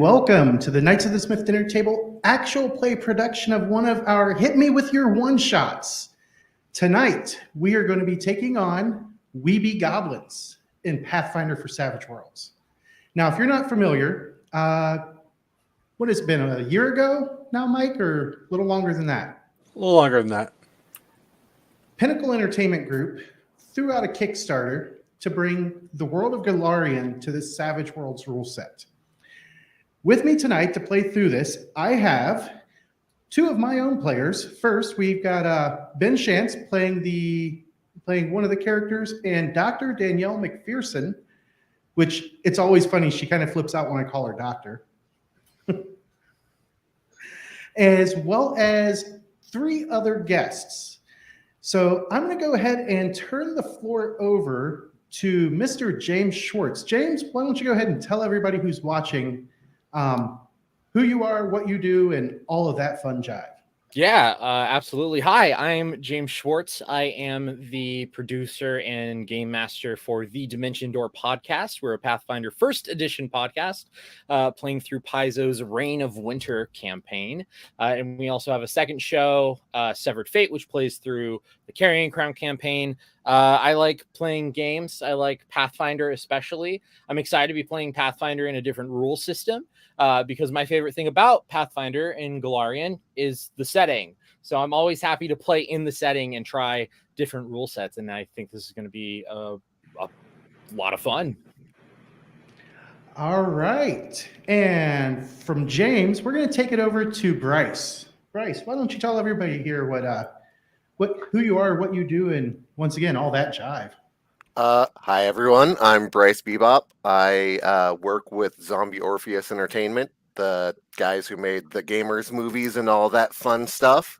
welcome to the Knights of the Smith Dinner Table actual play production of one of our Hit Me With Your One-Shots. Tonight, we are going to be taking on We Be Goblins in Pathfinder for Savage Worlds. Now, if you're not familiar, what has it been, a year ago now, Mike, or a little longer than that? A little longer than that. Pinnacle Entertainment Group threw out a Kickstarter to bring the world of Golarion to this Savage Worlds rule set. With me tonight to play through this, I have two of my own players. First, we've got Ben Shantz playing one of the characters, and Dr. Danielle McPherson, which it's always funny, she kind of flips out when I call her doctor. As well as three other guests. So I'm going to go ahead and turn the floor over to Mr. James Schwartz. James, why don't you go ahead and tell everybody who's watching who you are, what you do, and all of that fun jive. Yeah, absolutely. Hi, I'm James Schwartz. I am the producer and game master for the Dimension Door podcast. We're a Pathfinder first edition podcast playing through Paizo's Reign of Winter campaign. And we also have a second show, Severed Fate, which plays through the Carrying Crown campaign. I like playing games. I like Pathfinder especially. I'm excited to be playing Pathfinder in a different rule system because my favorite thing about Pathfinder in Golarion is the setting. So I'm always happy to play in the setting and try different rule sets. And I think this is going to be a lot of fun. All right. And from James, we're going to take it over to Bryce. Bryce, why don't you tell everybody here who you are, what you do, and once again, all that jive. Hi, everyone. I'm Bryce Bebop. I work with Zombie Orpheus Entertainment, the guys who made the Gamers movies and all that fun stuff.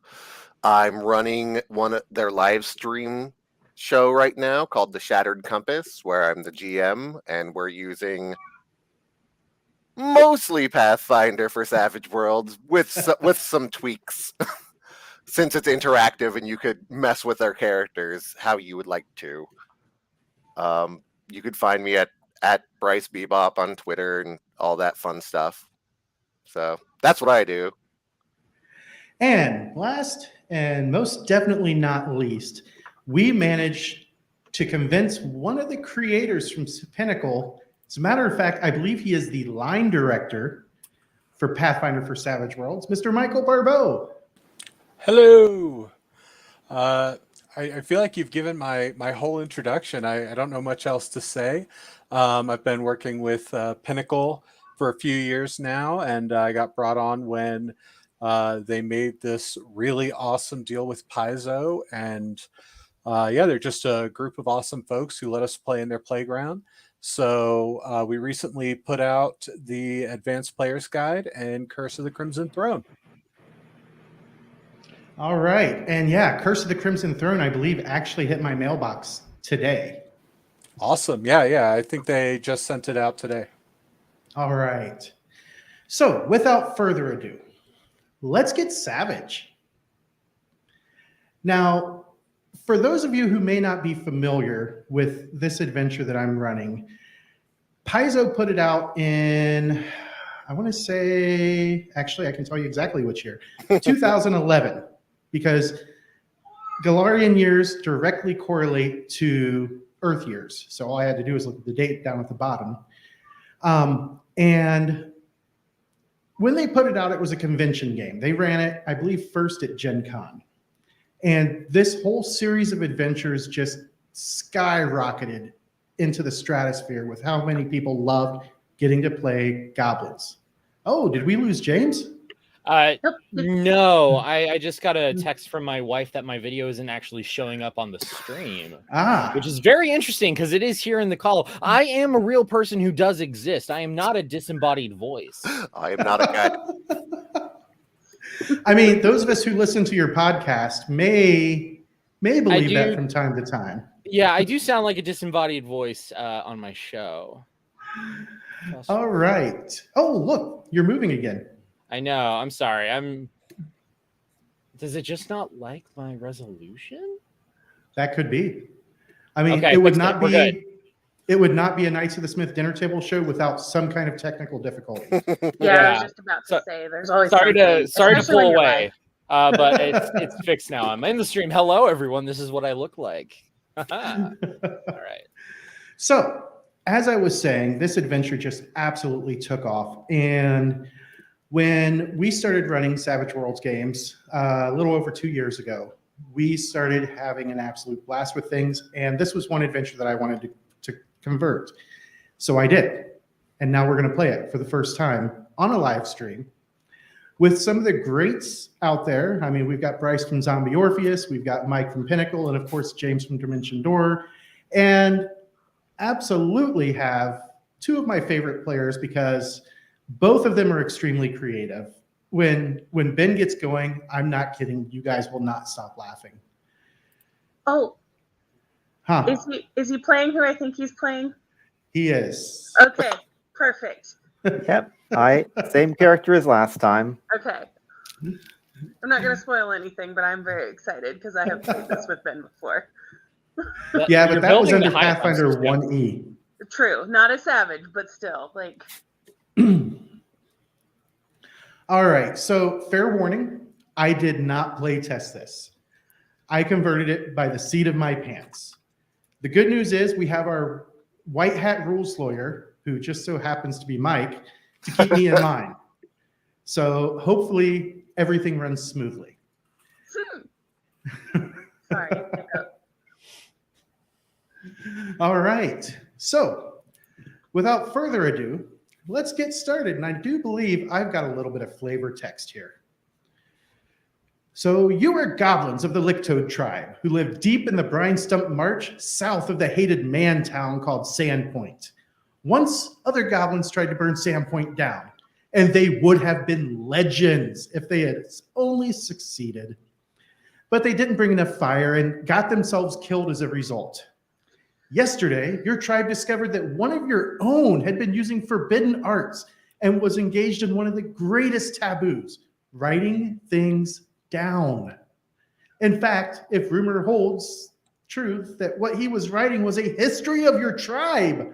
I'm running one of their live stream show right now called The Shattered Compass, where I'm the GM, and we're using mostly Pathfinder for Savage Worlds with some tweaks. Since it's interactive and you could mess with our characters how you would like to. You could find me at Bryce Bebop on Twitter and all that fun stuff. So that's what I do. And last and most definitely not least, we managed to convince one of the creators from Pinnacle. As a matter of fact, I believe he is the line director for Pathfinder for Savage Worlds, Mr. Michael Barbeau. Hello. I feel like you've given my whole introduction. I don't know much else to say. I've been working with Pinnacle for a few years now, and I got brought on when they made this really awesome deal with Paizo. And they're just a group of awesome folks who let us play in their playground. So we recently put out the Advanced Player's Guide and Curse of the Crimson Throne. All right. And yeah, Curse of the Crimson Throne, I believe, actually hit my mailbox today. Awesome. Yeah. I think they just sent it out today. All right. So without further ado, let's get savage. Now, for those of you who may not be familiar with this adventure that I'm running, Paizo put it out in, I want to say, actually, I can tell you exactly which year, 2011. Because Golarion years directly correlate to Earth years. So all I had to do was look at the date down at the bottom. And when they put it out, it was a convention game. They ran it, I believe, first at Gen Con. And this whole series of adventures just skyrocketed into the stratosphere with how many people loved getting to play Goblins. Oh, did we lose James? No, I just got a text from my wife that my video isn't actually showing up on the stream, which is very interesting because it is here in the call. I am a real person who does exist. I am not a disembodied voice. I am not a guy. I mean, those of us who listen to your podcast may believe that from time to time. Yeah, I do sound like a disembodied voice on my show. All right. Oh, look, you're moving again. I know. I'm sorry. Does it just not like my resolution? That could be. I mean, okay, it would not be it would not be a Knights of the Smith dinner table show without some kind of technical difficulty. Yeah, I was just about to say, there's always sorry something, to especially when pull you're away, live. but it's fixed now. I'm in the stream. Hello, everyone. This is what I look like. All right. So, as I was saying, this adventure just absolutely took off. And when we started running Savage Worlds games a little over 2 years ago, we started having an absolute blast with things. And this was one adventure that I wanted to convert. So I did. And now we're going to play it for the first time on a live stream with some of the greats out there. I mean, we've got Bryce from Zombie Orpheus, we've got Mike from Pinnacle, and of course, James from Dimension Door. And absolutely have two of my favorite players because both of them are extremely creative. When Ben gets going, I'm not kidding. You guys will not stop laughing. Oh, huh? Is he playing who I think he's playing? He is. Okay, perfect. Yep, same character as last time. Okay. I'm not going to spoil anything, but I'm very excited because I have played this with Ben before. Yeah, but that was under the hype on Pathfinder system. 1E. True, not a savage, but still, like. All right, so fair warning, I did not play test this. I converted it by the seat of my pants. The good news is we have our white hat rules lawyer, who just so happens to be Mike, to keep me in line. So hopefully everything runs smoothly. Sorry. All right, so without further ado, let's get started. And I do believe I've got a little bit of flavor text here. So you are goblins of the Licktoad tribe who live deep in the Brine Stump March south of the hated man town called Sandpoint. Once other goblins tried to burn Sandpoint down, and they would have been legends if they had only succeeded. But they didn't bring enough fire and got themselves killed as a result. Yesterday, your tribe discovered that one of your own had been using forbidden arts and was engaged in one of the greatest taboos, writing things down. In fact, if rumor holds truth that what he was writing was a history of your tribe,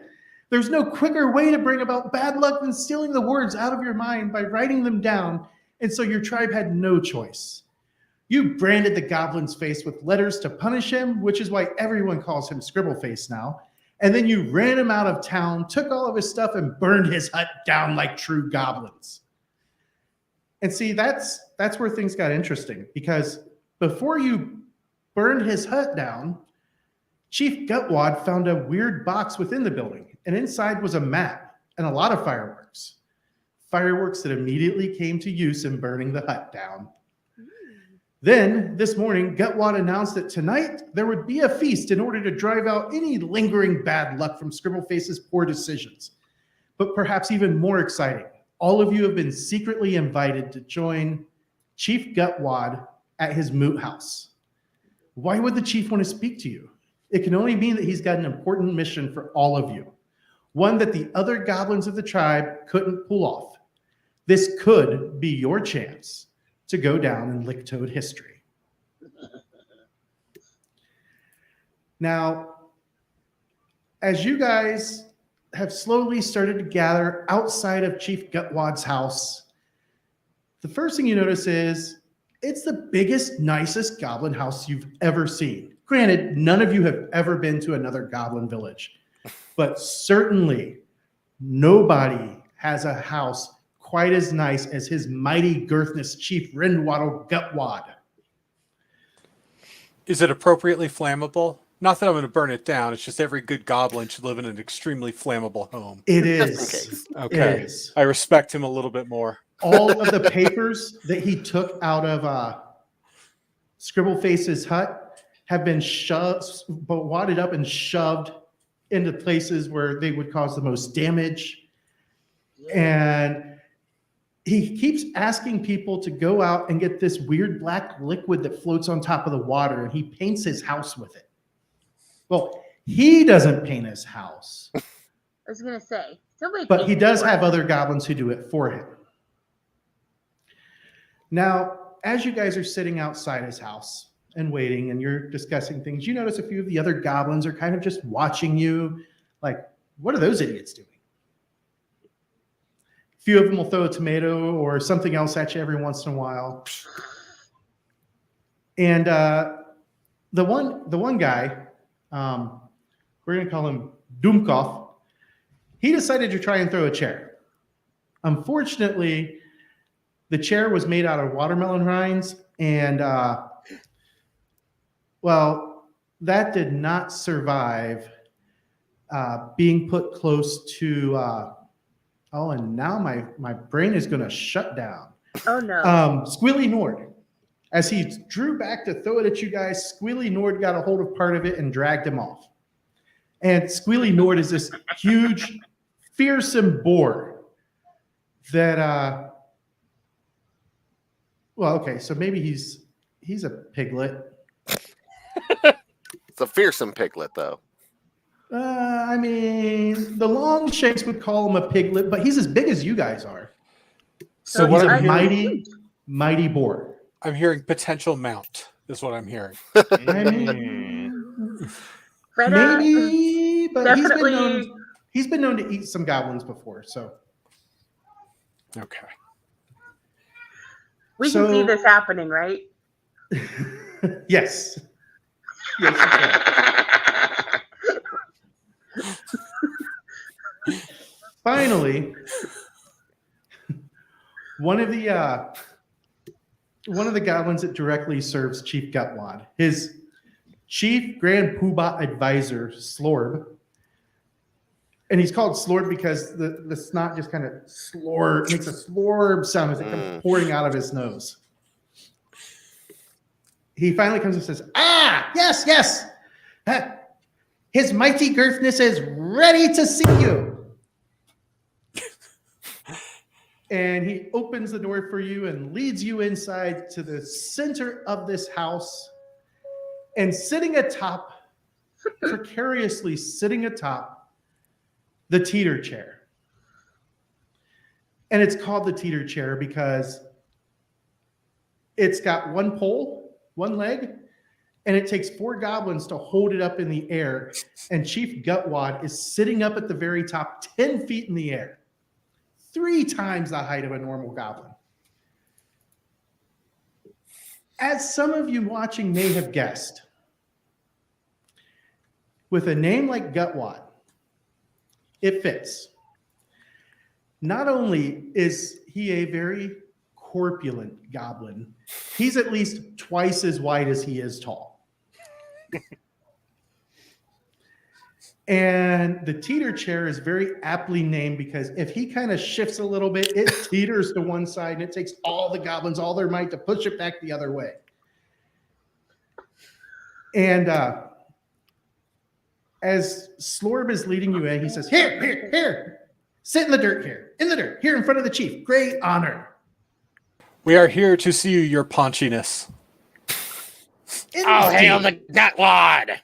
there's no quicker way to bring about bad luck than stealing the words out of your mind by writing them down, and so your tribe had no choice. You branded the goblin's face with letters to punish him, which is why everyone calls him Scribbleface now. And then you ran him out of town, took all of his stuff, and burned his hut down like true goblins. And see, that's where things got interesting, because before you burned his hut down, Chief Gutwat found a weird box within the building, and inside was a map and a lot of fireworks. Fireworks that immediately came to use in burning the hut down. Then, this morning, Gutwat announced that tonight there would be a feast in order to drive out any lingering bad luck from Scribbleface's poor decisions. But perhaps even more exciting, all of you have been secretly invited to join Chief Gutwat at his moot house. Why would the chief want to speak to you? It can only mean that he's got an important mission for all of you, one that the other goblins of the tribe couldn't pull off. This could be your chance to go down in Licktoad history. Now, as you guys have slowly started to gather outside of Chief Gutwad's house, the first thing you notice is it's the biggest, nicest goblin house you've ever seen. Granted, none of you have ever been to another goblin village, but certainly nobody has a house quite as nice as his mighty girthness Chief Rindwaddle Gutwad. Is it appropriately flammable? Not that I'm going to burn it down. It's just every good goblin should live in an extremly flammable home. It Just in is. case. Okay. It is. I respect him a little bit more. All of the papers that he took out of Scribbleface's hut have been wadded up and shoved into places where they would cause the most damage. And he keeps asking people to go out and get this weird black liquid that floats on top of the water, and he paints his house with it. Well, he doesn't paint his house, I was going to say, somebody. but he paint does it. have other goblins who do it for him. Now, as you guys are sitting outside his house and waiting and you're discussing things, you notice a few of the other goblins are kind of just watching you, Like, what are those idiots doing? A few of them will throw a tomato or something else at you every once in a while. And the one guy, we're going to call him Doomkoff, he decided to try and throw a chair. Unfortunately, the chair was made out of watermelon rinds, and that did not survive being put close to. And now my brain is going to shut down. Oh no. Squilly Nord. As he drew back to throw it at you guys, Squilly Nord got a hold of part of it and dragged him off. And Squilly Nord is this huge, fearsome boar that so maybe he's a piglet. It's a fearsome piglet, though. I mean, the Longshanks would call him a piglet, but he's as big as you guys are. So He's what a I'm hearing, mighty boar. I'm hearing potential mount is what I'm hearing. I mean, But, maybe, but definitely. he's been known to eat some goblins before. So Okay. We can see this happening, right? Yes. Yes. Finally, one of the goblins that directly serves Chief Gutwat, his chief grand poobah advisor, Slorb, and he's called Slorb because the snot just kind of makes a slorb sound as it comes pouring out of his nose. He finally comes and says, yes. His mighty girthness is ready to see you. And he opens the door for you and leads you inside to the center of this house. And precariously sitting atop the teeter chair. And it's called the teeter chair because it's got one pole, one leg, and it takes 4 goblins to hold it up in the air. And Chief Gutwat is sitting up at the very top, 10 feet in the air, 3 times the height of a normal goblin. As some of you watching may have guessed, with a name like Gutwat, it fits. Not only is he a very corpulent goblin, he's at least twice as wide as he is tall. And the teeter chair is very aptly named because if he kind of shifts a little bit, it teeters to one side and it takes all the goblins, all their might to push it back the other way. And as Slorb is leading you in, he says, Here, sit in the dirt here in front of the chief. Great honor. We are here to see your paunchiness. Oh, hail the Gutwad!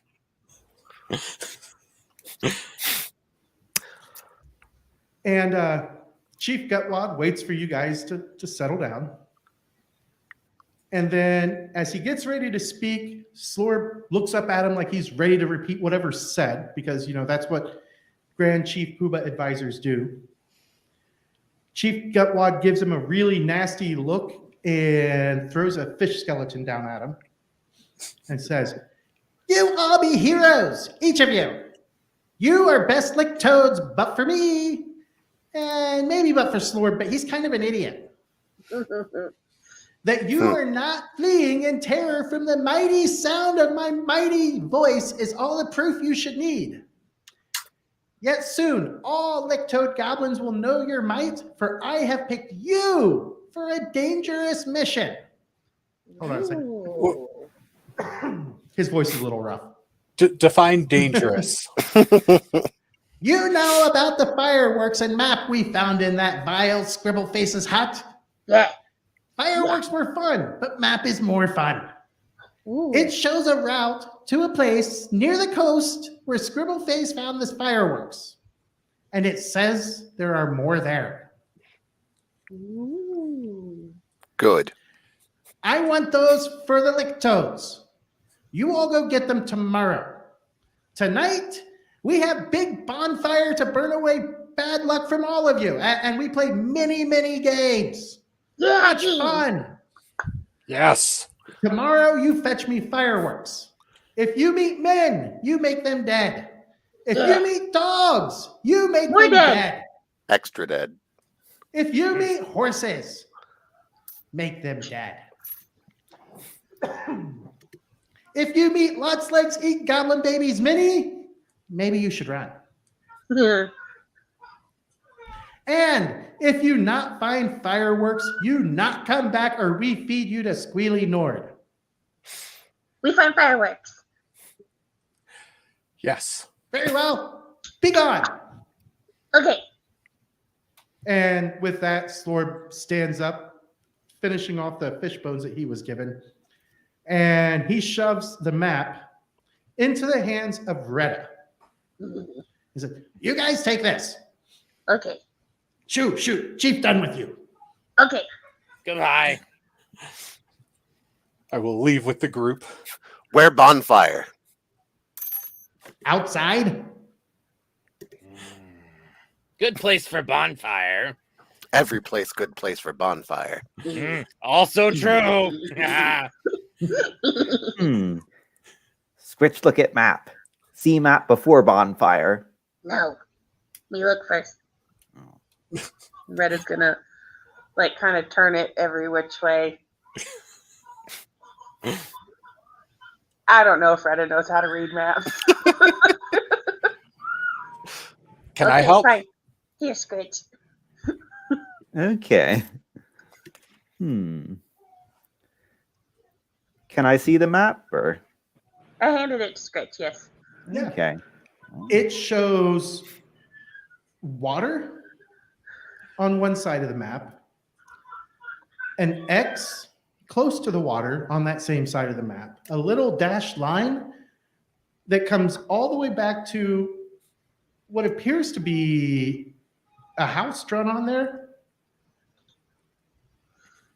And Chief Gutwad waits for you guys to settle down. And then as he gets ready to speak, Slorb looks up at him like he's ready to repeat whatever's said, because, that's what Grand Chief Poobah advisors do. Chief Gutwad gives him a really nasty look and throws a fish skeleton down at him and says, You all be heroes, each of you. You are best licked toads, but for me, and maybe but for Slorb, but he's kind of an idiot. That you are not fleeing in terror from the mighty sound of my mighty voice is all the proof you should need. Yet soon, all lick-toad goblins will know your might, for I have picked you for a dangerous mission. Hold on a second. His voice is a little rough. Define dangerous. You know about the fireworks and map we found in that vile Scribbleface's hut? Yeah. Fireworks were fun, but map is more fun. Ooh. It shows a route to a place near the coast where Scribbleface found this fireworks. And it says there are more there. Ooh. Good. I want those for the lick toads. You all go get them tomorrow. Tonight, We have big bonfire to burn away bad luck from all of you. And we play many, many games. Yeah, Much fun. Yes. Tomorrow, you fetch me fireworks. If you meet men, you make them dead. If you meet dogs, you make We're them dead. dead. Extra dead. If you meet horses, make them dead. If you meet lots legs eat goblin babies mini, maybe you should run. And if you not find fireworks, you not come back or we feed you to Squilly Nord. We find fireworks. Yes. Very well. Be gone. Okay. And with that, Slorb stands up, finishing off the fish bones that he was given. And he shoves the map into the hands of Retta. He said, you guys take this. Okay. Shoot. Chief done with you. Okay. Goodbye. I will leave with the group. Where Bonfire? Outside? Good place for bonfire. Every place good place for Bonfire. Also true. Scritch, look at map. See map before bonfire. No. Me look first. Red is gonna like kind of turn it every which way. I don't know if Retta knows how to read maps. Can I help? Fine. Here, Scritch. Okay. Can I see the map or? I handed it to Scritch, yes. Yeah. Okay. It shows water on one side of the map, an X close to the water on that same side of the map, a little dashed line that comes all the way back to what appears to be a house drawn on there.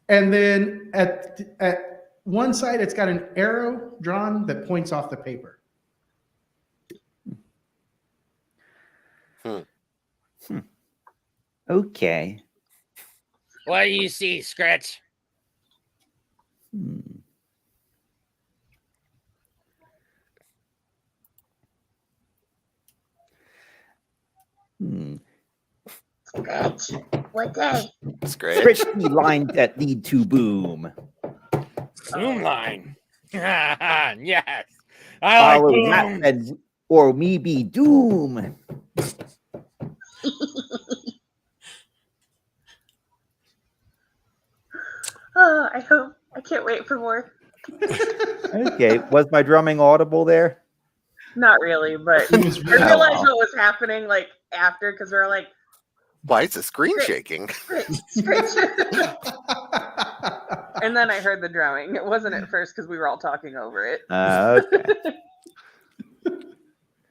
And then at one side, it's got an arrow drawn that points off the paper. Okay. What do you see, Scratch? Scratch. What day? Scratch. Scritch the lines that lead to boom. Boom line. Yes. I like Follow boom. that and or me be doom. Oh, I can't wait for more. Okay. Was my drumming audible there? Not really, but It was I really- realized what was happening like after because we were like, Why is the screen shaking? Scritch. And then I heard the drumming. It wasn't at first because we were all talking over it, Okay.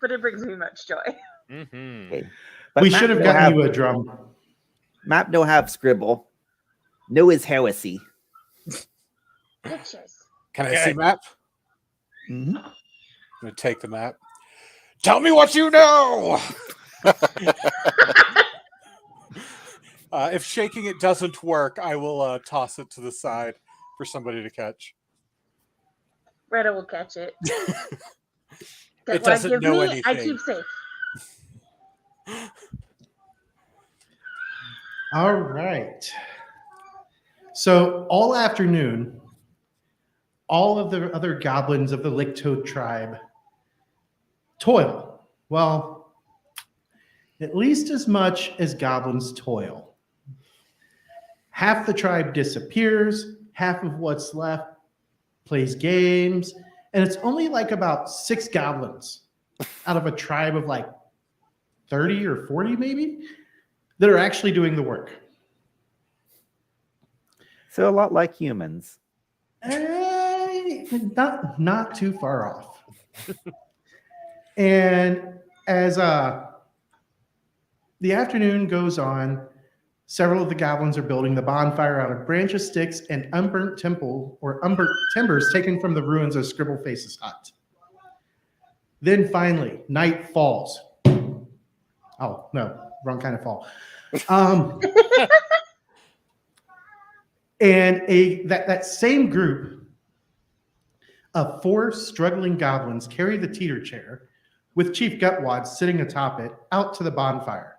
but it brings me much joy. Okay. But We map should have no gotten have, you a drum. map no have scribble. No is heresy. Pictures. Can I Okay. see map? Mhm. I'm going to take the map. Tell me what you know! If shaking it doesn't work, I will toss it to the side for somebody to catch. Retta will catch it. It What doesn't give know me, I anything. keep safe. All right. So all afternoon, all of the other goblins of the Licktoad tribe toil. Well, at least as much as goblins toil. Half the tribe disappears, half of what's left plays games, and it's only like about 6 goblins out of a tribe of like 30 or 40 maybe that are actually doing the work. So a lot like humans. Not too far off. And as the afternoon goes on, several of the goblins are building the bonfire out of branches, sticks, and unburnt timbers taken from the ruins of Scribbleface's hut. Then finally, night falls. Oh, no, wrong kind of fall. And that same group of 4 struggling goblins carry the teeter chair with Chief Gutwat sitting atop it out to the bonfire.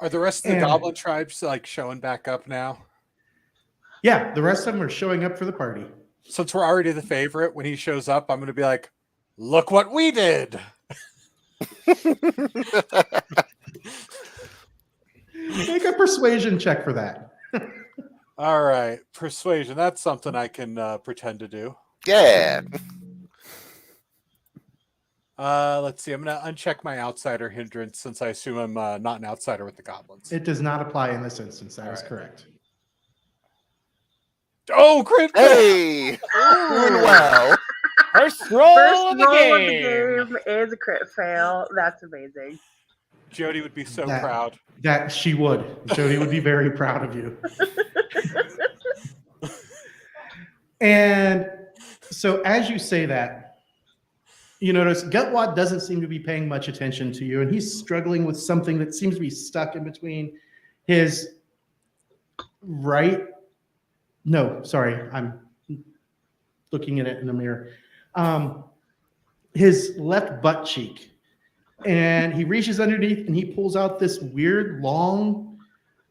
Are the rest of the goblin tribes like showing back up now? Yeah, the rest of them are showing up for the party. Since we're already the favorite, when he shows up, I'm going to be like, look what we did. Make a persuasion check for that. All right. Persuasion. That's something I can pretend to do. Yeah. Let's see. I'm going to uncheck my outsider hindrance since I assume I'm not an outsider with the goblins. It does not apply in this instance. That is correct. Oh, crit! Hey! Doing well. First roll of the of the game. game is a crit fail. That's amazing. Jody would be so proud. That she would. Jody would be very proud of you. And so as you say that, you notice Gutwat doesn't seem to be paying much attention to you, and he's struggling with something that seems to be stuck in between his right. No, sorry, I'm looking at it in the mirror. His left butt cheek. And he reaches underneath and he pulls out this weird long,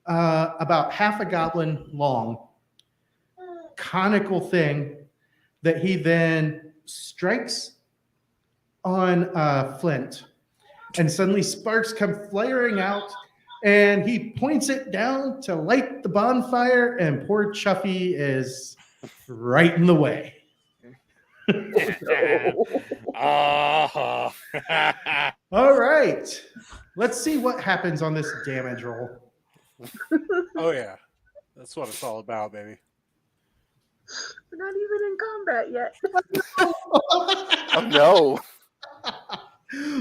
about half a goblin long, conical thing that he then strikes on Flint. And suddenly sparks come flaring out and he points it down to light the bonfire, and poor Chuffy is right in the way. Oh. All right. Let's see what happens on this damage roll. Oh, yeah. That's what it's all about, baby. We're not even in combat yet. Oh, no.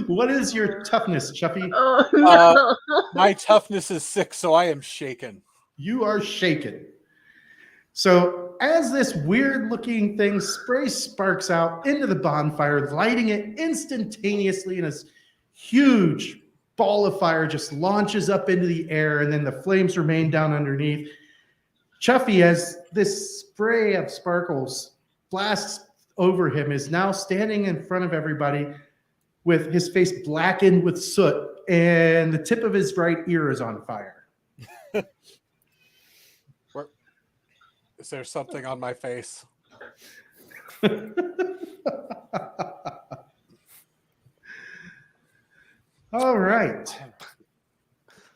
What is your toughness, Chuffy? Oh, no. My toughness is 6, so I am shaken. You are shaken. So as this weird-looking thing sprays sparks out into the bonfire, lighting it instantaneously, and this huge ball of fire just launches up into the air, and then the flames remain down underneath. Chuffy, as this spray of sparkles blasts over him, is now standing in front of everybody with his face blackened with soot, and the tip of his right ear is on fire. Is there something on my face? All right.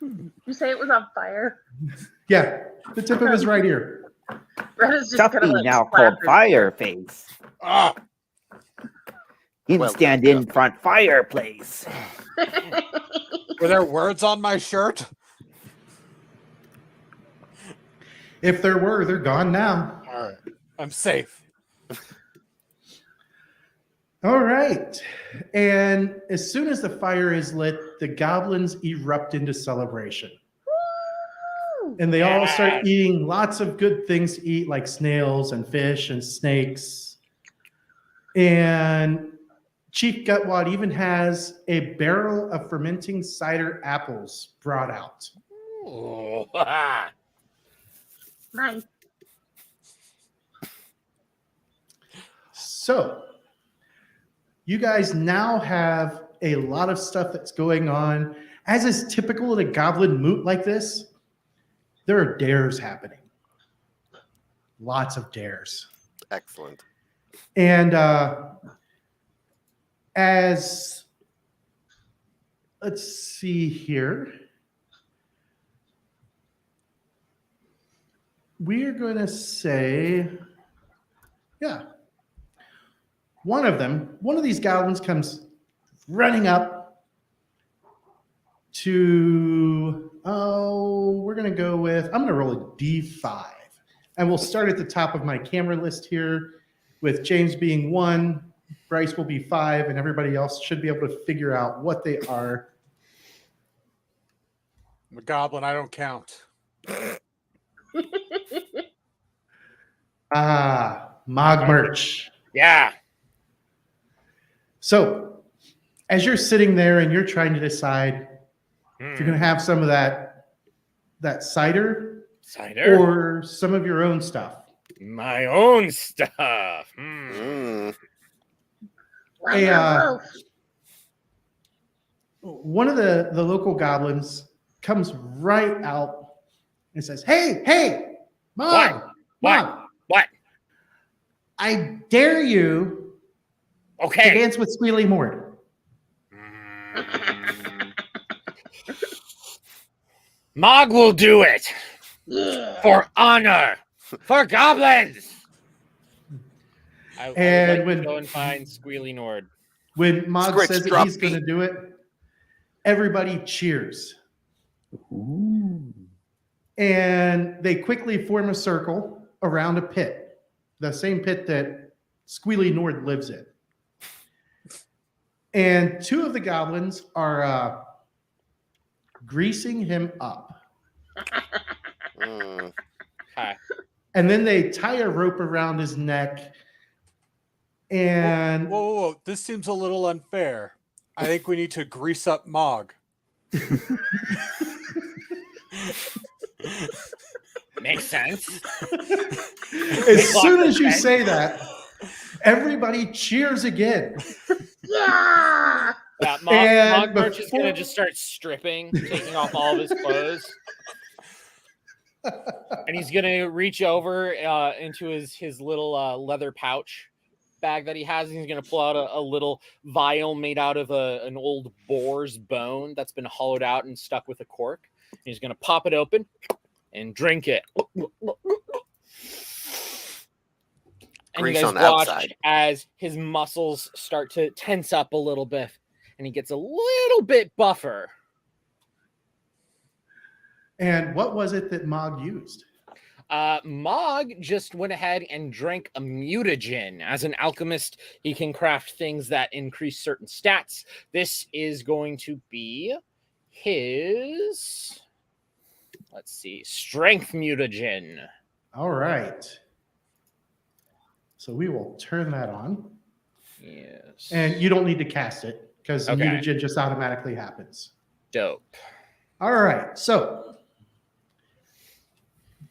You say it was on fire? Yeah, the tip of his right ear. Red is just gonna Chuffy, like now slap called his- Fireface. Ah! You Well, stand in front fireplace. Were there words on my shirt? If there were, they're gone now. All right. I'm safe. All right. And as soon as the fire is lit, the goblins erupt into celebration. Woo! And they all start eating lots of good things to eat, like snails and fish and snakes. And Chief Gutwat even has a barrel of fermenting cider apples brought out. Oh. Nice. So, you guys now have a lot of stuff that's going on. As is typical at a goblin moot like this, there are dares happening. Lots of dares. Excellent. And as, let's see here. We're going to say, yeah. One of these goblins comes running up to, we're going to go with, I'm going to roll a D5. And we'll start at the top of my camera list here with James being 1, Bryce will be 5, and everybody else should be able to figure out what they are. I'm a goblin. I don't count. Mog Merch. Yeah. So, as you're sitting there and you're trying to decide if you're going to have some of that cider or some of your own stuff. My own stuff. Hmm. One of the local goblins comes right out and says, "Hey, Mom! What? I dare you to Okay. dance with Squilly Nord." Mog will do it Yeah. for honor, for goblins. I would like to go and find Squilly Nord. When Mog Scritch, says that drop he's going to beat. do it, everybody cheers. And they quickly form a circle around a pit, the same pit that Squilly Nord lives in. And two of the goblins are greasing him up. Hi. And then they tie a rope around his neck. And Whoa. This seems a little unfair. I think we need to grease up Mog. Makes sense. as soon as you say that, everybody cheers again. Yeah. Yeah, And Mog March is before- gonna just start stripping, taking off all of his clothes. And he's gonna reach over into his little leather pouch bag that he has, and he's gonna pull out a little vial made out of an old boar's bone that's been hollowed out and stuck with a cork. And he's gonna pop it open and drink it. And Grease you guys on the watch outside. as his muscles start to tense up a little bit, and he gets a little bit buffer. And what was it that Mog used? Mog just went ahead and drank a mutagen. As an alchemist, he can craft things that increase certain stats. This is going to be his, let's see, strength mutagen. All right. So we will turn that on. Yes. And you don't need to cast it because Okay. mutagen just automatically happens. Dope. All right. So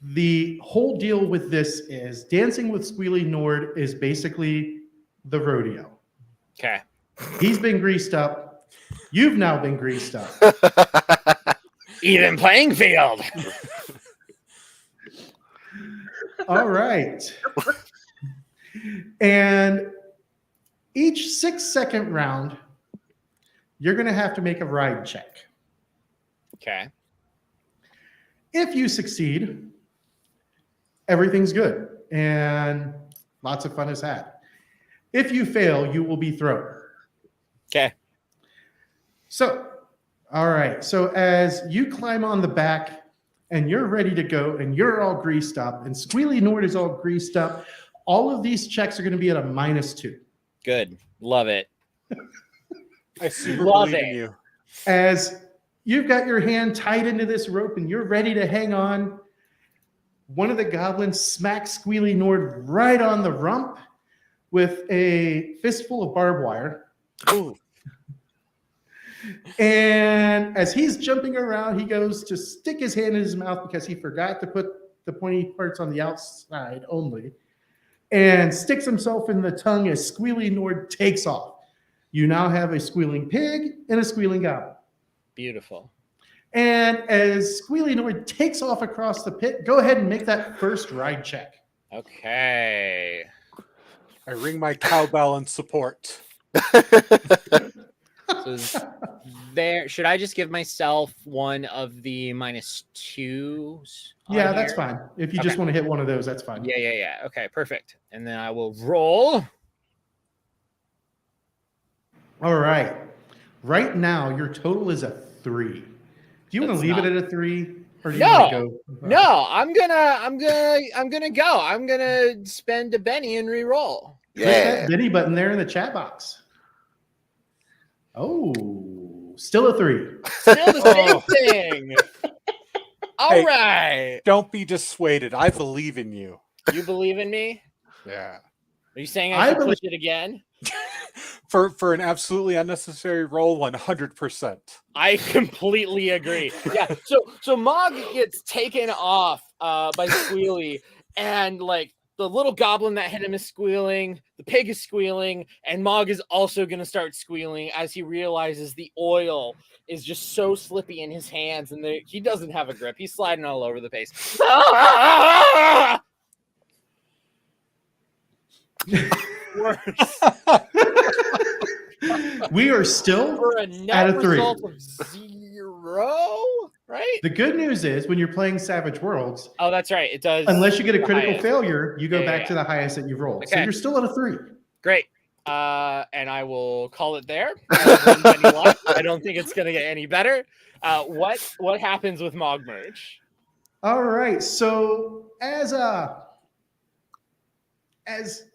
the whole deal with this is Dancing with Squilly Nord is basically the rodeo. Okay. He's been greased up. You've now been greased up. Even playing field. All right. And each 6-second round, you're going to have to make a ride check. Okay. If you succeed, everything's good and lots of fun is had. If you fail, you will be thrown. Okay. So, all right. So as you climb on the back and you're ready to go and you're all greased up and Squilly Nord is all greased up, all of these checks are going to be at a -2. Good. Love it. I super Love believe in it. you. As you've got your hand tied into this rope and you're ready to hang on, one of the goblins smacks Squilly Nord right on the rump with a fistful of barbed wire. Ooh. And as he's jumping around, he goes to stick his hand in his mouth because he forgot to put the pointy parts on the outside only, and sticks himself in the tongue as Squilly Nord takes off. You now have a squealing pig and a squealing goblin. Beautiful. And as Squilly Nord takes off across the pit, go ahead and make that first ride check. Okay. I ring my cowbell in support. So there, should I just give myself one of the -2s? on Yeah, that's here? fine. If you just Okay. want to hit one of those, that's fine. Yeah. Okay, perfect. And then I will roll. All right. Right now, your total is a 3. Do you want to That's leave not- it at a 3, or do you No. want to go? No, I'm gonna go. I'm gonna spend a Benny and re-roll. Click Yeah. that Benny button there in the chat box. Oh, still a 3. Still the same Oh. thing. All Hey. right. Don't be dissuaded. I believe in you. You believe in me? Yeah. Are you saying I I should believe- push it again? For an absolutely unnecessary roll, 100%. I completely agree. Yeah. So Mog gets taken off by Squilly, and like the little goblin that hit him is squealing, the pig is squealing, and Mog is also gonna start squealing as he realizes the oil is just so slippy in his hands, and he doesn't have a grip. He's sliding all over the place. Worse. We are still For a net at a 3. result of 0, right? The good news is when you're playing Savage Worlds, Oh, that's right. It does. unless you get a the critical highest. failure, you go Yeah, back yeah. to the highest that you've rolled. So Okay. you're still at a 3. Great. And I will call it there. I don't think it's going to get any better. What happens with Mog Merge? All right. So as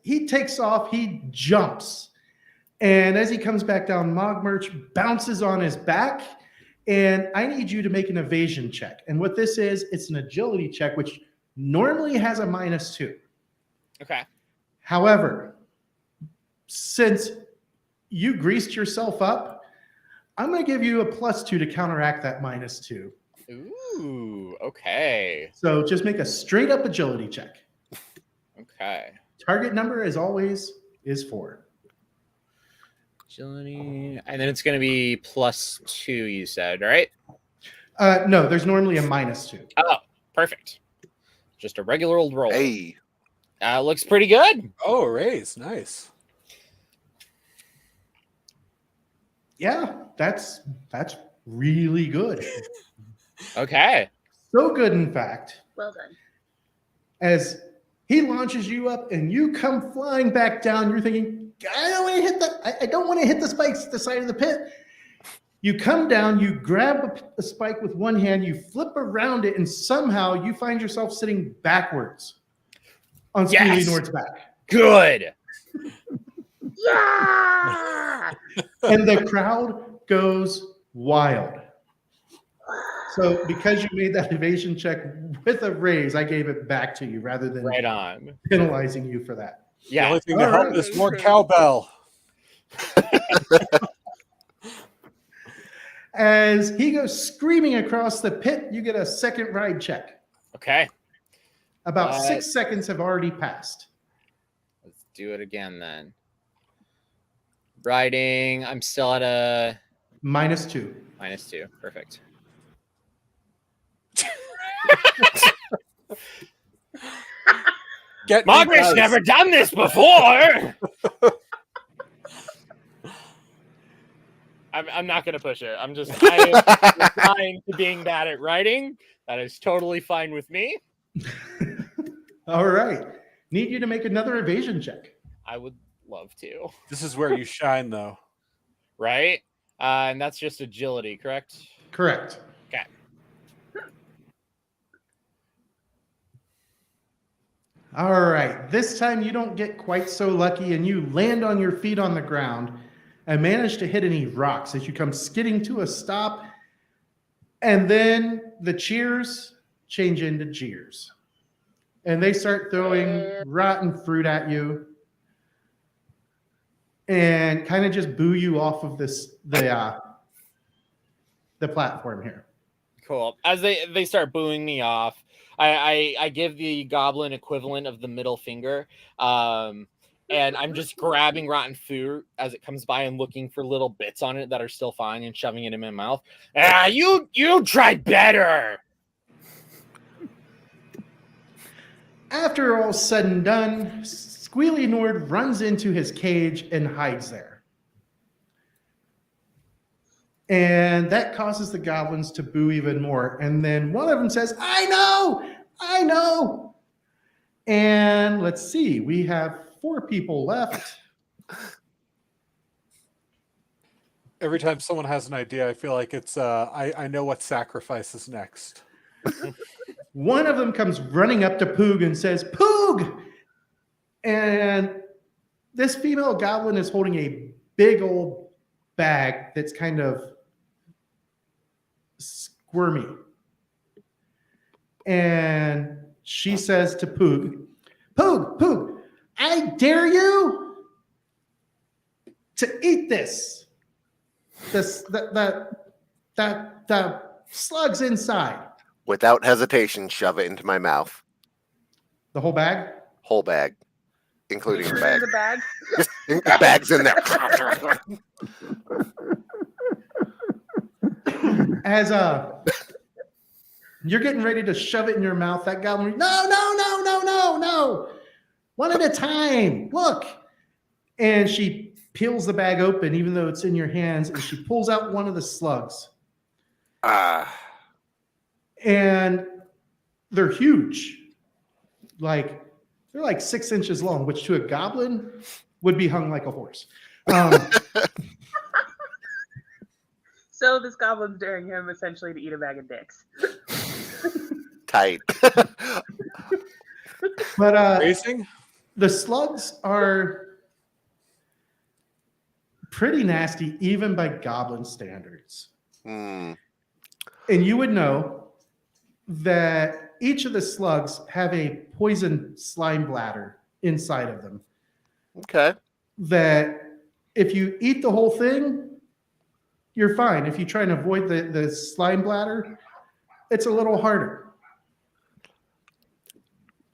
he takes off, he jumps. And as he comes back down, Mogmerch bounces on his back. And I need you to make an evasion check. And what this is, it's an agility check, which normally has a -2. Okay. However, since you greased yourself up, I'm going to give you a +2 to counteract that -2. Ooh, okay. So just make a straight up agility check. Okay. Target number, as always, is 4. Agility. And then it's going to be +2, you said, right? No, there's normally a -2. Oh, perfect. Just a regular old roll. Hey. Looks pretty good. Oh, raise. Nice. Yeah, that's really good. Okay. So good, in fact, Well done. as he launches you up and you come flying back down, you're thinking, I don't want to hit the spikes at the side of the pit. You come down, you grab a spike with one hand, you flip around it, and somehow you find yourself sitting backwards on Squilly Yes. Nord's back. Good. Yeah! And the crowd goes wild. So because you made that evasion check with a raise, I gave it back to you rather than Right on. penalizing you for that. The Yeah. only thing to All help right. is more cowbell. As he goes screaming across the pit, you get a second ride check. Okay. About 6 seconds have already passed. Let's do it again then. Riding. I'm still at a -2. -2. Perfect. Get me, Margaret's guys. never done this before. I'm not gonna push it. I am resigned to being bad at writing. That is totally fine with me. All right. Need you to make another evasion check. I would love to. This is where you shine, though. Right? And that's just agility, correct? Correct. Okay. All right. This time you don't get quite so lucky and you land on your feet on the ground and manage to hit any rocks as you come skidding to a stop. And then the cheers change into jeers. And they start throwing rotten fruit at you and kind of just boo you off of the platform here. Cool. As they start booing me off, I give the goblin equivalent of the middle finger. And I'm just grabbing rotten food as it comes by and looking for little bits on it that are still fine and shoving it in my mouth. You tried better. After all's said and done, Squilly Nord runs into his cage and hides there. And that causes the goblins to boo even more. And then one of them says, I know. And let's see, we have 4 people left. Every time someone has an idea, I feel like it's I know what sacrifice is next. One of them comes running up to Poog and says, Poog! And this female goblin is holding a big old bag that's kind of squirmy. And she says to Poog, Poog, I dare you to eat this. The slugs inside. Without hesitation, shove it into my mouth. The whole bag? Whole bag, including the In bag. the bag. Just the bag's in there. As you're getting ready to shove it in your mouth, that goblin, no. One at a time. Look. And she peels the bag open, even though it's in your hands, and she pulls out one of the slugs. And they're huge. They're like 6 inches long, which to a goblin would be hung like a horse. So this goblin's daring him essentially to eat a bag of dicks. Tight. But Racing? the slugs are pretty nasty, even by goblin standards. Mm. And you would know that each of the slugs have a poison slime bladder inside of them. Okay. That if you eat the whole thing, you're fine. If you try and avoid the slime bladder, it's a little harder.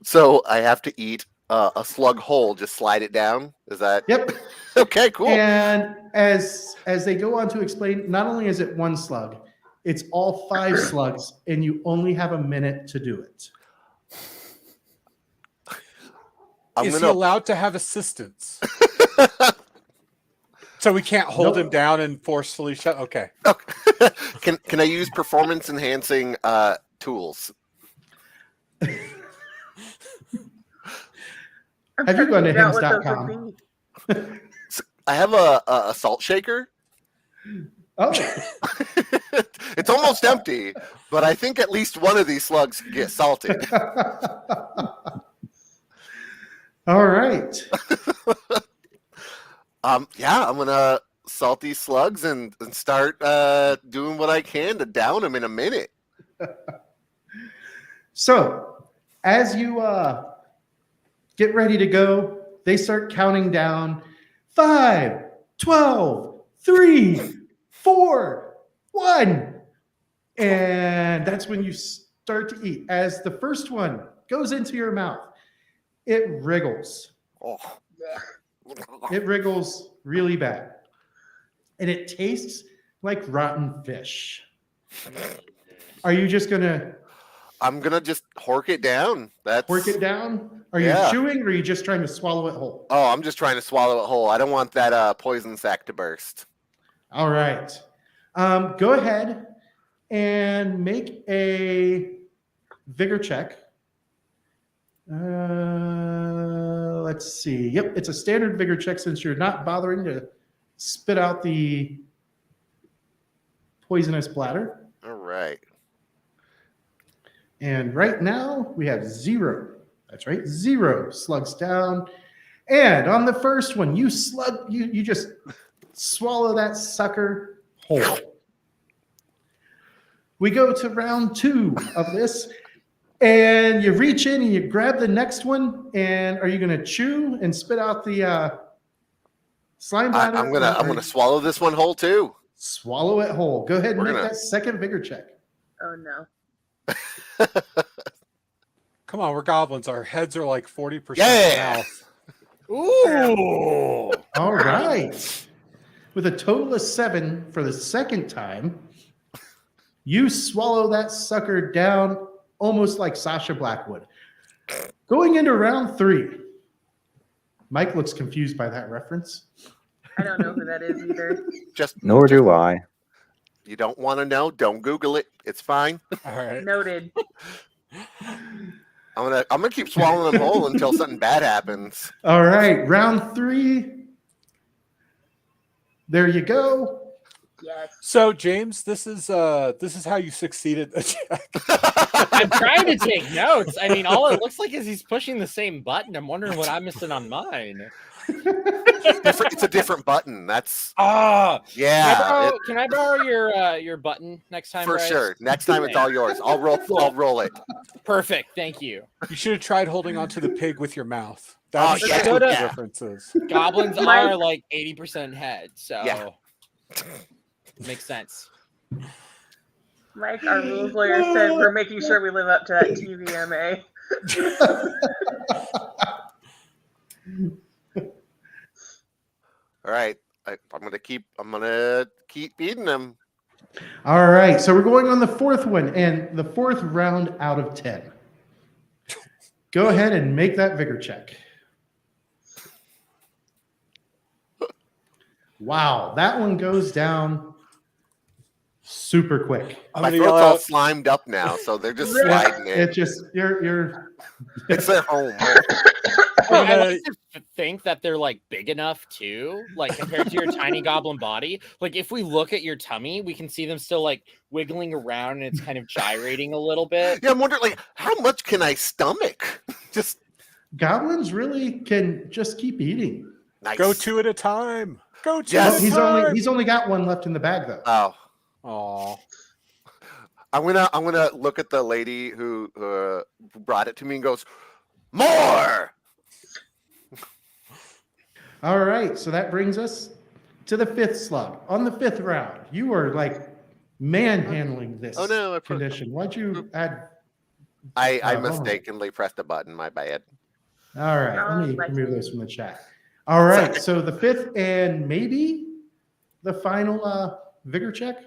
So I have to eat a slug whole, just slide it down? Is that? Yep. Okay, cool. And as they go on to explain, not only is it one slug, it's all 5 slugs, and you only have a minute to do it. Is he allowed to have assistance? So we can't hold him down and forcefully shut. Okay. Can I use performance enhancing tools? Have you gone to hims.com? I have a salt shaker. Oh. It's almost empty, but I think at least one of these slugs get salted. All right. Yeah, I'm gonna salt these slugs and start doing what I can to down them in a minute. So, as you get ready to go, they start counting down 5, 12, 3, 4, 1. And that's when you start to eat. As the first one goes into your mouth, it wriggles. Oh. It wriggles really bad. And it tastes like rotten fish. Are you just going to... I'm going to just hork it down. Hork it down? Are you chewing, or are you just trying to swallow it whole? Oh, I'm just trying to swallow it whole. I don't want that poison sac to burst. All right. Go ahead and make a vigor check. Let's see. Yep, it's a standard vigor check since you're not bothering to spit out the poisonous bladder. All right. And right now we have 0. That's right, 0 slugs down. And on the first one, you just swallow that sucker whole. We go to round 2 of this, and you reach in and you grab the next one. And are you going to chew and spit out the slime bladder? I'm gonna swallow this one whole too. Swallow it whole. Go ahead and make that second vigor check. Oh no. Come on, we're goblins. Our heads are like 40% mouth. Ooh. All right. With a total of 7 for the second time, you swallow that sucker down almost like Sasha Blackwood. Going into round 3. Mike looks confused by that reference. I don't know who that is either. Nor do I. You don't want to know? Don't Google it. It's fine. All right. Noted. I'm gonna keep swallowing them whole until something bad happens. All right, round 3. There you go. Yes. So, James, this is how you succeeded the check. I'm trying to take notes. I mean, all it looks like is he's pushing the same button. I'm wondering what I'm missing on mine. It's a different button. That's yeah. Can I borrow your button next time? For Bryce? sure. Next time it's all yours. I'll roll it. Perfect. Thank you. You should have tried holding onto the pig with your mouth. That's Oh, that's yeah. what the Yeah. difference is. Goblins Mike- are like 80% head, so Yeah. makes sense. Mike, our rules lawyer, said we're making sure we live up to that TVMA. All right. I'm gonna keep beating them. All right, so we're going on the fourth one and the fourth round out of 10. Go ahead and make that vigor check. Wow, that one goes down super quick. I'm My gonna yell throat's all out. slimed up now, so they're just Yeah. sliding in. It just you're It's their home. Well, I gonna- like to think that they're like big enough too, like compared to your tiny goblin body. Like if we look at your tummy, we can see them still like wiggling around and it's kind of gyrating a little bit. Yeah, I'm wondering, like, how much can I stomach? Just goblins really can just keep eating. nice. Go two at a time. Go two. Yes. Well, at a time. he's only got one left in the bag though. Oh, Aw. I'm gonna look at the lady who brought it to me and goes, more. All right, so that brings us to the fifth slug. On the fifth round, you are like manhandling this Oh no! condition. Why'd you add? I vulnerable? mistakenly pressed a button. My bad. All right, let me my remove turn. this from the chat. All right, so the fifth and maybe the final vigor check.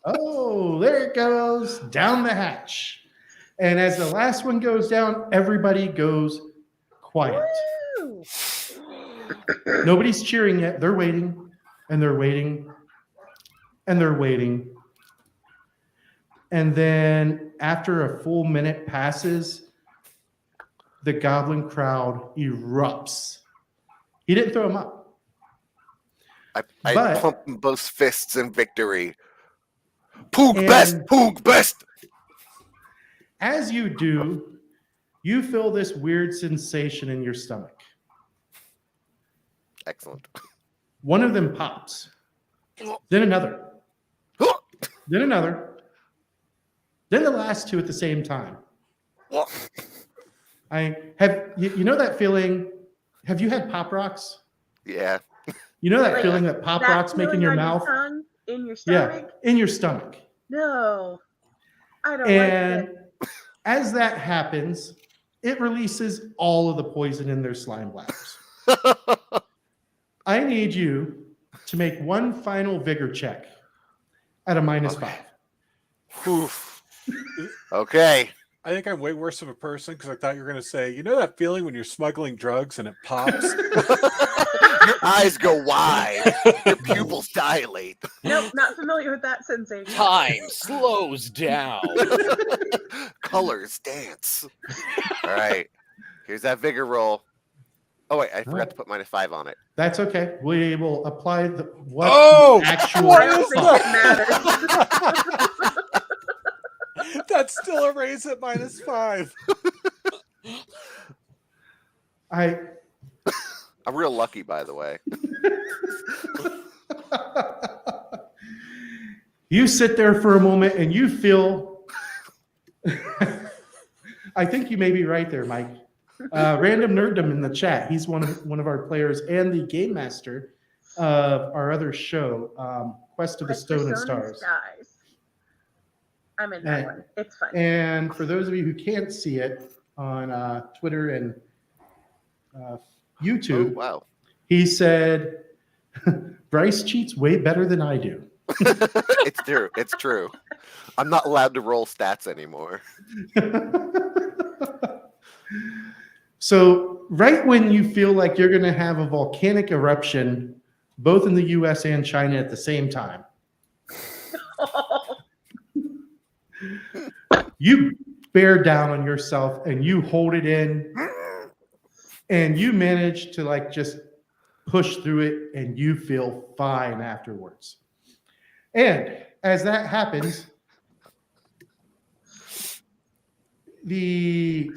Oh, there it goes down the hatch. And as the last one goes down, everybody goes quiet. Woo! Nobody's cheering yet. They're waiting and they're waiting and they're waiting. And then after a full minute passes, the goblin crowd erupts. He didn't throw him up. I But- pump both fists in victory. Poog And- best, poog best. As you do, you feel this weird sensation in your stomach. Excellent. One of them pops, then another, then another, then the last two at the same time. I have you know that feeling? Have you had Pop Rocks? Yeah. You know that Like, feeling that Pop That Rocks make in feeling your on mouth? tongue, in your Yeah, stomach? in your stomach. No, I don't And like it. as that happens, it releases all of the poison in their slime bladders. I need you to make one final vigor check at a -5. Oof. Okay. I think I'm way worse of a person because I thought you were going to say, you know that feeling when you're smuggling drugs and it pops? Your eyes go wide. Your pupils dilate. Nope, not familiar with that sensation. Time slows down. Colors dance. All right. Here's that vigor roll. Oh wait, I forgot to put -5 on it. That's okay. We will apply the what Oh, actual what I don't is think that? it matters. That's still a raise at -5. I'm real lucky, by the way. You sit there for a moment and you feel I think you may be right there, Mike. Random Nerddom in the chat. He's one of our players and the game master of our other show, Quest of the Stone and Stars. I'm in that And- one. It's fun. And for those of you who can't see it on Twitter and Oh, YouTube, wow. he said, Bryce cheats way better than I do. It's true. It's true. I'm not allowed to roll stats anymore. So right when you feel like you're going to have a volcanic eruption, both in the US and China at the same time, you bear down on yourself and you hold it in and you manage to like just push through it and you feel fine afterwards. And as that happens, the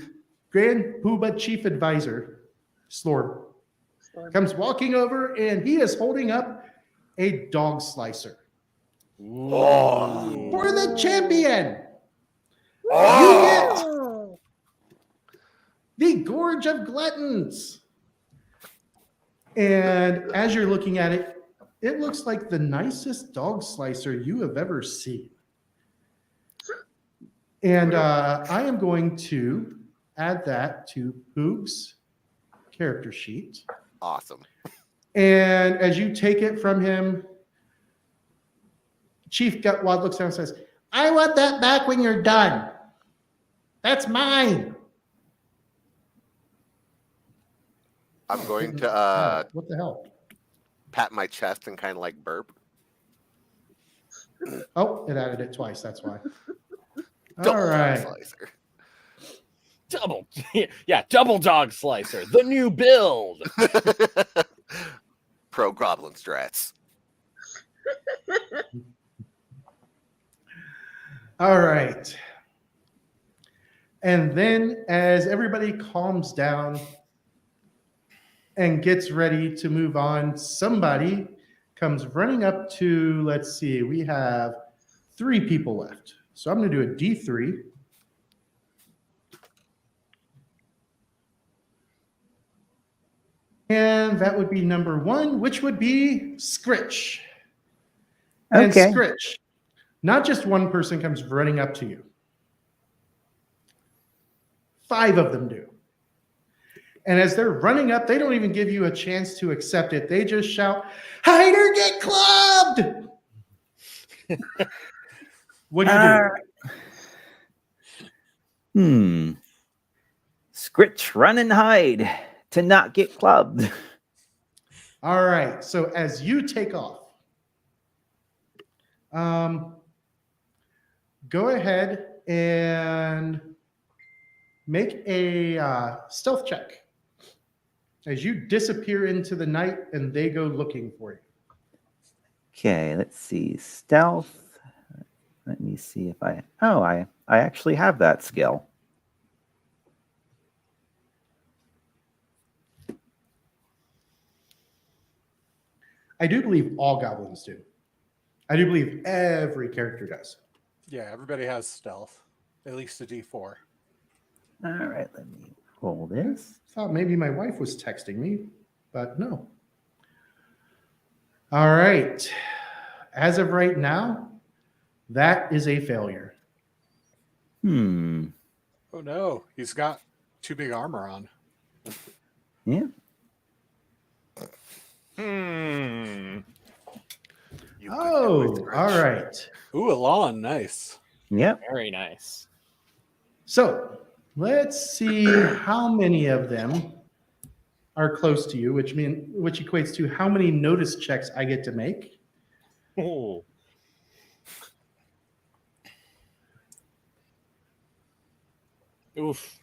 Grand Poobah Chief Advisor, Slorb, comes walking over and he is holding up a dog slicer Oh. for the champion. Oh. the Gorge of Gluttons. And as you're looking at it, it looks like the nicest dog slicer you have ever seen. And I am going to add that to Boog's character sheet. Awesome. And as you take it from him, Chief Gutwat looks down and says, I want that back when you're done. That's mine. I'm going to what the hell? pat my chest and kind of like burp. Oh, it added it twice. That's why. Double All right. slicer. Double dog slicer, the new build. Pro Goblin strats. All right. And then as everybody calms down and gets ready to move on, somebody comes running up to, let's see, we have 3 people left. So I'm going to do a D3. And that would be number 1, which would be Scritch. And Okay. Scritch, not just one person comes running up to you. 5 of them do. And as they're running up, they don't even give you a chance to accept it. They just shout, hide or get clubbed! What do you do? Scritch, run and hide to not get clubbed. All right. So as you take off, go ahead and make a stealth check as you disappear into the night and they go looking for you. Okay, let's see. Stealth. Let me see if I actually have that skill. I do believe all goblins do. I do believe every character does. Yeah, everybody has stealth, at least a D4. All right, let me roll this. Thought maybe my wife was texting me, but no. All right. As of right now, that is a failure. Hmm. Oh no, he's got too big armor on. Yeah. You could do Oh, it, Scritch. all right. Ooh, a lawn, nice. Yep. Very nice. So let's see how many of them are close to you, which equates to how many notice checks I get to make. Oh. Oof.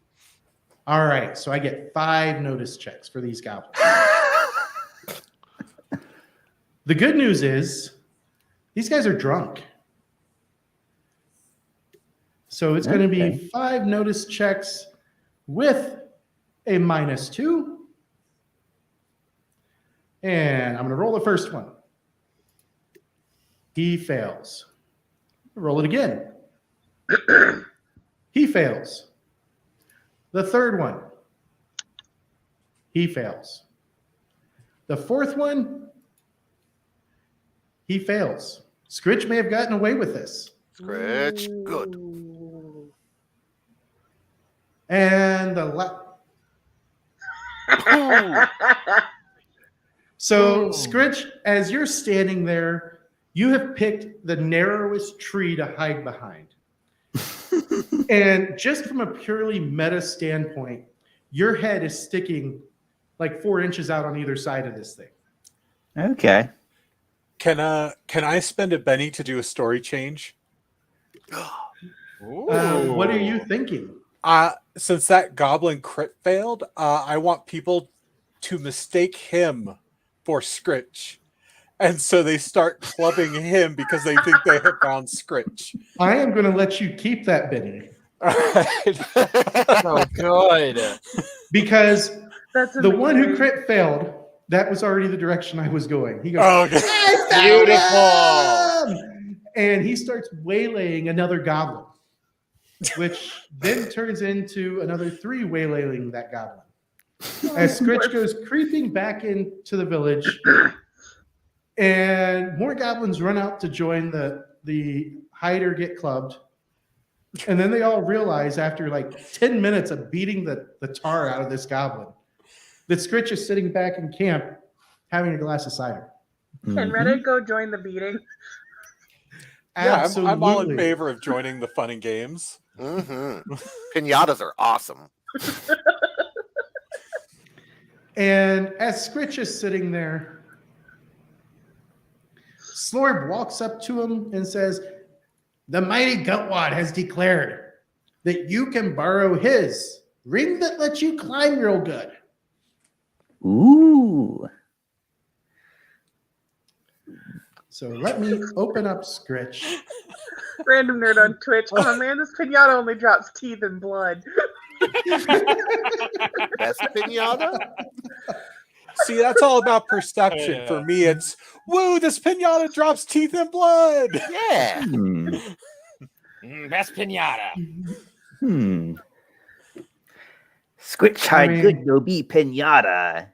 All right, so I get 5 notice checks for these goblins. The good news is these guys are drunk. So it's going to be Okay. 5 notice checks with a -2. And I'm going to roll the first one. He fails. Roll it again. He fails. The third one. He fails. The fourth one. He fails. Scritch may have gotten away with this. Scritch, good. And the So, Scritch, as you're standing there, you have picked the narrowest tree to hide behind. And just from a purely meta standpoint, your head is sticking like 4 inches out on either side of this thing. Okay. Can I spend a Benny to do a story change? What are you thinking? Since that goblin crit failed, I want people to mistake him for Scritch. And so they start clubbing him because they think they have found Scritch. I am going to let you keep that, Benny, All right. So good. because That's the one who amazing. crit failed, that was already the direction I was going. He goes, Oh, okay. I found him! And he starts waylaying another goblin. which then turns into another 3 waylailing that goblin. As Scritch goes creeping back into the village, and more goblins run out to join the hide or get clubbed. And then they all realize after like 10 minutes of beating the tar out of this goblin that Scritch is sitting back in camp having a glass of cider. Can Reddit go join the beating? Yeah, Absolutely. I'm all in favor of joining the fun and games. Pinatas are awesome. And as Scritch is sitting there, Slorb walks up to him and says, "The mighty Gutwat has declared that you can borrow his ring that lets you climb real good." Ooh. So let me open up Scritch. Random nerd on Twitch. Oh man, this pinata only drops teeth and blood. Best pinata? See, that's all about perception. For me, it's, woo, this pinata drops teeth and blood. Yeah. Best pinata. Scritch hide good no be pinata.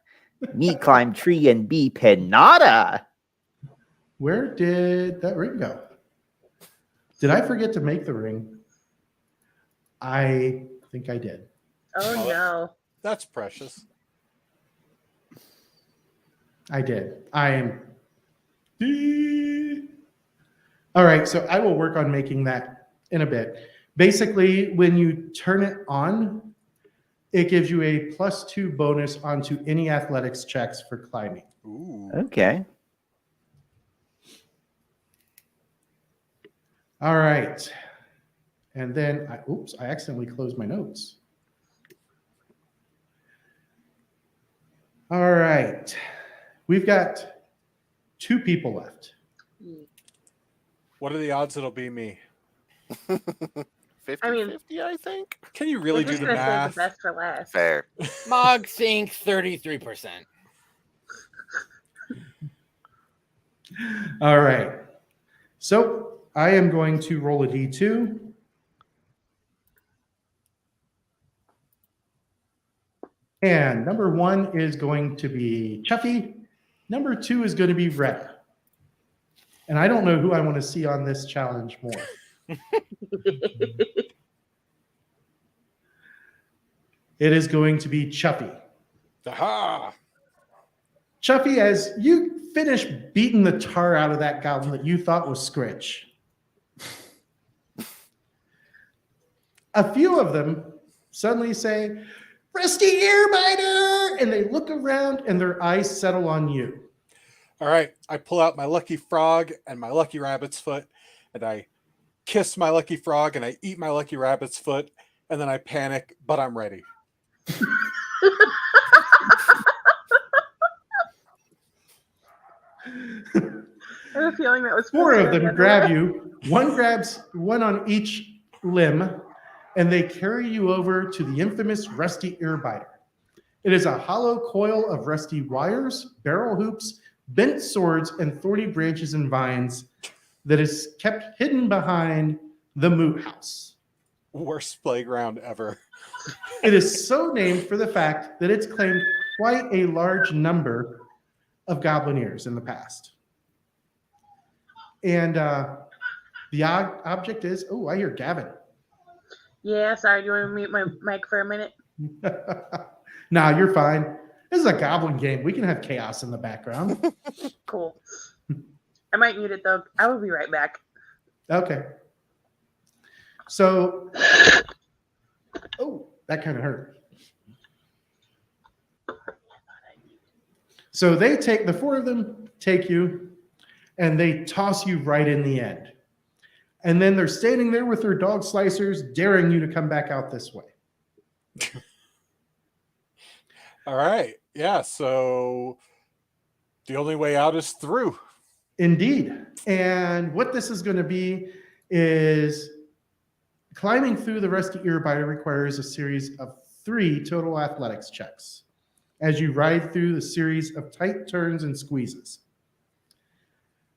Me climb tree and be pinata. Where did that ring go? Did I forget to make the ring? I think I did. Oh no. That's precious. I did. I am. All right, so I will work on making that in a bit. Basically, when you turn it on, it gives you a +2 bonus onto any athletics checks for climbing. Ooh. Okay. All right. And then, I accidentally closed my notes. All right. We've got 2 people left. What are the odds it'll be me? 50-50, I think. Can you really We're do just the gonna save math? the best for last. Fair. Mog think 33%. All right. So I am going to roll a D2. And number 1 is going to be Chuffy. Number 2 is going to be Red. And I don't know who I want to see on this challenge more. It is going to be Chuffy. Aha! Chuffy, as you finish beating the tar out of that goblin that you thought was Scritch, a few of them suddenly say, "Rusty Earbiter!" And they look around and their eyes settle on you. All right, I pull out my lucky frog and my lucky rabbit's foot, and I kiss my lucky frog and I eat my lucky rabbit's foot, and then I panic, but I'm ready. I have a feeling that was 4 of supposed to them be grab you. One grabs one on each limb, and they carry you over to the infamous Rusty Earbiter. It is a hollow coil of rusty wires, barrel hoops, bent swords, and thorny branches and vines that is kept hidden behind the Moot House. Worst playground ever. It is so named for the fact that it's claimed quite a large number of goblineers in the past. And the object is, oh, I hear Gavin. Yeah, sorry, do you want to mute my mic for a minute? Nah, you're fine. This is a goblin game. We can have chaos in the background. Cool. I might mute it though. I will be right back. Okay. So, oh, that kind of hurt. So they take, the 4 of them take you, and they toss you right in the end. And then they're standing there with their dog slicers, daring you to come back out this way. All right. Yeah, so the only way out is through. Indeed. And what this is going to be is climbing through the Rusty Earbiter requires a series of 3 total athletics checks as you ride through the series of tight turns and squeezes.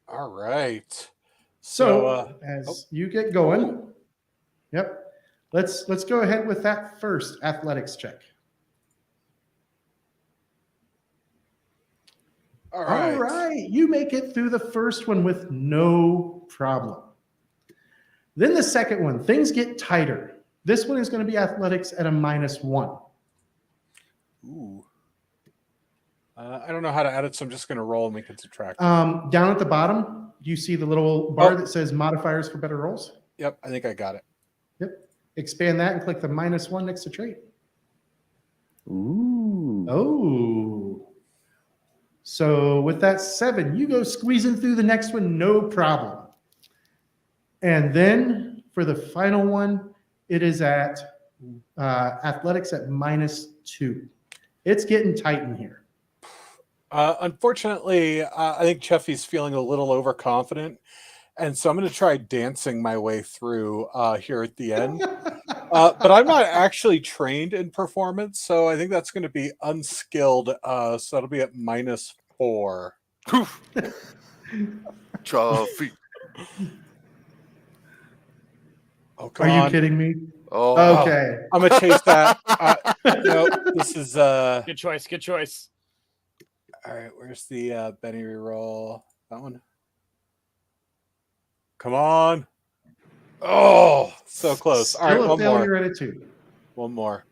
All right. So as you get going, yep, Let's go ahead with that first athletics check. All right. All right, you make it through the first one with no problem. Then the second one, things get tighter. This one is going to be athletics at a -1. Ooh. I don't know how to add it, so I'm just going to roll and we can subtract. Down at the bottom, you see the little bar that says modifiers for better rolls? Yep, I think I got it. Yep. Expand that and click the -1 next to trait. Ooh. Oh. So with that 7, you go squeezing through the next one, no problem. And then for the final one, it is at athletics at -2. It's getting tight in here. Unfortunately, I think Chuffy's feeling a little overconfident, and so I'm going to try dancing my way through here at the end. But I'm not actually trained in performance, so I think that's going to be unskilled. So that'll be at -4. Chuffy. Oh, come Are on. you kidding me? Oh, Okay. I'm going to chase that. No, this is... Good choice. Good choice. All right, where's the Benny reroll? That one? Come on. Oh, so close. All right, Still a one failure more. at a 2. One more.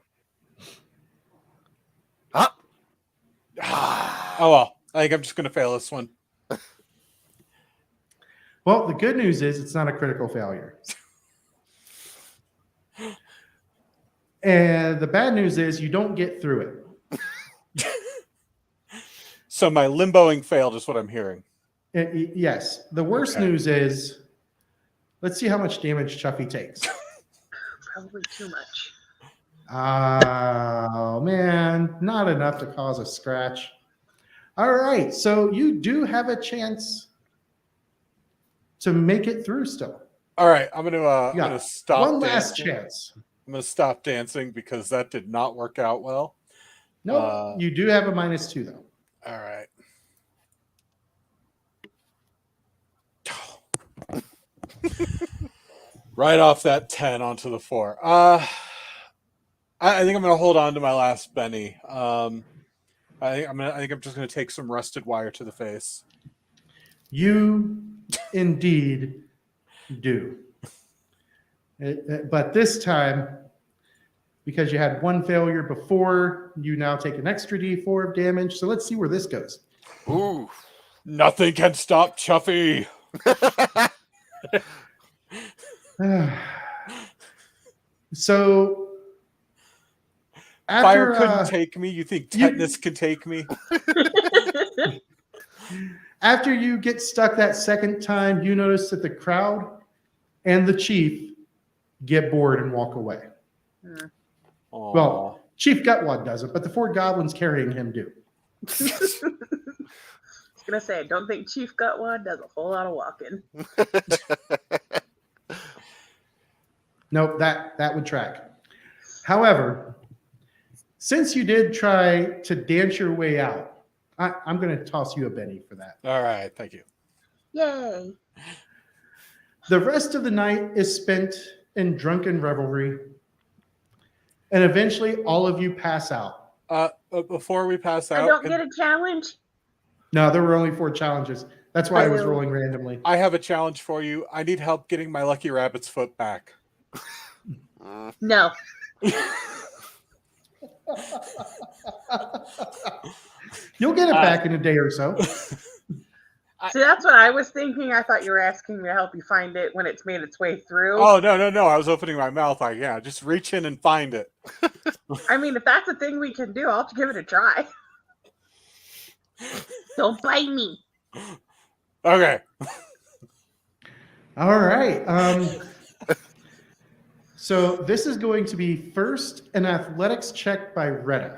Huh? Oh, well. I think I'm just going to fail this one. Well, the good news is it's not a critical failure. And the bad news is you don't get through it. So my limboing failed is what I'm hearing. Yes. The worst Okay. news is, let's see how much damage Chuffy takes. Probably too much. Oh, man. Not enough to cause a scratch. All right. So you do have a chance to make it through still. All right, I'm gonna stop. One last dancing. chance. I'm gonna stop dancing because that did not work out well. No, you do have a -2 though. All right. Right off that 10 onto the 4. I think I'm gonna hold on to my last Benny. I think I'm just gonna take some rusted wire to the face. You indeed do. But this time, because you had one failure before, you now take an extra D4 of damage. So let's see where this goes. Ooh. Nothing can stop Chuffy. So Fire after, couldn't take me. You think tetanus can take me? after you get stuck that second time, you notice that the crowd and the chief get bored and walk away. Aw. Well, Chief Gutwat doesn't, but the 4 goblins carrying him do. I was gonna say, I don't think Chief Gutwad does a whole lot of walking. Nope, that would track. However, since you did try to dance your way out, I'm going to toss you a Benny for that. All right, thank you. Yay! The rest of the night is spent in drunken revelry, and eventually all of you pass out. Before we pass out, I don't get a challenge. No, there were only 4 challenges. That's why I was rolling randomly. I have a challenge for you. I need help getting my lucky rabbit's foot back. No. You'll get it back in a day or so. See, that's what I was thinking. I thought you were asking me to help you find it when it's made its way through. Oh, no. I was opening my mouth like, yeah, just reach in and find it. I mean, if that's a thing we can do, I'll give it a try. Don't bite me. Okay. All right. So this is going to be first an athletics check by Retta.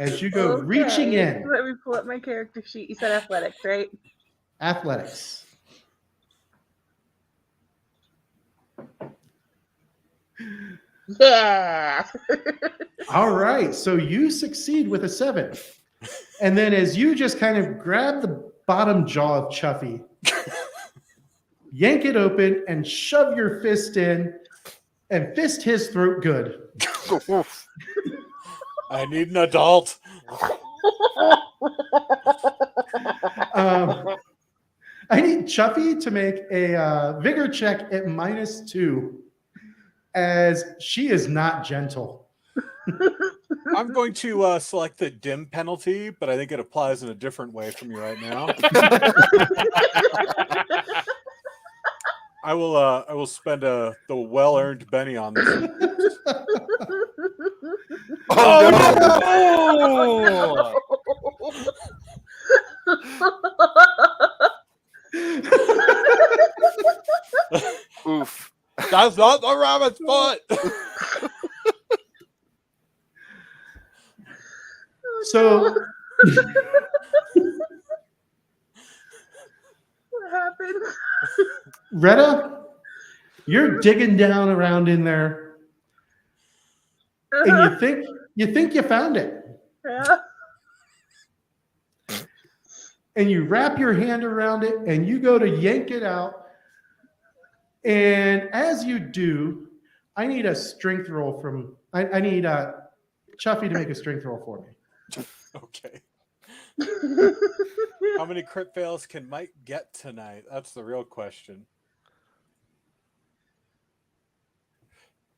As you go reaching in. Let me pull up my character sheet. You said athletics, right? Athletics. Yeah. All right. So you succeed with a 7. And then as you just kind of grab the bottom jaw of Chuffy yank it open, and shove your fist in and fist his throat good. I need an adult. I need Chuffy to make a vigor check at -2, as she is not gentle. I'm going to select the dim penalty, but I think it applies in a different way from you right now. I will spend the well-earned Benny on this. Oh, Oof. That's not the rabbit's foot. So What happened? Retta, you're digging down around in there, and you think you found it, Yeah. and you wrap your hand around it, and you go to yank it out. And as you do, I need a strength roll from. I need Chuffy to make a strength roll for me. Okay. How many crit fails can Mike get tonight? That's the real question.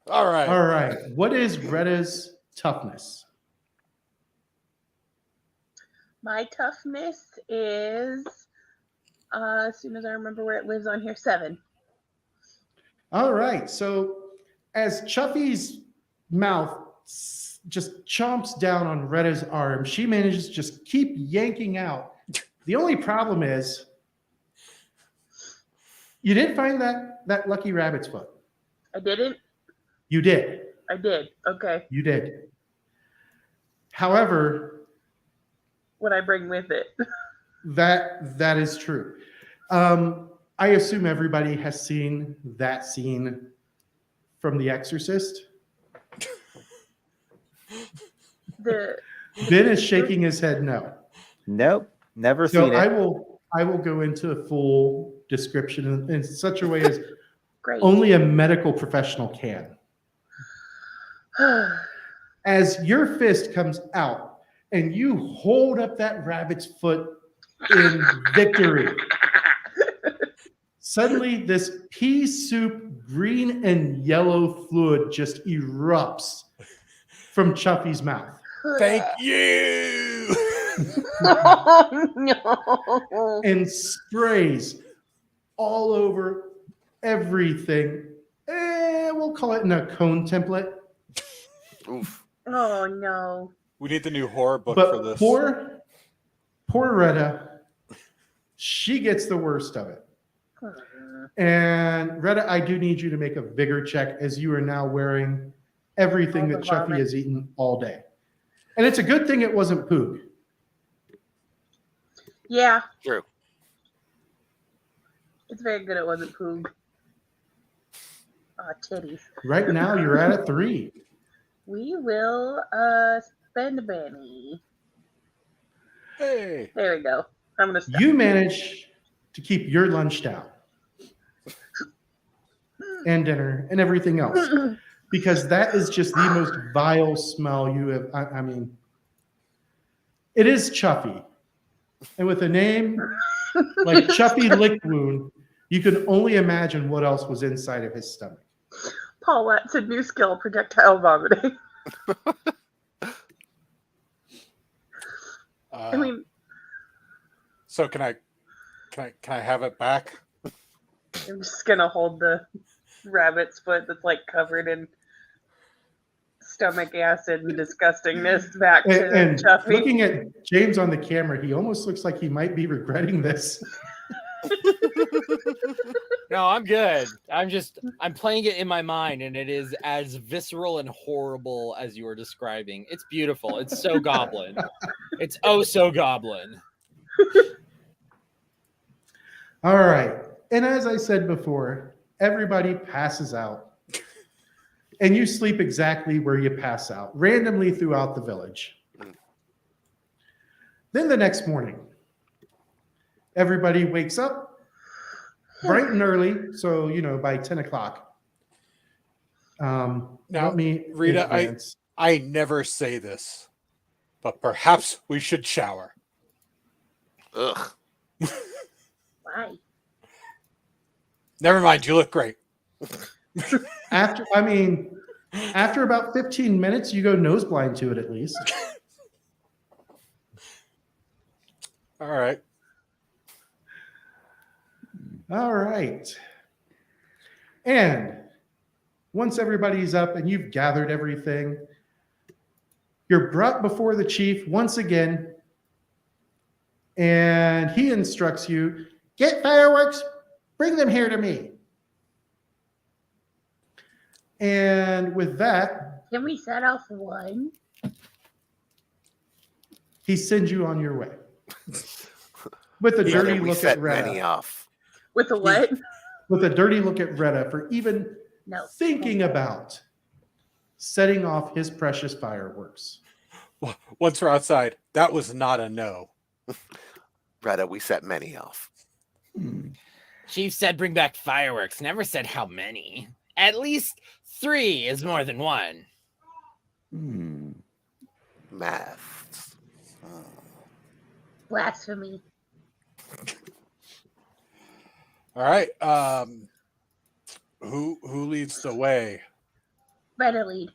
All right. All right. What is Retta's toughness? My toughness is, as soon as I remember where it lives on here, 7. All right. So as Chuffy's mouth just chomps down on Retta's arm, she manages to just keep yanking out. The only problem is you didn't find that lucky rabbit's foot. I didn't? You did. I did. Okay. You did. However, What I bring with it. that is true. I assume everybody has seen that scene from The Exorcist. The Ben is shaking his head no. Nope, never So seen it. I will go into a full description in such a way as great. only a medical professional can. As your fist comes out and you hold up that rabbit's foot in victory, suddenly this pea soup green and yellow fluid just erupts from Chuffy's mouth. Thank you. Oh, no. And sprays all over everything. We'll call it in a cone template. Oof. Oh, no. We need the new horror book for But this. poor Retta, she gets the worst of it. And Retta, I do need you to make a vigor check, as you are now wearing everything All that the Chuffy vomit. has eaten all day. And it's a good thing it wasn't poog. Yeah. True. It's very good it wasn't poog. Oh, titties. Right now, you're at a 3. We will spend a penny. Hey. There we go. I'm gonna stop. You manage to keep your lunch down and dinner and everything else, because that is just the most vile smell you have. I mean, it is Chuffy. And with a name like Chuffy Lick Wound, you can only imagine what else was inside of his stomach. Paul Watson, new skill, projectile vomiting. I mean, So can I have it back? I'm just gonna hold the rabbit's foot that's like covered in stomach acid and disgustingness back to And Chuffy. looking at James on the camera, he almost looks like he might be regretting this. no, I'm good. I'm playing it in my mind, and it is as visceral and horrible as you were describing. It's beautiful. It's so goblin. It's oh so goblin. All right. And as I said before, everybody passes out. And you sleep exactly where you pass out, randomly throughout the village. Then the next morning, everybody wakes up bright and early, so by 10 o'clock. Now, Let me Rita, advance. I never say this, but perhaps we should shower. Ugh. Why? Never mind, you look great. After about 15 minutes, you go nose blind to it at least. All right. All right. And once everybody's up and you've gathered everything, you're brought before the chief once again, and he instructs you, get fireworks, bring them here to me. And with that, Can we set off one? he sends you on your way. With a Yeah, dirty we look set at many Retta. off. With the what? With a dirty look at Retta for even No. thinking about setting off his precious fireworks. Once we're outside, that was not a no. Retta, we set many off. Chief said bring back fireworks. Never said how many. At least 3 is more than 1. Maths. Blasphemy. All right. Who leads the way? Better lead.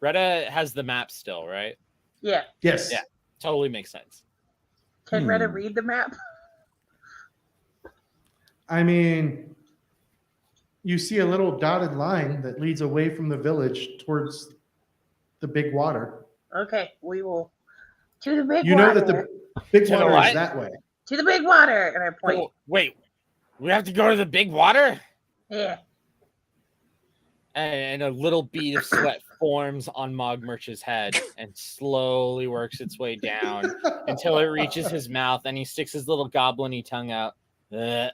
Retta has the map still, right? Yeah. Yes. Yeah. Totally makes sense. Can Retta read the map? I mean, you see a little dotted line that leads away from the village towards the big water. Okay, we will to the big You water. know that the big To the water what? is that way. To the big water, and I point. Oh, wait, we have to go to the big water? Yeah. And a little bead of sweat forms on Mogmurch's head and slowly works its way down until it reaches his mouth, and he sticks his little goblin-y tongue out and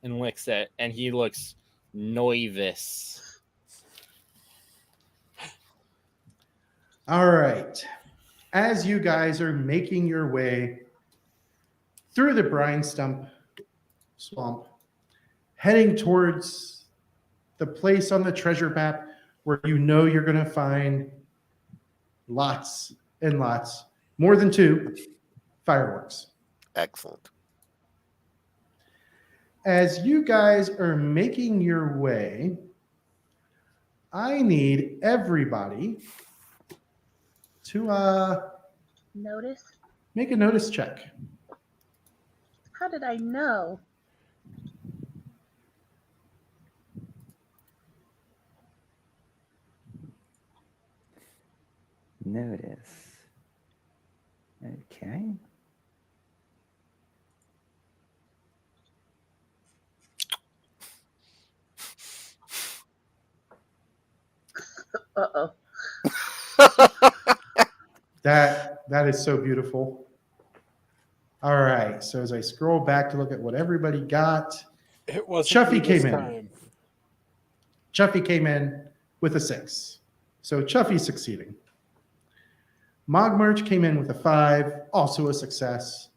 licks it, and he looks nervous. All right. As you guys are making your way through the brine stump swamp, heading towards the place on the treasure map where you know you're going to find lots and lots, more than 2 fireworks. Excellent. As you guys are making your way, I need everybody to Notice? make a notice check. How did I know? Notice. Okay. Uh-oh. That is so beautiful. All right. So as I scroll back to look at what everybody got, It was Chuffy came in. Chuffy came in with a 6. So Chuffy's succeeding. Mogmurch came in with a 5, also a success.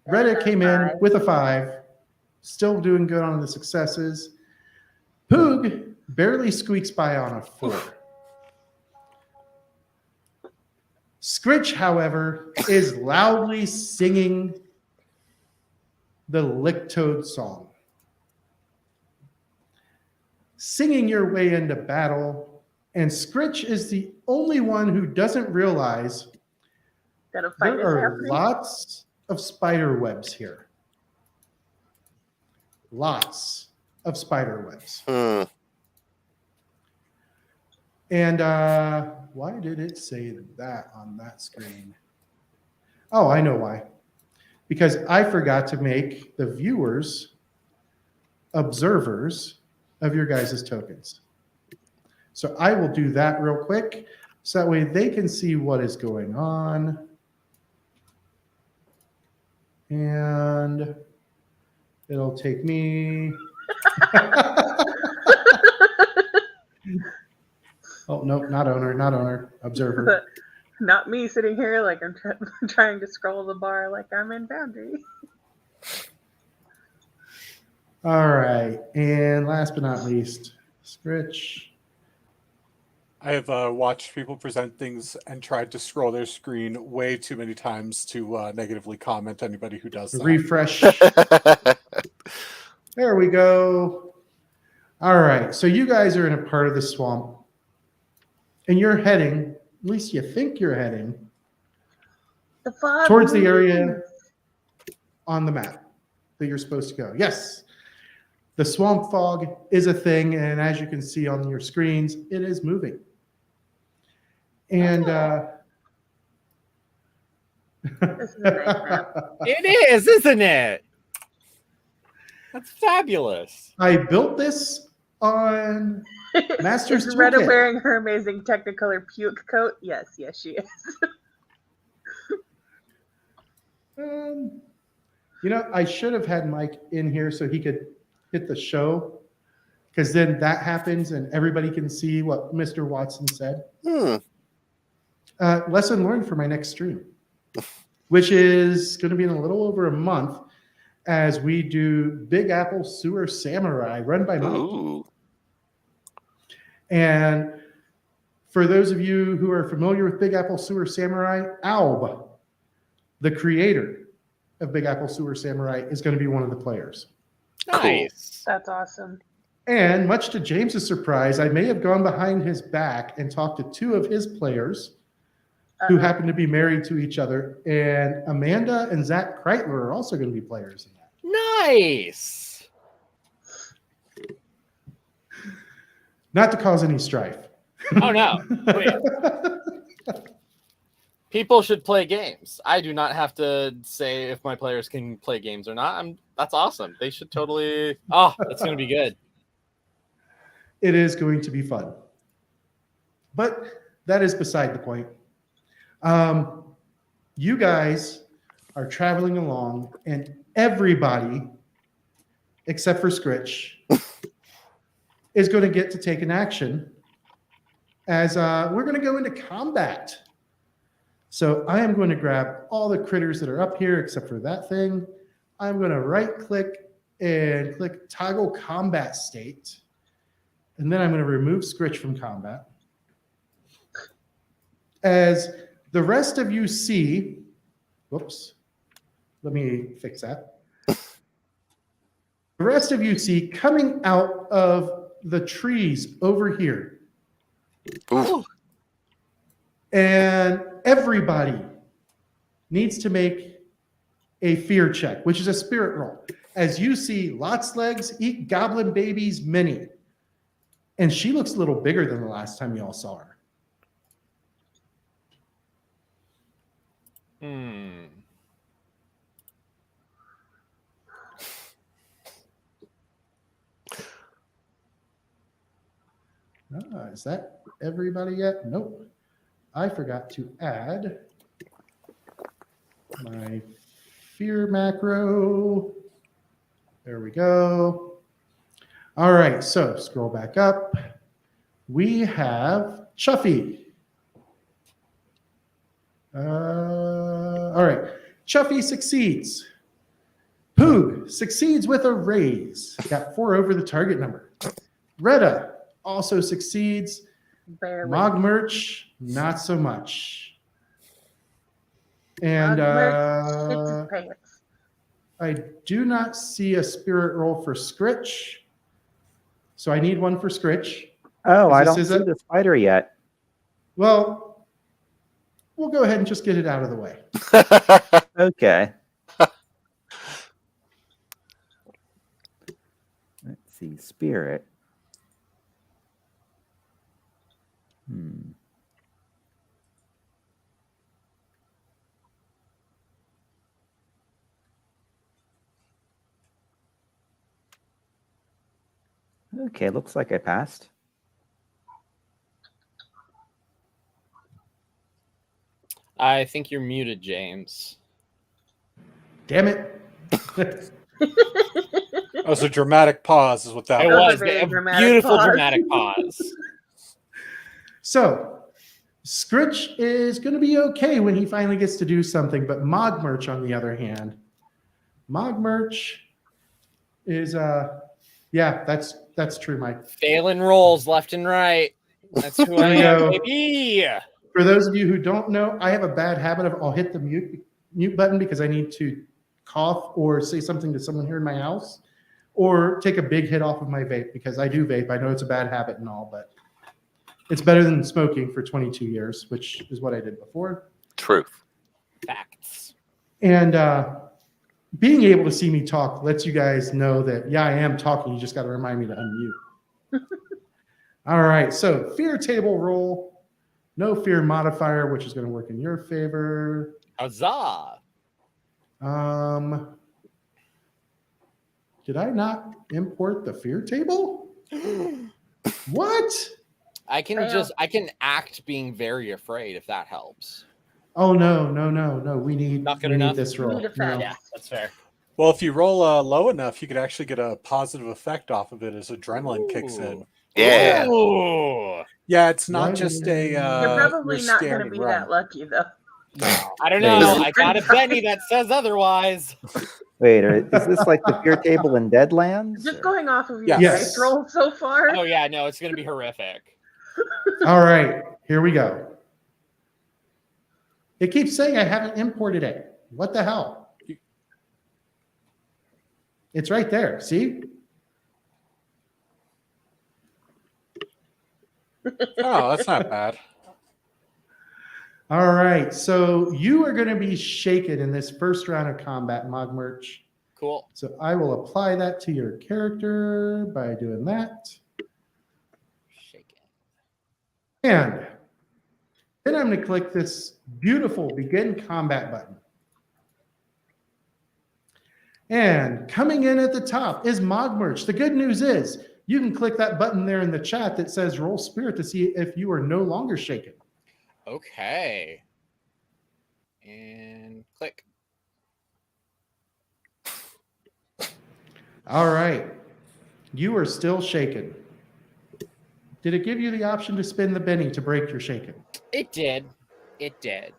Reddit came in with a 5, still doing good on the successes. Poog barely squeaks by on a 4. Scritch, however, is loudly singing the Licktoad song. Singing your way into battle, and Scritch is the only one who doesn't realize That a fight there is are happening. lots of spider webs here. Lots of spider webs. And why did it say that on that screen? Oh, I know why. Because I forgot to make the viewers observers of your guys' tokens. So I will do that real quick, so that way they can see what is going on. And it'll take me... Oh, no, not owner, observer. Not me sitting here like I'm trying to scroll the bar like I'm in Boundary. All right. And last but not least, Scritch. I have watched people present things and tried to scroll their screen way too many times to negatively comment anybody who does that. Refresh. There we go. All right. So you guys are in a part of the swamp. And you're heading, at least you think you're heading, The fog towards the moves. area on the map that you're supposed to go. Yes. The swamp fog is a thing. And as you can see on your screens, it is moving. And This is a nice map. It is, isn't it? That's fabulous. I built this on Master's Is Retta Toolkit. wearing her amazing Technicolor puke coat? Yes, she is. I should have had Mike in here so he could hit the show, because then that happens and everybody can see what Mr. Watson said. Lesson learned for my next stream, which is going to be in a little over a month, as we do Big Apple Sewer Samurai, run by Mike. Ooh. And for those of you who are familiar with Big Apple Sewer Samurai, Alb, the creator of Big Apple Sewer Samurai, is going to be one of the players. Nice. That's awesome. And much to James's surprise, I may have gone behind his back and talked to two of his players who happen to be married to each other. And Amanda and Zach Kreitler are also going to be players in that. Nice. Not to cause any strife. Oh, no. Wait. People should play games. I do not have to say if my players can play games or not. That's awesome. They should totally. Oh, it's going to be good. It is going to be fun. But that is beside the point. You guys are traveling along, and everybody, except for Scritch, is going to get to take an action as we're going to go into combat. So I am going to grab all the critters that are up here except for that thing. I'm going to right click and click toggle combat state. And then I'm going to remove Scritch from combat. As the rest of you see, whoops, let me fix that. The rest of you see coming out of the trees over here. Ooh. And everybody needs to make a fear check, which is a spirit roll. As you see, Lot's legs eat goblin babies many. And she looks a little bigger than the last time you all saw her. Is that everybody yet? Nope. I forgot to add my fear macro. There we go. All right, so scroll back up. We have Chuffy. All right, Chuffy succeeds. Poog succeeds with a raise. Got 4 over the target number. Retta also succeeds. Barely. Mogmerch, not so much. And Shits his pants. I do not see a spirit roll for Scritch. So I need one for Scritch. Oh, I This don't is see a- the spider yet. Well, we'll go ahead and just get it out of the way. Okay. Let's see. Spirit. Okay, looks like I passed. I think you're muted, James. Damn it. That was a dramatic pause, is what that It was was. a very a dramatic beautiful pause. dramatic pause. So Scritch is going to be okay when he finally gets to do something, but Mogmerch, on the other hand, Mogmerch is yeah, that's true, Mike. Failing rolls left and right. That's who I There am, you go. baby. For those of you who don't know, I have a bad habit of I'll hit the mute button because I need to cough or say something to someone here in my house, or take a big hit off of my vape because I do vape. I know it's a bad habit and all, but it's better than smoking for 22 years, which is what I did before. Truth. Facts. And being able to see me talk lets you guys know that, yeah, I am talking. You just got to remind me to unmute. All right, so fear table roll. No fear modifier, which is going to work in your favor. Huzzah. Did I not import the fear table? What? I can act being very afraid if that helps. Oh no. We need Not good we need enough? this roll. Need effect. No. Yeah, that's fair. Well, if you roll low enough, you could actually get a positive effect off of it as adrenaline kicks in. Yeah. Ooh. Yeah, it's not Why just do a. you- You're probably you're not scared going to and be run. that lucky, though. No. I don't Wait, know. is I got a Benny that says otherwise. Wait, is this like the fear table in Deadlands? Just or- going off of your Yes. dice roll so far. Oh yeah, no, it's gonna be horrific. All right, here we go. It keeps saying I haven't imported it. What the hell? It's right there. See? Oh, that's not bad. All right, so you are going to be shaken in this first round of combat, Mogmerch. Cool. So I will apply that to your character by doing that. Shake it. And then I'm going to click this beautiful begin combat button. And coming in at the top is Mogmerch. The good news is you can click that button there in the chat that says roll spirit to see if you are no longer shaken. Okay. And click. All right. You are still shaken. Did it give you the option to spin the Benny to break your shaken? It did. It did.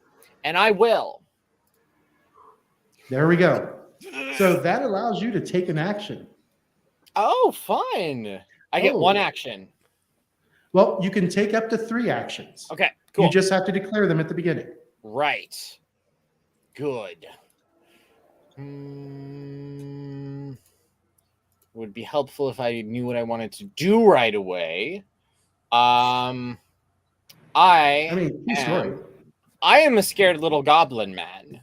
And I will. There we go. So that allows you to take an action. Oh, fun. I get one action. Well, you can take up to 3 actions. Okay, cool. You just have to declare them at the beginning. Right. Good. Would be helpful if I knew what I wanted to do right away. I mean, true story. I am a scared little goblin man.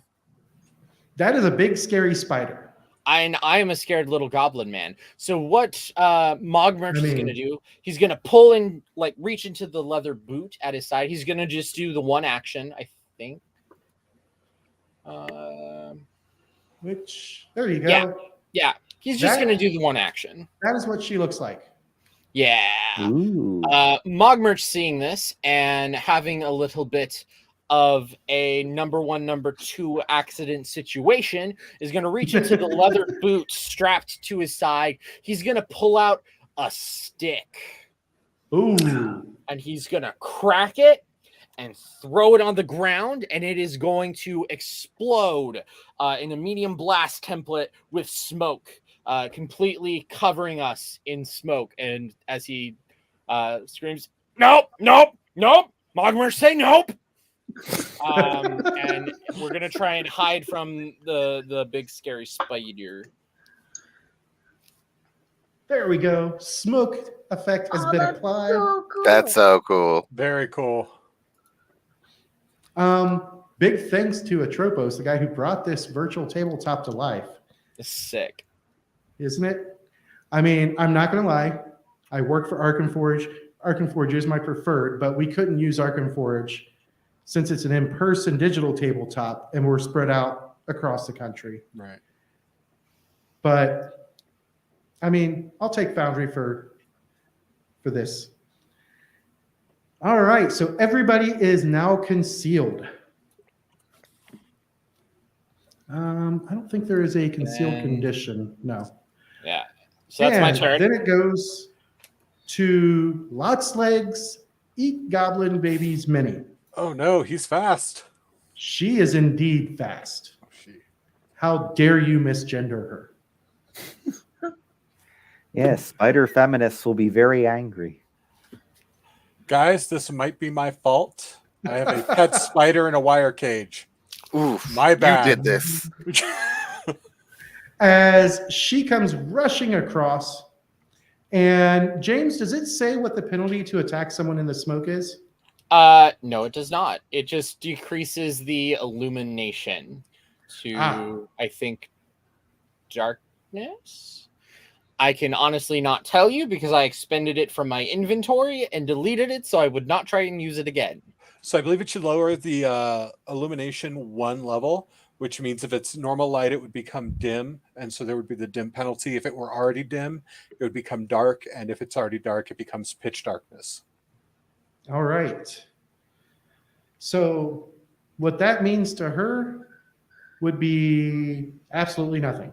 That is a big, scary spider. I am a scared little goblin man. So what Mogmerch is going to do, he's going to pull in, like, reach into the leather boot at his side. He's going to just do the one action, I think. Which, there you go. Yeah. He's just going to do the one action. That is what she looks like. Yeah. Ooh. Mogmerch seeing this and having a little bit of a number 1, number 2 accident situation is going to reach into the leather boot strapped to his side. He's going to pull out a stick. Ooh. And he's going to crack it and throw it on the ground, and it is going to explode in a medium blast template with smoke, completely covering us in smoke. And as he screams, "Nope, nope, nope!" Mogmerch, say nope. And we're gonna try and hide from the big scary spider. There we go. Smoke effect has been applied. So cool. That's so cool. Very cool. Big thanks to Atropos, the guy who brought this virtual tabletop to life. It's sick. Isn't it? I mean, I'm not going to lie. I work for Arkenforge. Arkenforge is my preferred, but we couldn't use Arkenforge since it's an in-person digital tabletop and we're spread out across the country. Right. But, I mean, I'll take Foundry for this. All right, so everybody is now concealed. I don't think there is a concealed condition. No. Yeah. So that's my turn. Then it goes to Lots Legs, Eat Goblin Babies Mini. Oh no, he's fast. She is indeed fast. Oh, she. How dare you misgender her? Yes, spider feminists will be very angry. Guys, this might be my fault. I have a pet spider in a wire cage. Oof, My bad. You did this. As she comes rushing across, and James, does it say what the penalty to attack someone in the smoke is? No, it does not. It just decreases the illumination to, I think, darkness. I can honestly not tell you because I expended it from my inventory and deleted it, so I would not try and use it again. So I believe it should lower the illumination 1 level, which means if it's normal light, it would become dim. And so there would be the dim penalty. If it were already dim, it would become dark. And if it's already dark, it becomes pitch darkness. All right. So what that means to her would be absolutely nothing.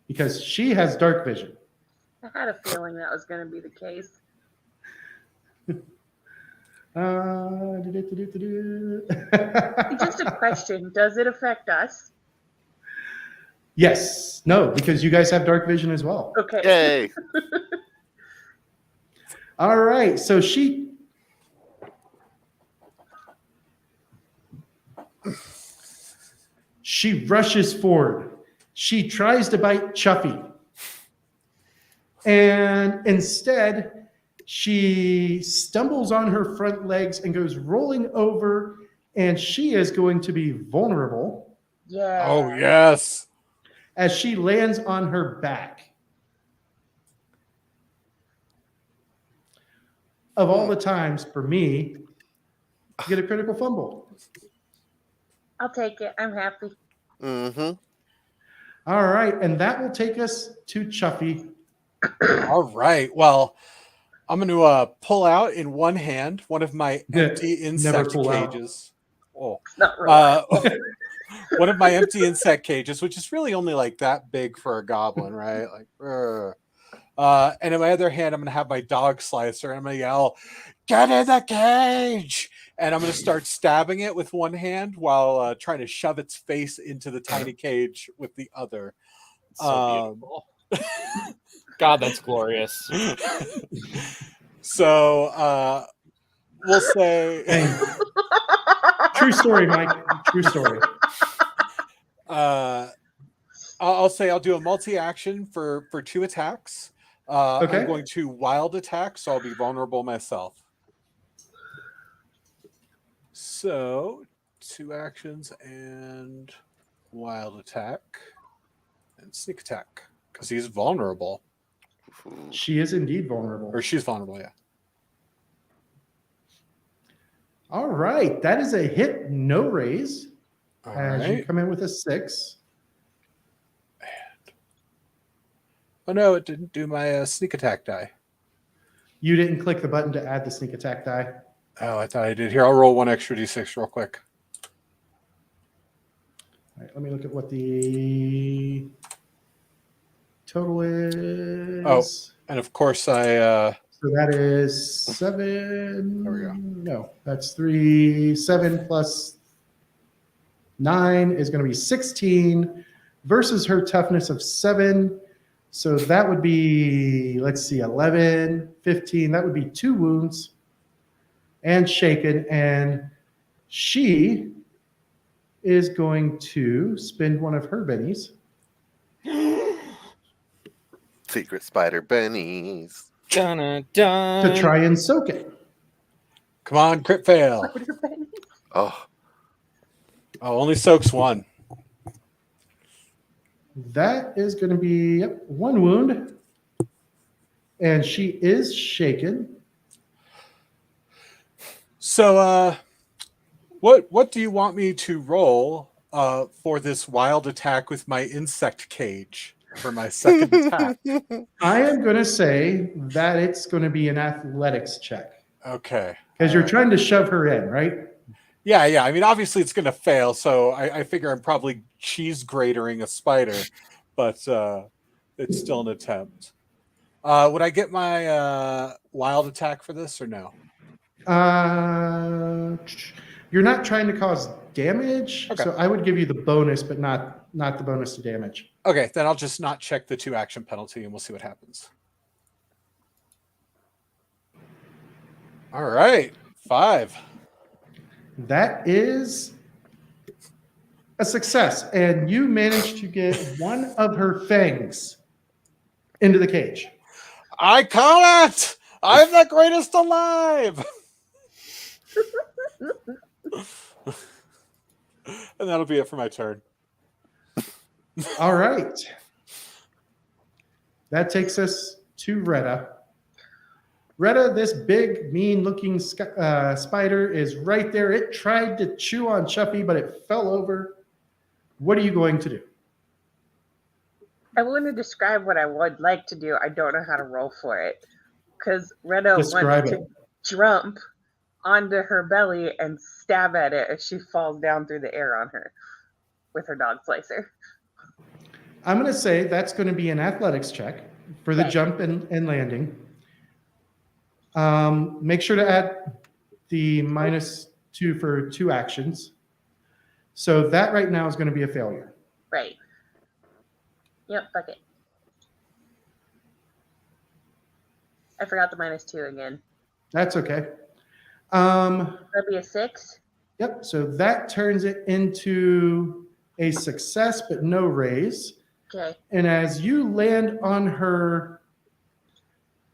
Because she has dark vision. I had a feeling that was going to be the case. Just a question. Does it affect us? Yes. No, because you guys have dark vision as well. Okay. Yay. All right. So she rushes forward. She tries to bite Chuffy. And instead, she stumbles on her front legs and goes rolling over, and she is going to be vulnerable. Yeah. Oh, yes. As she lands on her back. Of all the times for me to get a critical fumble. I'll take it. I'm happy. Mm-hmm. All right, and that will take us to Chuffy. All right. Well, I'm going to pull out in one hand one of my empty insect cages. Oh, Not really. One of my empty insect cages, which is really only like that big for a goblin, right? Like, and in my other hand, I'm going to have my dog slicer, and I'm going to yell, "Get in the cage!" And I'm going to start stabbing it with one hand while trying to shove its face into the tiny cage with the other. So beautiful. God, that's glorious. So we'll say True story, Mike. True story. I'll say I'll do a multi-action for 2 attacks. Okay. I'm going to wild attack, so I'll be vulnerable myself. So 2 actions and wild attack and sneak attack because he's vulnerable. She is indeed vulnerable. Or she's vulnerable, yeah. All right, that is a hit, no raise. All as right. you come in with a 6. Oh no, it didn't do my sneak attack die. You didn't click the button to add the sneak attack die. Oh, I thought I did. Here, I'll roll 1 extra d6 real quick. All right, let me look at what the total is. Oh, and of course I... So that is 7. There we go. No, that's 3. 7 plus 9 is going to be 16 versus her toughness of 7. So that would be, let's see, 11, 15. That would be 2 wounds and shaken. And she is going to spend one of her bennies. Secret spider bennies. Dun, dun. To try and soak it. Come on, crit fail. Oh, Only soaks 1. That is going to be 1 wound. And she is shaken. So, what do you want me to roll for this wild attack with my insect cage for my second attack? I am going to say that it's going to be an athletics check. Okay. Because you're trying to shove her in, right? Yeah. I mean, obviously it's going to fail, so I figure I'm probably cheese gratering a spider, but it's still an attempt. Would I get my wild attack for this or no? You're not trying to cause damage, Okay. so I would give you the bonus, but not not the bonus to damage. Okay, then I'll just not check the 2 action penalty and we'll see what happens. All right, 5. That is a success, and you managed to get one of her fangs into the cage. I call it! I'm the greatest alive! And that'll be it for my turn. All right. That takes us to Retta. Retta, this big, mean-looking spider is right there. It tried to chew on Chuffy, but it fell over. What are you going to do? I want to describe what I would like to do. I don't know how to roll for it. Because Retta wants to jump onto her belly and stab at it as she falls down through the air on her with her dog slicer. I'm going to say that's going to be an athletics check for the jump and landing. Make sure to add the -2 for 2 actions. So that right now is going to be a failure. Right. Yep, fuck it. I forgot the -2 again. That's okay. That'd be a 6. Yep, so that turns it into a success, but no raise. Okay. And as you land on her,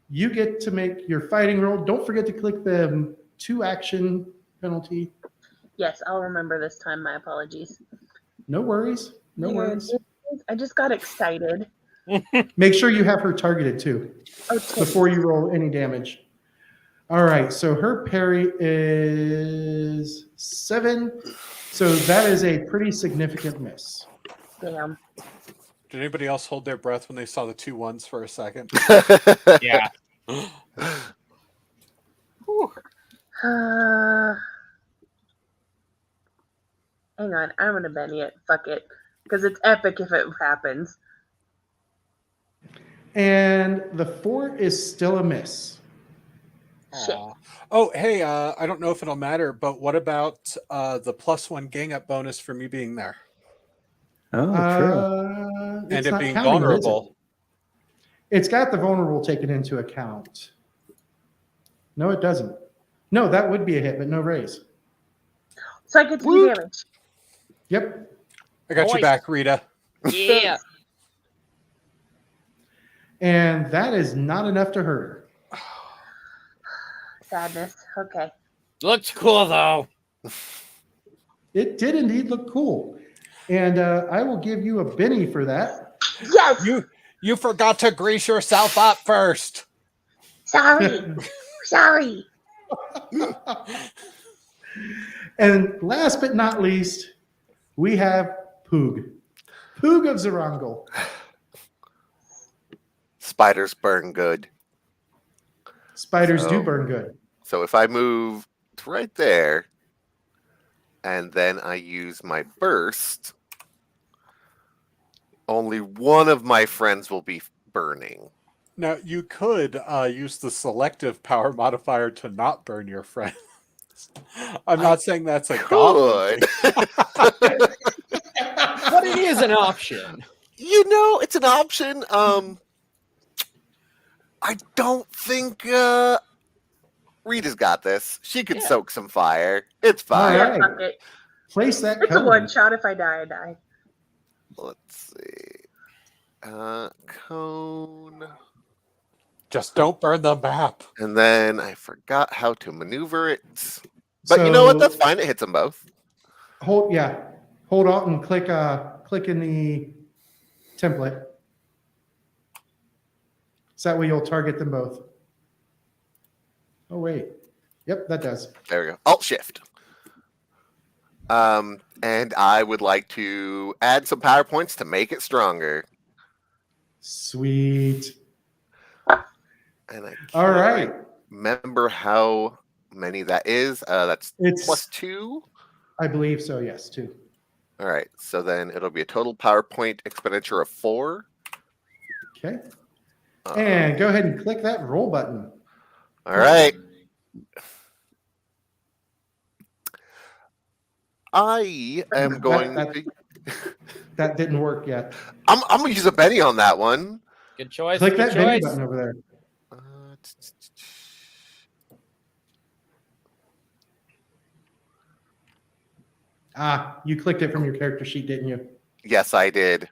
you get to make your fighting roll. Don't forget to click the 2 action penalty. Yes, I'll remember this time. My apologies. No worries. No worries. I just got excited. Make sure you have her targeted too before you roll any damage. All right, so her parry is 7. So that is a pretty significant miss. Damn. Did anybody else hold their breath when they saw the 2 1s for a second? Yeah. Hang on, I'm gonna Benny it. Fuck it, because it's epic if it happens. And the 4 is still a miss. Shit. Oh, hey, I don't know if it'll matter, but what about the +1 gang up bonus for me being there? Oh, true. And It's it not being counting, is it? vulnerable. It's got the vulnerable taken into account. No, it doesn't. No, that would be a hit, but no raise. So I get to do damage. Yep. I got you Boys. back, Rita. Yeah. And that is not enough to hurt her. Sadness. Okay. Looks cool though. It did indeed look cool. And I will give you a Benny for that. Yes. You forgot to grease yourself up first. Sorry. Sorry. And last but not least, we have Poog. Poog of Zarangal. Spiders burn good. Spiders do burn good. So if I move to right there, and then I use my burst, only one of my friends will be burning. Now, you could use the selective power modifier to not burn your friends. I'm not saying that's a goblin. Good. But it is an option. You know, it's an option. I don't think Rita's got this. She could soak some fire. It's fine. All right. Fuck it. Place that It's a cone. one shot. If I die, I die. Let's see. Cone. Just don't burn the map. And then I forgot how to maneuver it. But you know what? That's fine. It hits them both. Hold Alt and click in the template. So that way you'll target them both. Oh wait. Yep, that does. There we go. Alt Shift. And I would like to add some power points to make it stronger. Sweet. And I All right. remember how many that is. That's It's +2. I believe so, yes, 2. All right. So then it'll be a total power point expenditure of 4. Okay. And go ahead and click that roll button. All right. I am going to That didn't work yet. I'm gonna use a Benny on that one. Good choice. Click good that Benny choice. button over there. You clicked it from your character sheet, didn't you? Yes, I did.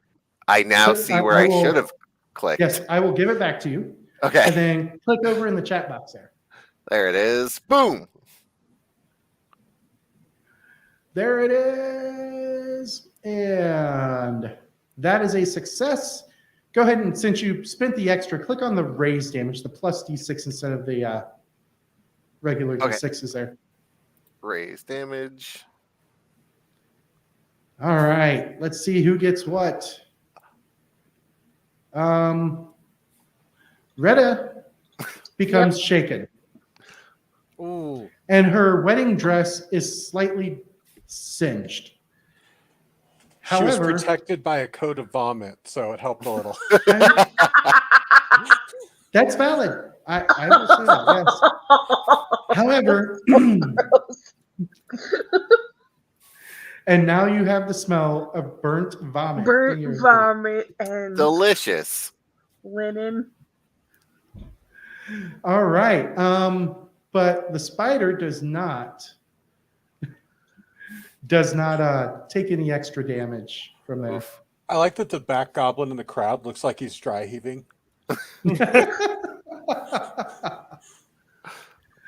I now So see where I should have clicked. Yes, I will give it back to you. Okay. And then click over in the chat box there. There it is. Boom. There it is. And that is a success. Go ahead and, since you spent the extra, click on the raise damage, the plus D6 instead of the regular D6s there. Raise damage. All right. Let's see who gets what. Retta becomes shaken. Ooh. And her wedding dress is slightly singed. She was However, protected by a coat of vomit, so it helped a little. that's valid. I will say that, yes. However, and now you have the smell of burnt vomit. Burnt vomit and delicious linen. All right. But the spider does not take any extra damage from there. I like that the back goblin in the crowd looks like he's dry heaving.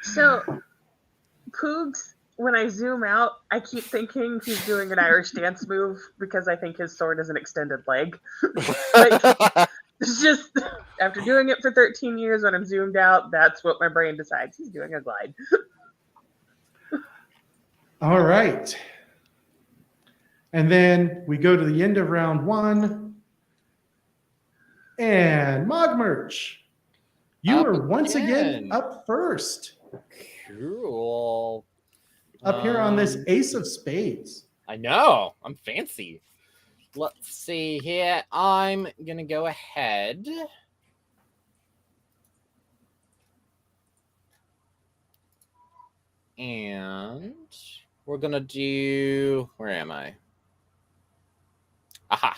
So, Poogs, when I zoom out, I keep thinking he's doing an Irish dance move because I think his sword is an extended leg. Like, it's just, after doing it for 13 years, when I'm zoomed out, that's what my brain decides. He's doing a glide. All right. And then we go to the end of round 1. And Mogmerch, you Up are once again again. up first. Cool. Up here on this Ace of Spades. I know. I'm fancy. Let's see here. I'm going to go ahead. And we're going to do... Where am I? Aha.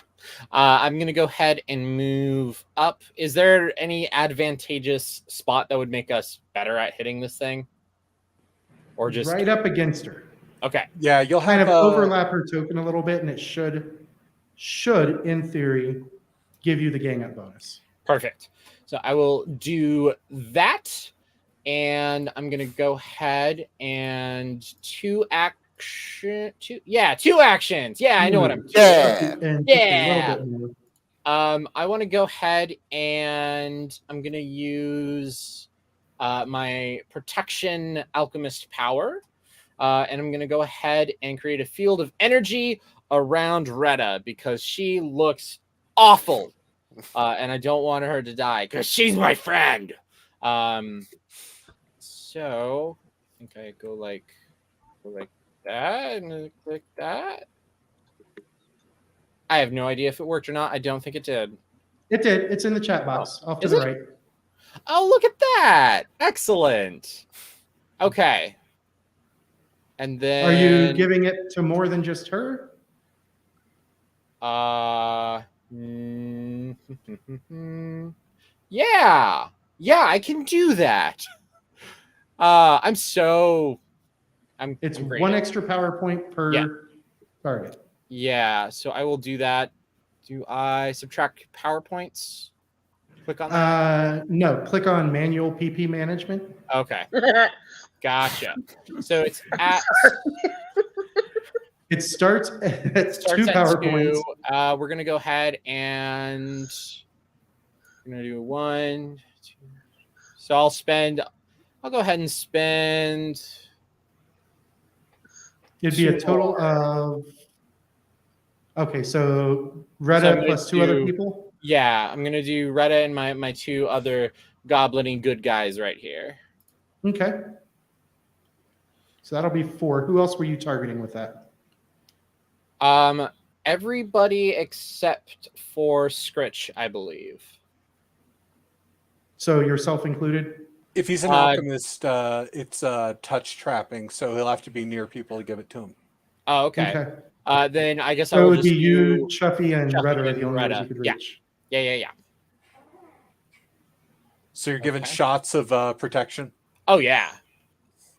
I'm going to go ahead and move up. Is there any advantageous spot that would make us better at hitting this thing? Or just... Right up against her. Okay. Yeah, you'll Kind have of overlap her token a little bit, and it should, in theory, give you the gang up bonus. Perfect. So I will do that. And I'm going to go ahead and two actions. Yeah, I know what I'm doing. Yeah. And Yeah. just a little bit more. I want to go ahead and I'm going to use my protection alchemist power. And I'm going to go ahead and create a field of energy around Retta because she looks awful. And I don't want her to die because she's my friend. So I think I go like that and then click that. I have no idea if it worked or not. I don't think it did. It did. It's in the chat box off to Is the it? right. Oh, look at that. Excellent. Okay. And then Are you giving it to more than just her? Yeah. Yeah, I can do that. It's great one at it. extra PowerPoint per target. Yeah, so I will do that. Do I subtract PowerPoints? Click on that. No, click on manual PP management. Okay. Gotcha. So it's at It starts at starts two at PowerPoints. 2. We're gonna go ahead and we're gonna do 1, 2. So I'll go ahead and spend. It'd be a 2 total more. of. Okay, so So Retta I'm gonna plus 2 other do- people. Yeah, I'm gonna do Retta and my 2 other goblin-y good guys right here. Okay. So that'll be 4. Who else were you targeting with that? Everybody except for Scritch, I believe. So yourself included? If he's an alchemist, it's touch trapping, so he'll have to be near people to give it to him. Oh, okay. Then I guess I So it will would just be you, do Chuffy, and Chuffy Retta are and the only ones Retta. you could Yeah. reach. Yeah. So you're given Okay. shots of protection. Oh yeah.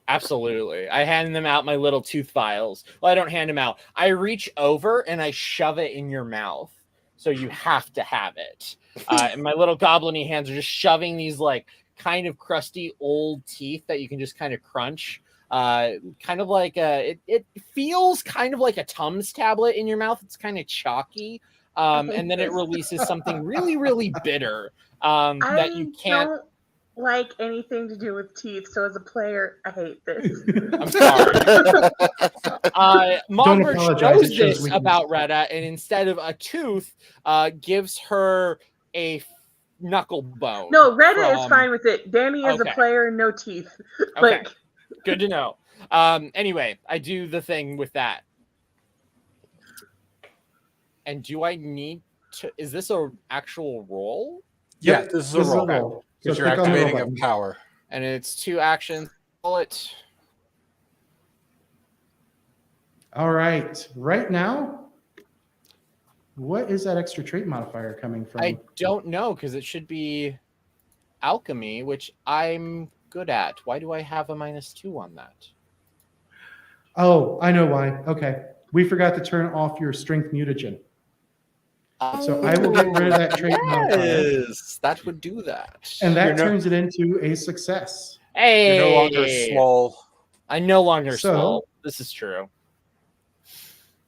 Absolutely. I hand them out my little tooth vials. Well, I don't hand them out. I reach over and I shove it in your mouth. So you have to have it. And my little goblin-y hands are just shoving these like kind of crusty old teeth that you can just kind of crunch. Kind of like it feels kind of like a Tums tablet in your mouth. It's kind of chalky. And then it releases something really, really bitter that you can't. Don't like anything to do with teeth, so as a player, I hate this. I'm sorry. Mogwitch apologize, knows it shows this weakness. about Retta, and instead of a tooth, gives her a knuckle bone. No, Retta is fine with it. Danny is Okay. a player, no teeth. Okay. Like, Good to know. Anyway, I do the thing with that. And do I need to? Is this a actual roll? Yeah, Yep, this is a roll. Because you're click on the roll activating a button. Oh, power. And it's 2 actions. Bullet. All right. Right now, what is that extra trait modifier coming from? I don't know because it should be alchemy, which I'm good at. Why do I have a -2 on that? Oh, I know why. Okay. We forgot to turn off your strength mutagen. So I will get rid of that trait modifier. Yes, that would do that. And that You're no- turns it into a success. Hey, You're no longer small. I'm no longer So- small. This is true.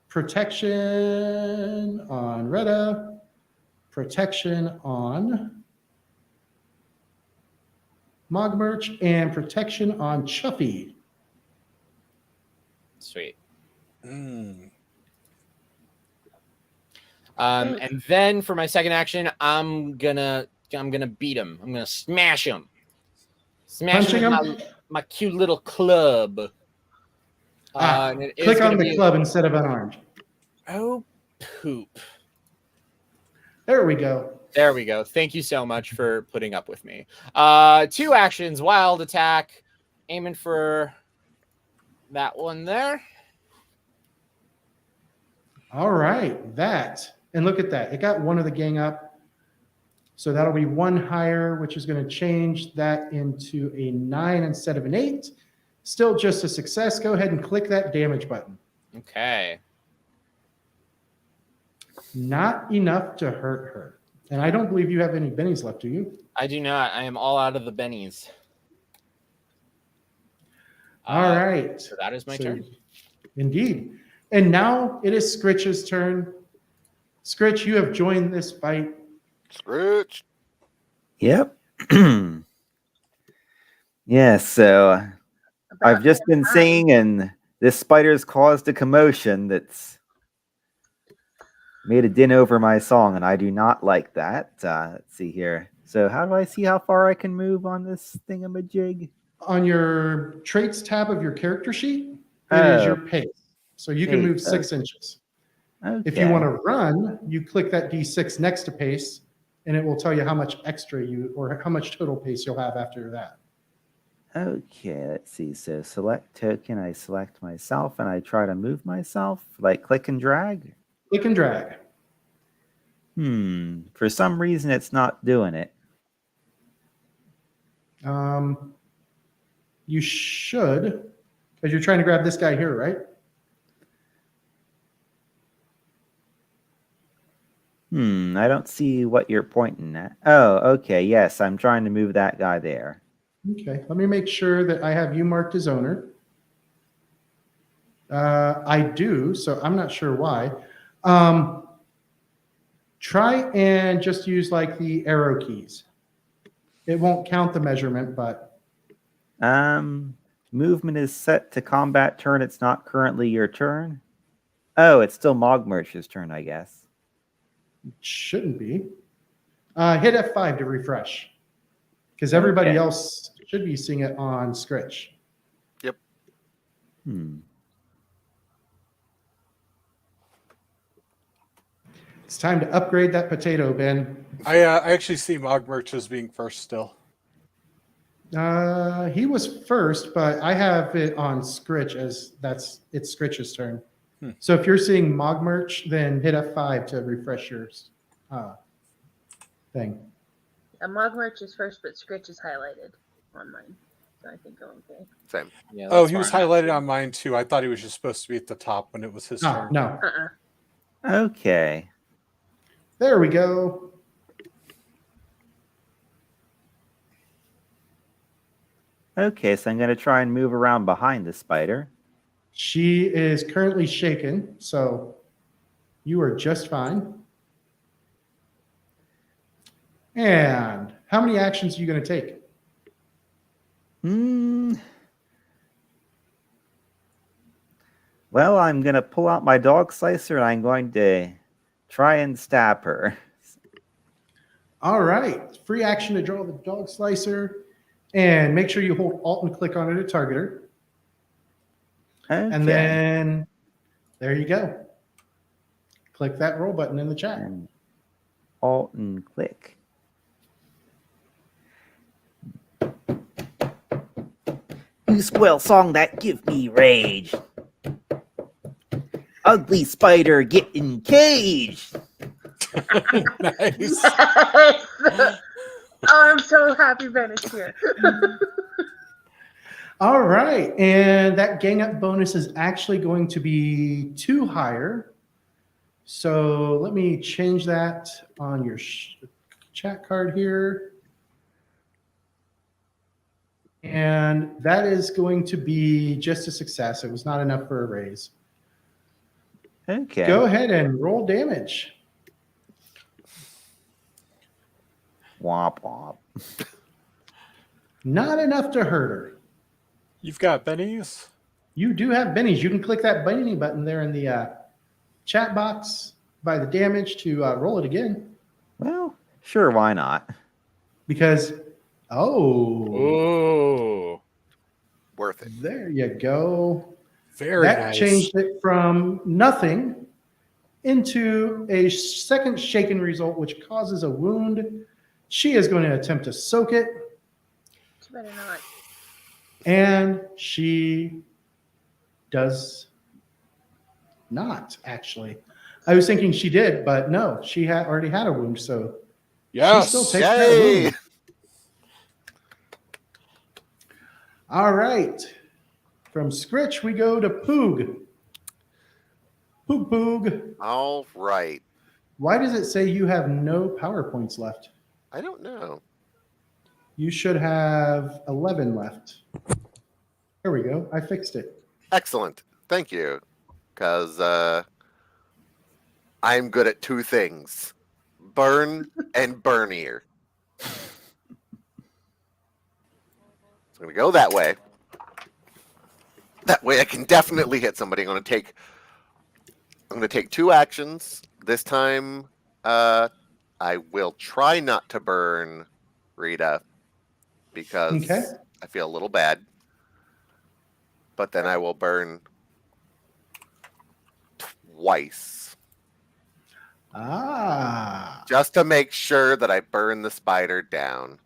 Protection on Retta. Protection on Mogmerch. And protection on Chuffy. Sweet. Mm. And then for my second action, I'm gonna beat him. I'm gonna smash him. Smash Punching him him? with my cute little club. And it is Click on gonna the be- club instead of unarmed. Oh, poop. There we go. There we go. Thank you so much for putting up with me. 2 actions, wild attack, aiming for that one there. All right, that. And look at that. It got one of the gang up. So that'll be 1 higher, which is going to change that into a 9 instead of an 8. Still just a success. Go ahead and click that damage button. Okay. Not enough to hurt her. And I don't believe you have any bennies left, do you? I do not. I am all out of the bennies. All right. So that is my turn. Indeed. And now it is Scritch's turn. Scritch, you have joined this fight. Scritch. Yep. Yeah, so I've just been singing, and this spider's caused a commotion that's made a din over my song, and I do not like that. Let's see here. So how do I see how far I can move on this thingamajig? On your traits tab of your character sheet, it is your pace. So you can Pace, move 6 inches. Okay. If you want to run, you click that D6 next to pace, and it will tell you how much extra or how much total pace you'll have after that. Okay, let's see. So select token, I select myself, and I try to move myself, like click and drag. Click and drag. For some reason, it's not doing it. You should, because you're trying to grab this guy here, right? I don't see what you're pointing at. Oh, okay. Yes, I'm trying to move that guy there. Okay, let me make sure that I have you marked as owner. I do, so I'm not sure why. Try and just use like the arrow keys. It won't count the measurement, but movement is set to combat turn. It's not currently your turn. Oh, it's still Mogmerch's turn, I guess. it shouldn't be. Hit F5 to refresh, because everybody else should be seeing it on Scritch. Yep. It's time to upgrade that potato, Ben. I actually see Mogmerch as being first still. He was first, but I have it on Scritch as it's Scritch's turn. So if you're seeing Mog Merch, then hit F5 to refresh your thing. Mog Merch is first, but Scritch is highlighted on mine. So I think I'm okay. Same. Yeah, Oh, that's he was where I'm at, highlighted too. on mine too. I thought he was just supposed to be at the top when it was his turn. No. Okay. There we go. Okay, so I'm going to try and move around behind the spider. She is currently shaken, so you are just fine. And how many actions are you going to take? Well, I'm going to pull out my dog slicer and I'm going to try and stab her. All right. Free action to draw the dog slicer. And make sure you hold Alt and click on it to target her. Okay. And then there you go. Click that roll button in the chat. And Alt and click. You squeal song that give me rage. Ugly spider get encaged. Nice. Yes! Oh, I'm so happy Ben is here. All right. And that gang up bonus is actually going to be 2 higher. So let me change that on your chat card here. And that is going to be just a success. It was not enough for a raise. Okay. Go ahead and roll damage. Womp womp. Not enough to hurt her. You've got bennies? You do have bennies. You can click that benny button there in the chat box by the damage to roll it again. Well, sure, why not? Because, Ooh. Worth it. there you go. Very That nice. changed it from nothing into a second shaken result, which causes a wound. She is going to attempt to soak it, She better not. and she does not, actually. I was thinking she did, but no, she had already had a wound, so Yes. she still takes that Yay! wound. All right. From Scritch, we go to Poog. Poog. All right. Why does it say you have no PowerPoints left? I don't know. You should have 11 left. There we go. I fixed it. Excellent. Thank you. Because I'm good at 2 things. Burn and burnier. So I'm going to go that way. That way I can definitely hit somebody. I'm going to take 2 actions. This time I will try not to burn Rita because Okay. I feel a little bad. But then I will burn twice. Ah. Just to make sure that I burn the spider down.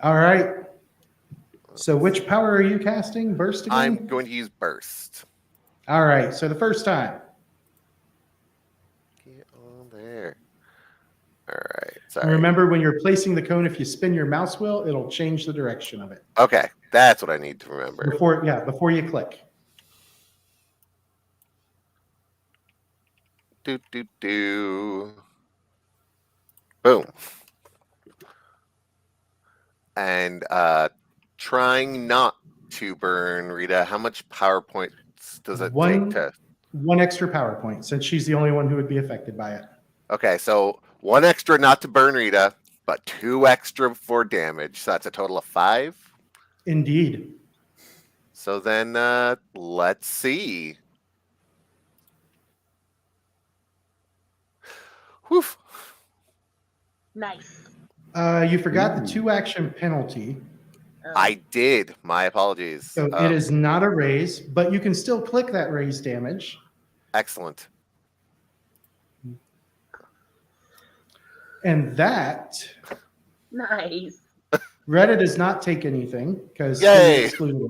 All right. So which power are you casting? Burst again? I'm going to use burst. All right. So the first time. Get on there. All right. And Sorry. remember, when you're placing the cone, if you spin your mouse wheel, it'll change the direction of it. Okay. That's what I need to remember. Before you click. Do. Boom. And trying not to burn Rita, how much power points does it take to? 1 extra PowerPoint, since she's the only one who would be affected by it. Okay, so 1 extra not to burn Rita, but 2 extra for damage. So that's a total of 5. Indeed. So then let's see. Whew. Nice. You forgot the 2 action penalty. I did. My apologies. So it is not a raise, but you can still click that raise damage. Excellent. And that, Nice. Retta does not take anything because Yay. excluded.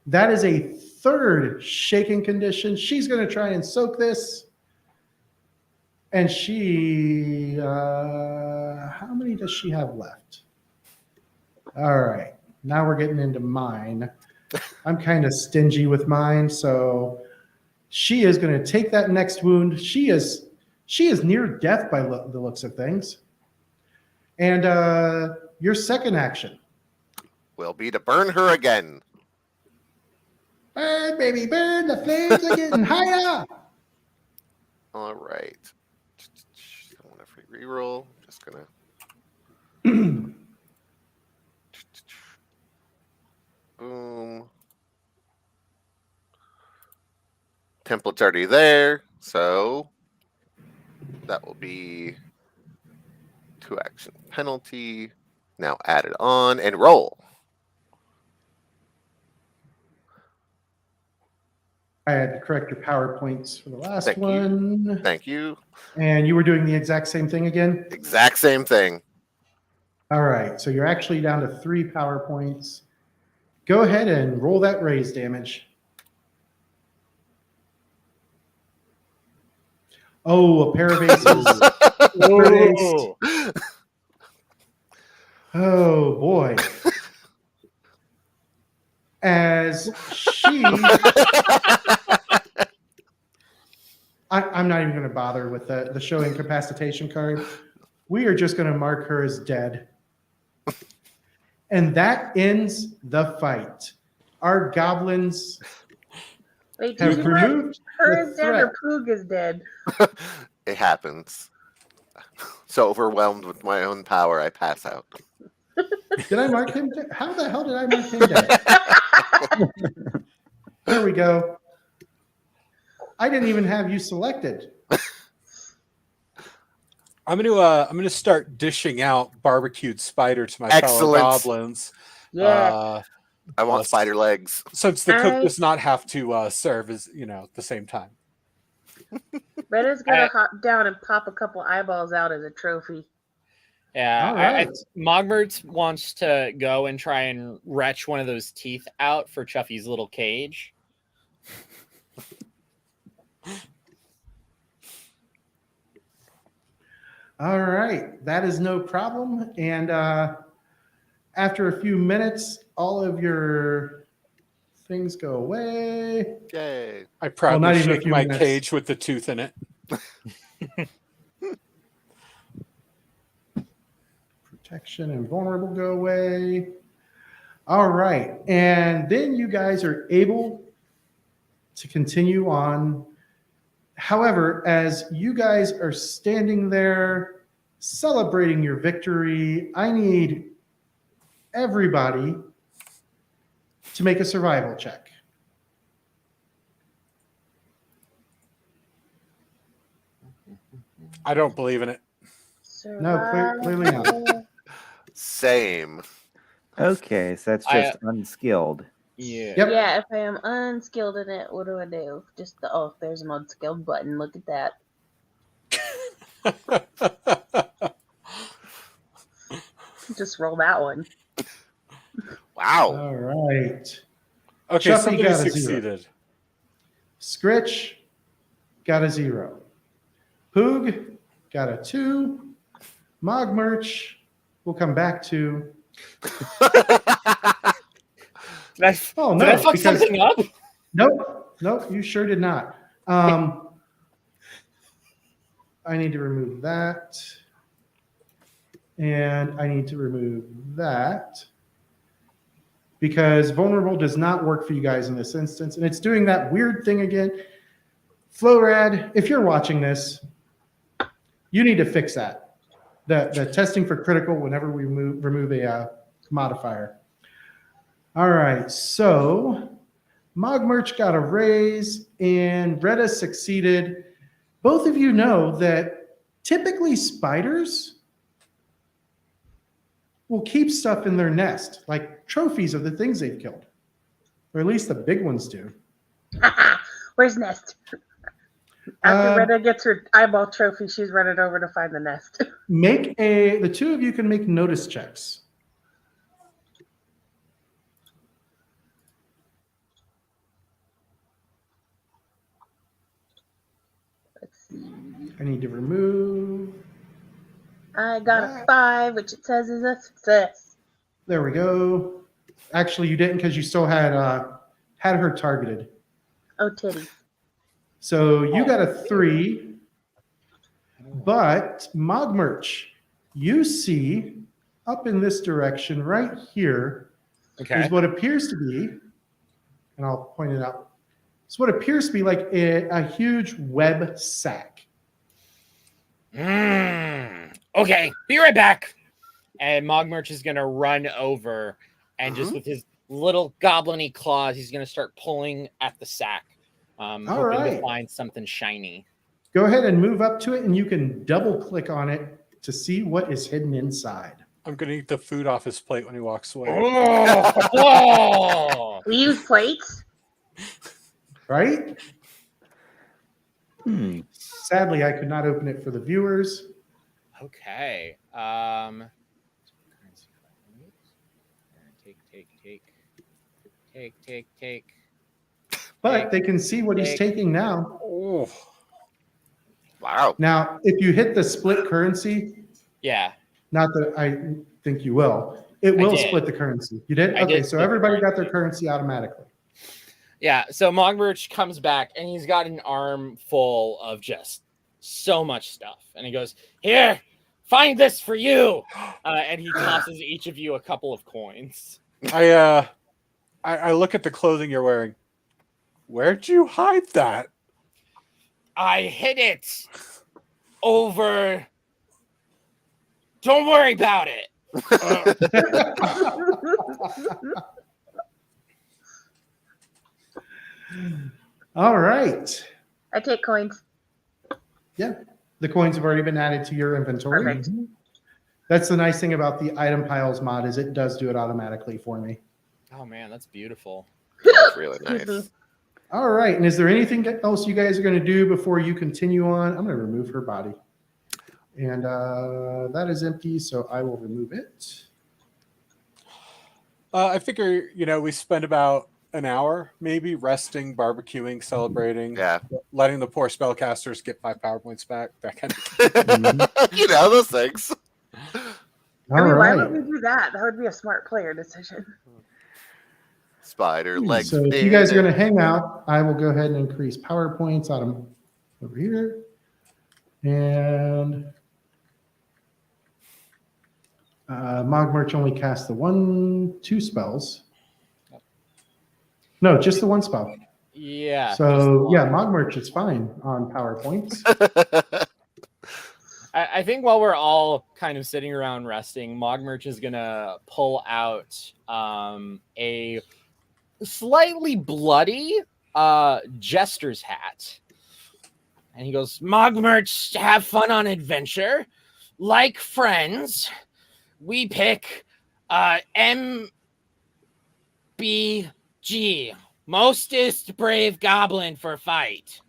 That is a third shaking condition. She's going to try and soak this. And she, how many does she have left? All right. Now we're getting into mine. I'm kind of stingy with mine, so she is going to take that next wound. She is near death by the looks of things. And your second action will be to burn her again. Burn, baby, burn. The flames are getting higher. All right. I want to reroll. Just gonna boom. Template's already there, so that will be 2 action penalty. Now add it on and roll. I had to correct your PowerPoints for the last Thank one. you. Thank you. And you were doing the exact same thing again? Exact same thing. All right. So you're actually down to 3 PowerPoints. Go ahead and roll that raise damage. Oh, a pair of aces. Whoa. Oh, boy. As she... I'm not even going to bother with the show incapacitation card. We are just going to mark her as dead. And that ends the fight. Our goblins Wait, have did you mark removed her the is dead or threat. Poog is dead? It happens. So overwhelmed with my own power, I pass out. Did I mark him dead? How the hell did I mark him dead? There we go. I didn't even have you selected. I'm gonna start dishing out barbecued spider to my fellow Excellent. goblins. Yeah. I want spider legs. Since the cook does not have to serve as at the same time. Retta's gonna hop down and pop a couple eyeballs out as a trophy. Yeah, All right. Mogmert wants to go and try and retch one of those teeth out for Chuffy's little cage. All right, that is no problem. And after a few minutes, all of your things go away. Yay. I proudly not even a shake few my minutes. cage with the tooth in it. Protection and vulnerable go away. All right, and then you guys are able to continue on. However, as you guys are standing there celebrating your victory, I need everybody to make a survival check. I don't believe in it. No, clearly not. Same. Okay, so that's just unskilled. Yeah. Yep. Yeah, if I am unskilled in it, what do I do? Just there's an unskilled button. Look at that. Just roll that one. Wow. All right. Okay, Chuffy somebody got a 0. succeeded. Scritch got a 0. Poog got a 2. Mogmerch we'll come back to. Did I fuck something up? Nope, you sure did not. I need to remove that. And I need to remove that. Because vulnerable does not work for you guys in this instance. And it's doing that weird thing again. Florad, if you're watching this, you need to fix that. The testing for critical whenever we remove a modifier. All right, so Mogmerch got a raise and Retta succeeded. Both of you know that typically spiders will keep stuff in their nest, like trophies of the things they've killed. Or at least the big ones do. Where's Nest? After Retta gets her eyeball trophy, she's running over to find the nest. The two of you can make notice checks. I need to remove. I got a 5, which it says is a success. There we go. Actually, you didn't because you still had her targeted. Oh, titty. So you got a 3. But Mogmerch, you see up in this direction right here is what appears to be, and I'll point it out. It's what appears to be like a huge web sack. Okay, be right back. And Mogmerch is going to run over and just with his little goblin-y claws, he's going to start pulling at the sack, hoping to find something shiny. Go ahead and move up to it, and you can double-click on it to see what is hidden inside. I'm going to eat the food off his plate when he walks away. We use plates? Right? Sadly, I could not open it for the viewers. Okay. Take. But they can see what he's taking now. Oh. Wow. Now, if you hit the split currency, not that I think you will, it will split the currency. You did? Okay, so everybody got their currency automatically. Yeah, so Mogmerch comes back, and he's got an arm full of just so much stuff. And he goes, "Here, find this for you!" And he tosses each of you a couple of coins. I look at the clothing you're wearing. Where'd you hide that? I hid it over. Don't worry about it. All right. I take coins. Yeah, the coins have already been added to your inventory. Perfect. That's the nice thing about the item piles mod is it does do it automatically for me. Oh man, that's beautiful. That's really nice. All right, and is there anything else you guys are going to do before you continue on? I'm going to remove her body. And that is empty, so I will remove it. I figure, we spend about an hour maybe resting, barbecuing, celebrating, letting the poor spellcasters get 5 power points back, that kind of thing. Those things. Why would we do that? That would be a smart player decision. Spider legs. So if you guys are going to hang out, I will go ahead and increase power points on them over here. And Mogmerch only casts the 2 spells. No, just the 1 spell. Yeah. So yeah, Mogmerch is fine on power points. I think while we're all kind of sitting around resting, Mogmerch is gonna pull out a slightly bloody jester's hat. And he goes, "Mogmerch, have fun on adventure. Like friends, we pick MBG, Mostest Brave Goblin for fight.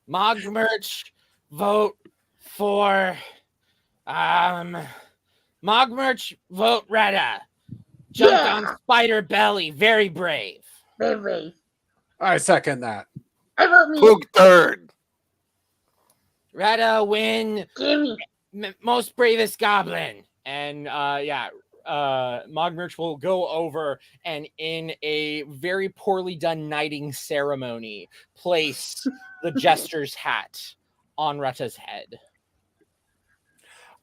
Mogmerch, vote for Mogmerch, vote Retta. Jumped on Spider Belly, very brave. Very brave. I second that. I vote me. Pook third. Retta win. Gimme. Most bravest goblin. And Mogmerch will go over and in a very poorly done knighting ceremony place the jester's hat on Retta's head.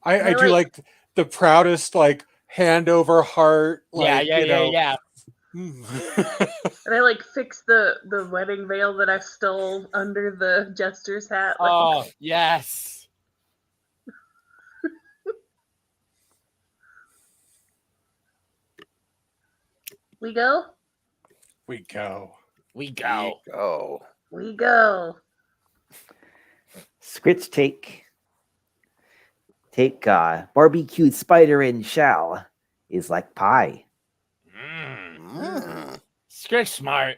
I do like the proudest hand over heart. Yeah. And I fix the wedding veil that I stole under the jester's hat. Oh, yes. We go? We go. Scritch take barbecued spider in shell is like pie. Scritch smart.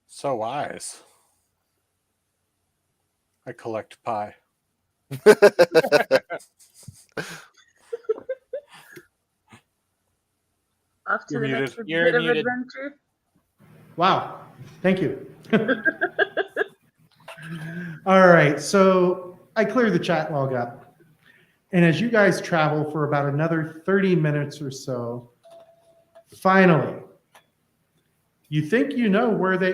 So wise. I collect pie. Off to You're the muted. next bit of adventure. Wow. Thank you. All right, so I cleared the chat log up. And as you guys travel for about another 30 minutes or so, finally, you think you know where they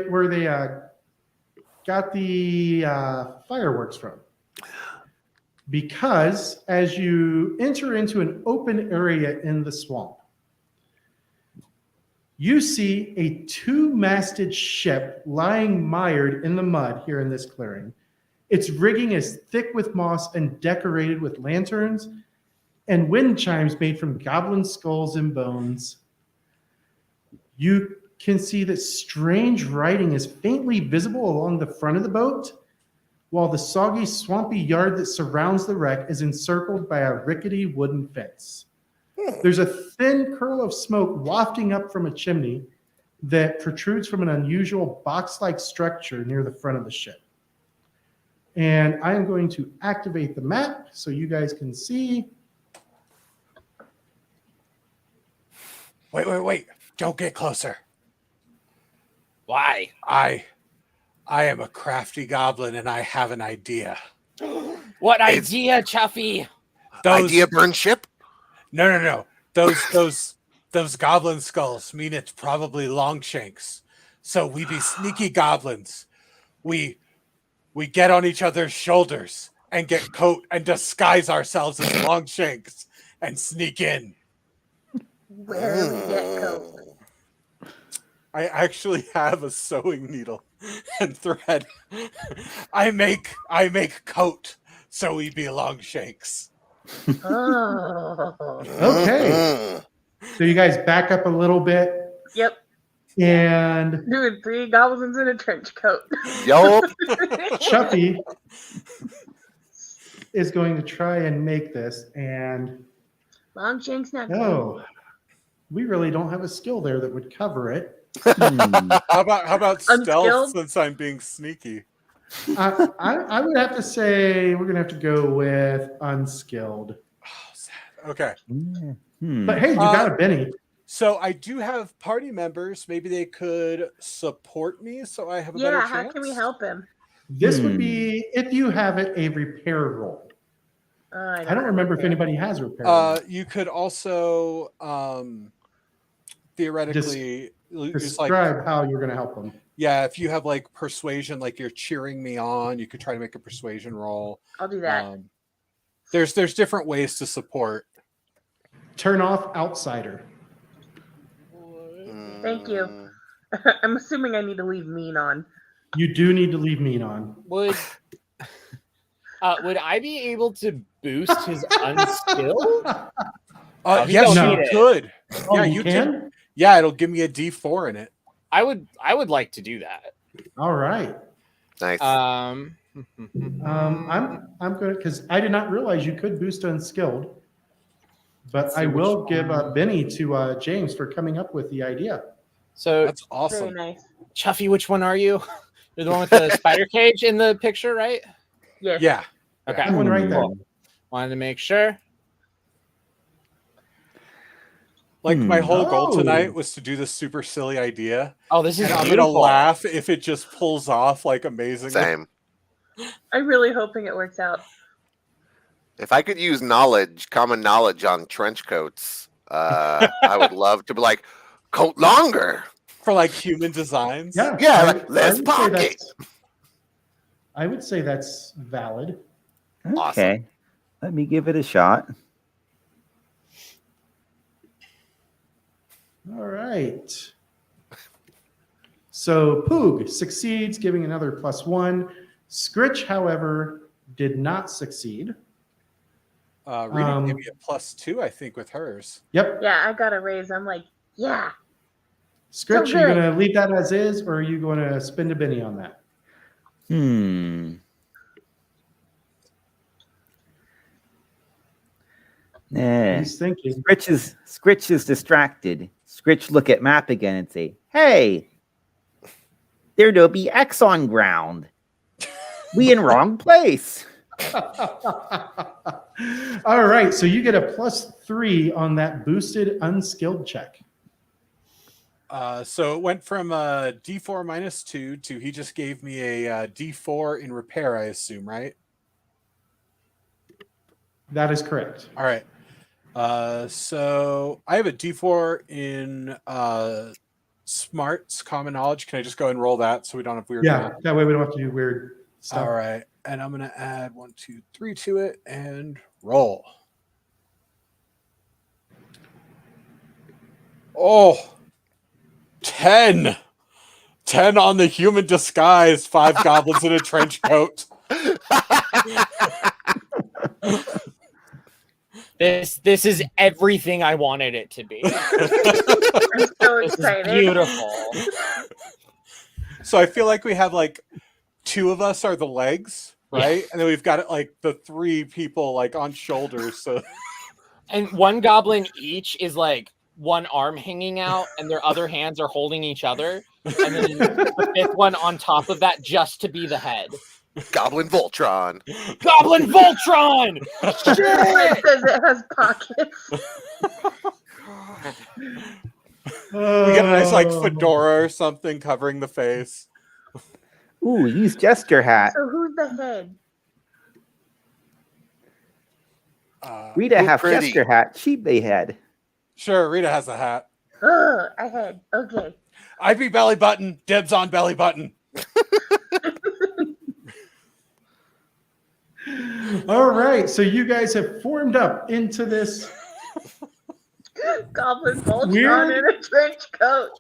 got the fireworks from. Because as you enter into an open area in the swamp, you see a two-masted ship lying mired in the mud here in this clearing. Its rigging is thick with moss and decorated with lanterns and wind chimes made from goblin skulls and bones. You can see that strange writing is faintly visible along the front of the boat, while the soggy, swampy yard that surrounds the wreck is encircled by a rickety wooden fence. There's a thin curl of smoke wafting up from a chimney that protrudes from an unusual box-like structure near the front of the ship. And I am going to activate the map so you guys can see. Wait. Don't get closer. Why? I am a crafty goblin and I have an idea. What idea, Chuffy? Idea burn ship? No. Those goblin skulls mean it's probably Longshanks. So we be sneaky goblins. We get on each other's shoulders and get coat and disguise ourselves as Longshanks and sneak in. Where do we get coat? I actually have a sewing needle and thread. I make coat so we be Longshanks. Oh. Okay. So you guys back up a little bit. Yep. And Doing 3 goblins in a trench coat. Yup. Chuffy is going to try and make this. And Longshanks not good. no, we really don't have a skill there that would cover it. How about stealth Unskilled? since I'm being sneaky? I would have to say we're going to have to go with unskilled. Oh, sad. Okay. But hey, you got a Benny. So I do have party members. Maybe they could support me so I have a better Yeah, chance. how can we help him? This would be, if you have it, a repair roll. I don't remember if anybody has a repair roll. You could also theoretically describe how you're going to help them. Yeah, if you have like persuasion, like you're cheering me on, you could try to make a persuasion roll. I'll do that. There's different ways to support. Turn off outsider. Thank you. I'm assuming I need to leave mean on. You do need to leave mean on. Would I be able to boost his unskilled? Yes, no. you could. Oh, Yeah, you can? Yeah, it'll give me a D4 in it. I would like to do that. All right. Nice. I'm going to, because I did not realize you could boost unskilled. But I will give Benny to James for coming up with the idea. So that's awesome. Very nice. Chuffy, which one are you? You're the one with the spider cage in the picture, right? Yes. Yeah. Okay. That one right there. Cool. Wanted to make sure. Like my whole goal tonight was to do this super silly idea. Oh, this is and I'm beautiful. gonna laugh if it just pulls off like amazingly. Same. I'm really hoping it works out. If I could use common knowledge on trench coats, I would love to be like, coat longer. For like human designs. Yeah, like less pocket. I would say that's valid. Okay. Awesome. Let me give it a shot. All right. So Poog succeeds, giving another +1. Scritch, however, did not succeed. Rita gave me a +2, I think, with hers. Yep. Yeah, I got a raise. I'm like, yeah. Scritch, So are you good. going to leave that as is, or are you going to spend a Benny on that? He's thinking. Scritch is distracted. Scritch look at map again and say, "Hey, there do be X on ground. We in wrong place." All right, so you get a +3 on that boosted unskilled check. So it went from a D4 -2 to he just gave me a D4 in repair, I assume, right? That is correct. All right. So I have a D4 in smarts, common knowledge. Can I just go and roll that so we don't have weird Yeah, rolls? that way we don't have to do weird stuff. All right. And I'm going to add 1, 2, 3 to it and roll. Oh, 10. 10 on the human disguise, 5 goblins in a trench coat. This is everything I wanted it to be. I'm so This is excited. beautiful. So I feel like we have like 2 of us are the legs, right? And then we've got like the 3 people like on shoulders. So And one goblin each is like one arm hanging out, and their other hands are holding each other. And then the 5th one on top of that just to be the head. Goblin Voltron. Goblin Voltron! Shit! It says it has pockets. we get a nice like fedora or something covering the face. Ooh, use gesture hat. So who's the head? Rita Ooh, have pretty. gesture hat. Sheep they had. Sure, Rita has a hat. Oh, I had. Okay. I'd be belly button. Dibs on belly button. All right, so you guys have formed up into this. Goblin Voltron Weird. in a trench coat.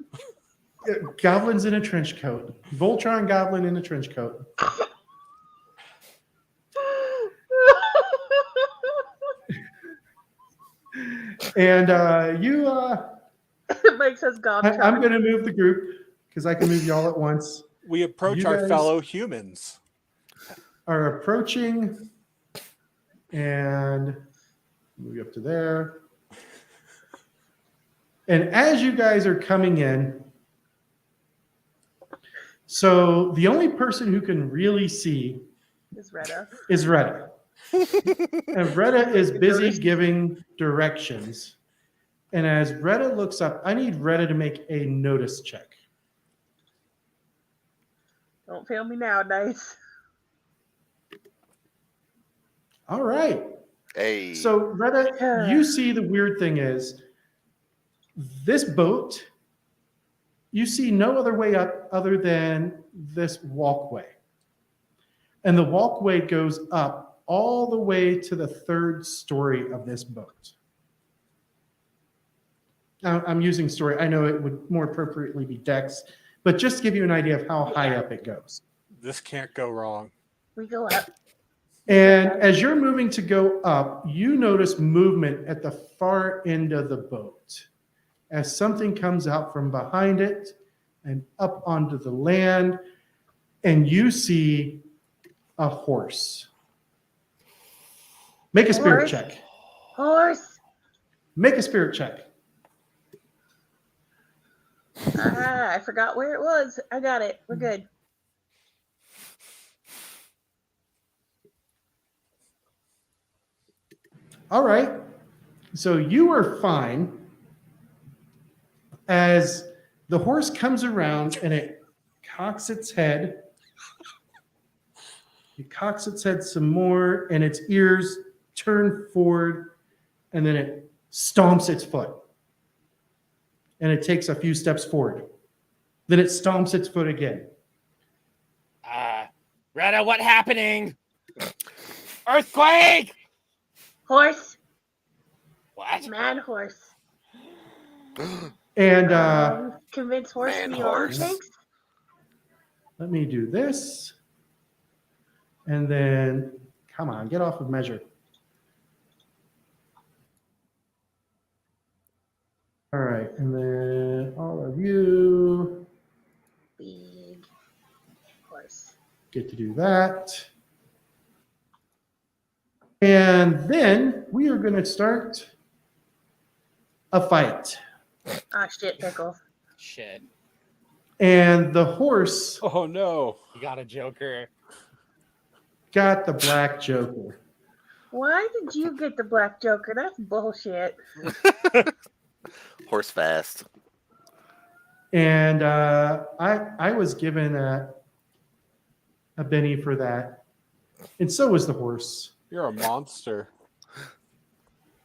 Goblins in a trench coat. Voltron goblin in a trench coat. And Mike says Goblin. I'm going to move the group because I can move y'all at once. We approach You our guys- fellow humans. Are approaching and move up to there. And as you guys are coming in, so the only person who can really see Is Retta. is Retta. And Retta is busy giving directions. And as Retta looks up, I need Retta to make a notice check. Don't fail me now, dice. All right. Hey. So, Retta, you see the weird thing is this boat, you see no other way up other than this walkway. And the walkway goes up all the way to the 3rd story of this boat. Now, I'm using story. I know it would more appropriately be decks, but just to give you an idea of how high up it goes. This can't go wrong. We go up. And as you're moving to go up, you notice movement at the far end of the boat as something comes out from behind it and up onto the land, and you see a horse. Make a spirit Horse. check. Horse. Make a spirit check. I forgot where it was. I got it. We're good. All right. So you are fine as the horse comes around and it cocks its head. It cocks its head some more and its ears turn forward and then it stomps its foot. And it takes a few steps forward. Then it stomps its foot again. Retta, what happening? Earthquake! Horse. What? Man horse. And Convince horse Man to be horse. on things. let me do this. And then, come on, get off of measure. All right, and then all of you Big horse. get to do that. And then we are going to start a fight. Ah, shit, pickles. Shit. And the horse Oh no. You got a joker. got the black joker. Why did you get the black joker? That's bullshit. Horse fast. And I was given a Benny for that. And so was the horse. You're a monster.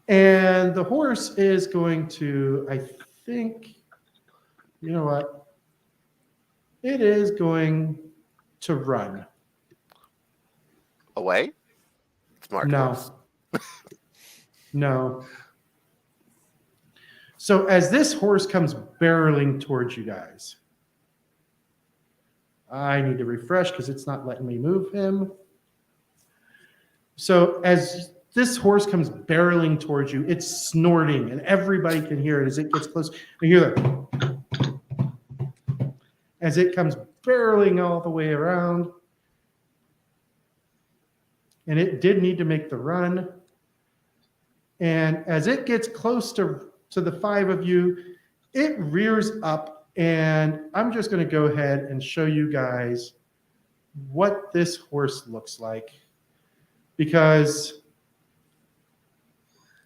And the horse is going to, I think, you know what? It is going to run. Away? Smart No. horse. No. So as this horse comes barreling towards you guys, I need to refresh because it's not letting me move him. So as this horse comes barreling towards you, it's snorting, and everybody can hear it as it gets close. You hear that as it comes barreling all the way around. And it did need to make the run. And as it gets close to the 5 of you, it rears up, and I'm just going to go ahead and show you guys what this horse looks like, because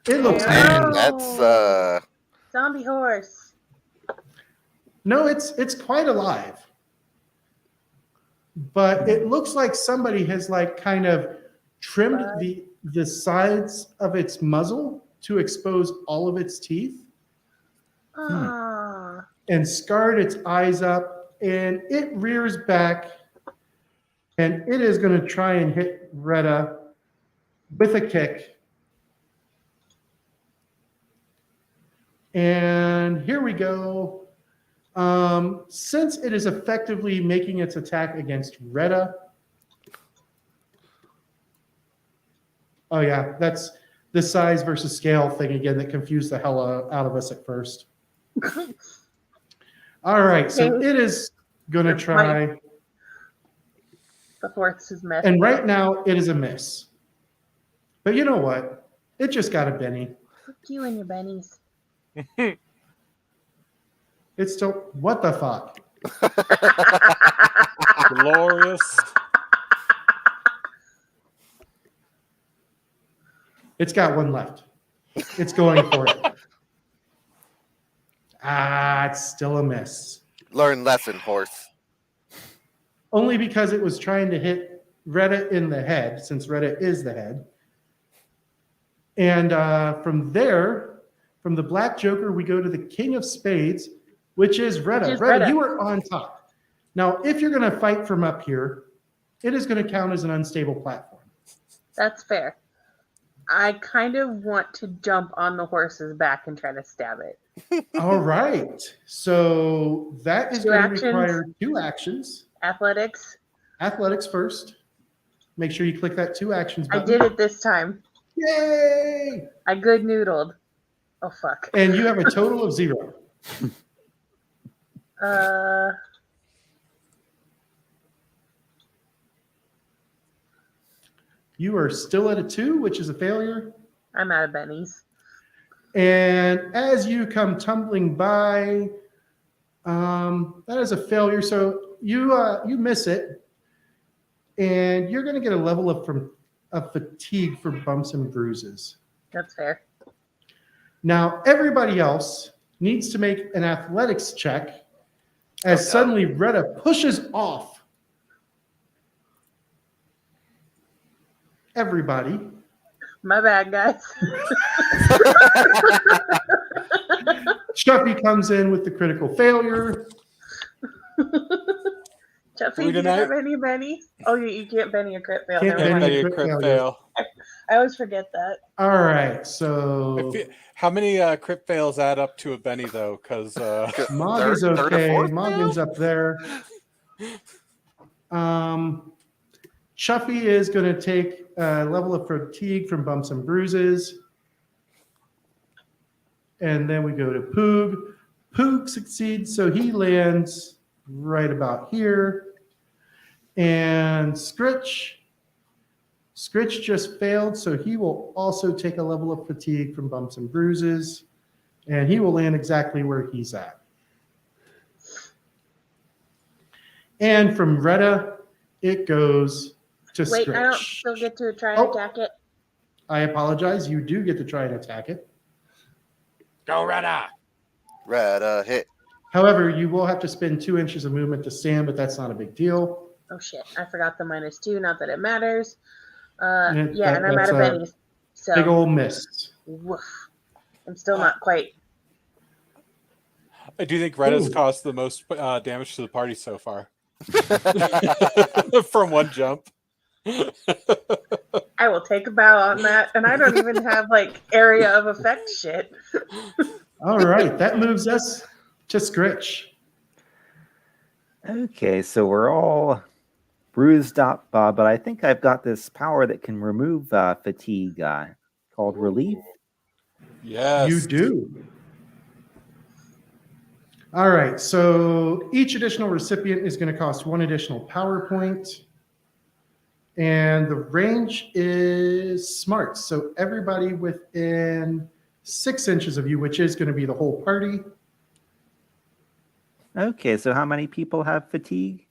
it looks Oh. That's Zombie horse. no, it's quite alive, but it looks like somebody has like kind of trimmed the sides of its muzzle to expose all of its teeth Ah. and scarred its eyes up, and it rears back, and it is going to try and hit Retta with a kick. And here we go. Since it is effectively making its attack against Retta. Oh yeah, that's the size versus scale thing again that confused the hell out of us at first. All right, so it is going to try. The horse is messed And right up. now, it is a miss. But you know what? It just got a Benny. Fuck you and your bennies. It's still, what the fuck? Glorious. It's got one left. It's going for it. It's still a miss. learn lesson, horse. Only because it was trying to hit Retta in the head, since Retta is the head. And from there, from the Black Joker, we go to the King of Spades, which is Retta. Which is Retta, Retta. you are on top. Now, if you're going to fight from up here, it is going to count as an unstable platform. That's fair. I kind of want to jump on the horse's back and try to stab it. All right. So that is Two going actions. to require 2 actions. Athletics. Athletics first. Make sure you click that 2 actions I button. did it this time. Yay! I good noodled. Oh fuck. And you have a total of 0. You are still at a 2, which is a failure. I'm out of bennies. And as you come tumbling by, that is a failure. So you miss it, and you're going to get a level of fatigue for bumps and bruises. That's fair. Now everybody else needs to make an athletics check as suddenly Retta pushes off everybody. My bad, guys. Shuffy comes in with the critical failure. Jeffy, do you have any bennies? Oh, you can't benny a crit fail. Can't Never mind. benny. Any crit fail. I always forget that. All right, so How many crit fails add up to a Benny though? Because Mog is third or okay. fourth Moggin's up there. Chuffy is going to take a level of fatigue from bumps and bruises. And then we go to Poog. Poog succeeds, so he lands right about here. And Scritch just failed, so he will also take a level of fatigue from bumps and bruises. And he will land exactly where he's at. And from Retta, it goes to Scritch. Wait, I don't still get to try and attack it. I apologize. You do get to try and attack it. Go, Retta. Retta hit. However, you will have to spend 2 inches of movement to stand, but that's not a big deal. Oh shit! I forgot the -2. Not that it matters. Yeah, Yeah, and I'm that's out of a bennies. So Big old miss. woof. I'm still not quite. I do think Red has Ooh. caused the most damage to the party so far. From one jump. I will take a bow on that, and I don't even have like area of effect shit. All right, that moves us to Scritch. Okay, so we're all bruised up, but I think I've got this power that can remove fatigue called Relief. Yes. You do. All right, so each additional recipient is going to cost 1 additional power point. And the range is smart. So everybody within 6 inches of you, which is going to be the whole party. Okay, so how many people have fatigue?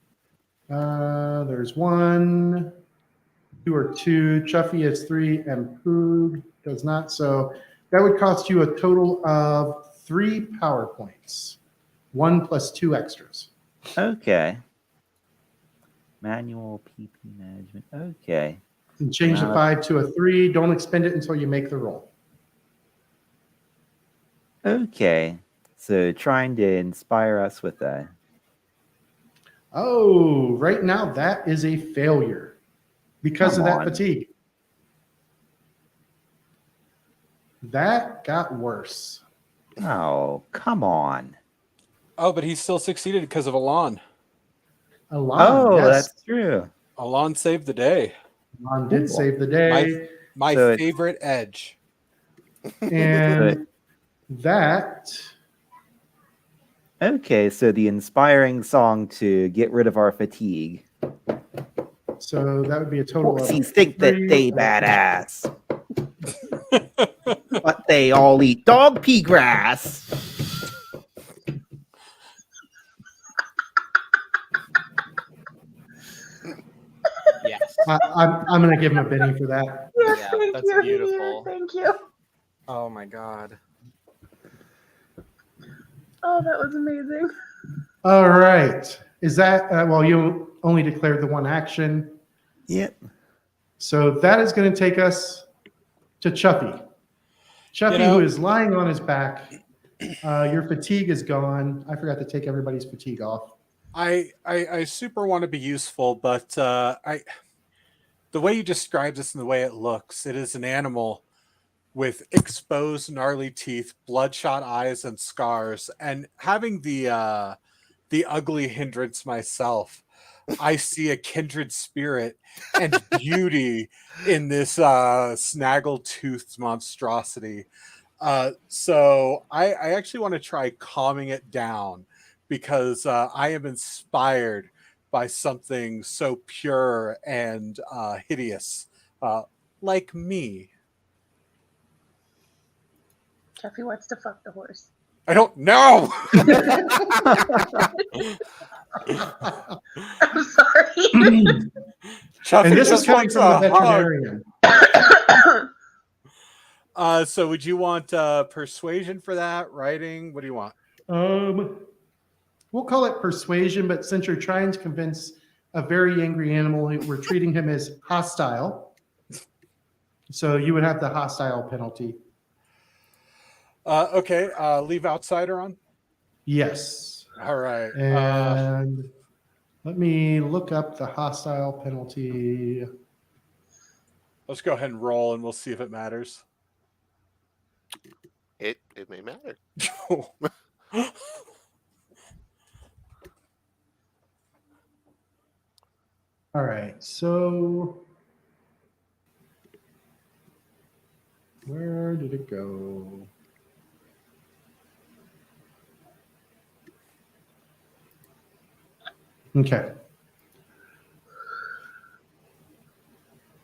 There's 1, 2 or 2. Chuffy has 3, and Poog does not. So that would cost you a total of 3 power points. 1 plus 2 extras. Okay. Manual PP management. Okay. And change the 5 to a 3. Don't expend it until you make the roll. Okay. So trying to inspire us with that. Oh, right now that is a failure because of that fatigue. That got worse. Oh, come on. Oh, but he still succeeded because of Alon. Alon, yes. That's true. Alon saved the day. Alon did save the day. My So favorite edge. And that... Okay, so the inspiring song to get rid of our fatigue. So that would be a total of... Horsies think that they badass. But they all eat dog pea grass. Yes. I'm going to give him a Benny for that. Yes, Yeah, thank that's you. beautiful. Thank you. Oh my god. Oh, that was amazing. All right. Is that... well, you only declared the 1 action. Yep. So that is going to take us to Chuffy. Chuffy, who is lying on his back. Your fatigue is gone. I forgot to take everybody's fatigue off. I super want to be useful, but the way you describe this and the way it looks, it is an animal with exposed gnarly teeth, bloodshot eyes, and scars. And having the ugly hindrance myself, I see a kindred spirit and beauty in this snaggle-toothed monstrosity. So I actually want to try calming it down because I am inspired by something so pure and hideous, like me. Chuffy wants to fuck the horse. I don't know. I'm sorry. Chuffy And this is just coming wants from the a hug. veterinarian. So would you want persuasion for that? Writing? What do you want? We'll call it persuasion, but since you're trying to convince a very angry animal, we're treating him as hostile. So you would have the hostile penalty. Okay, leave outsider on. Yes. All right. And let me look up the hostile penalty. Let's go ahead and roll, and we'll see if it matters. It may matter. All right, so where did it go? Okay.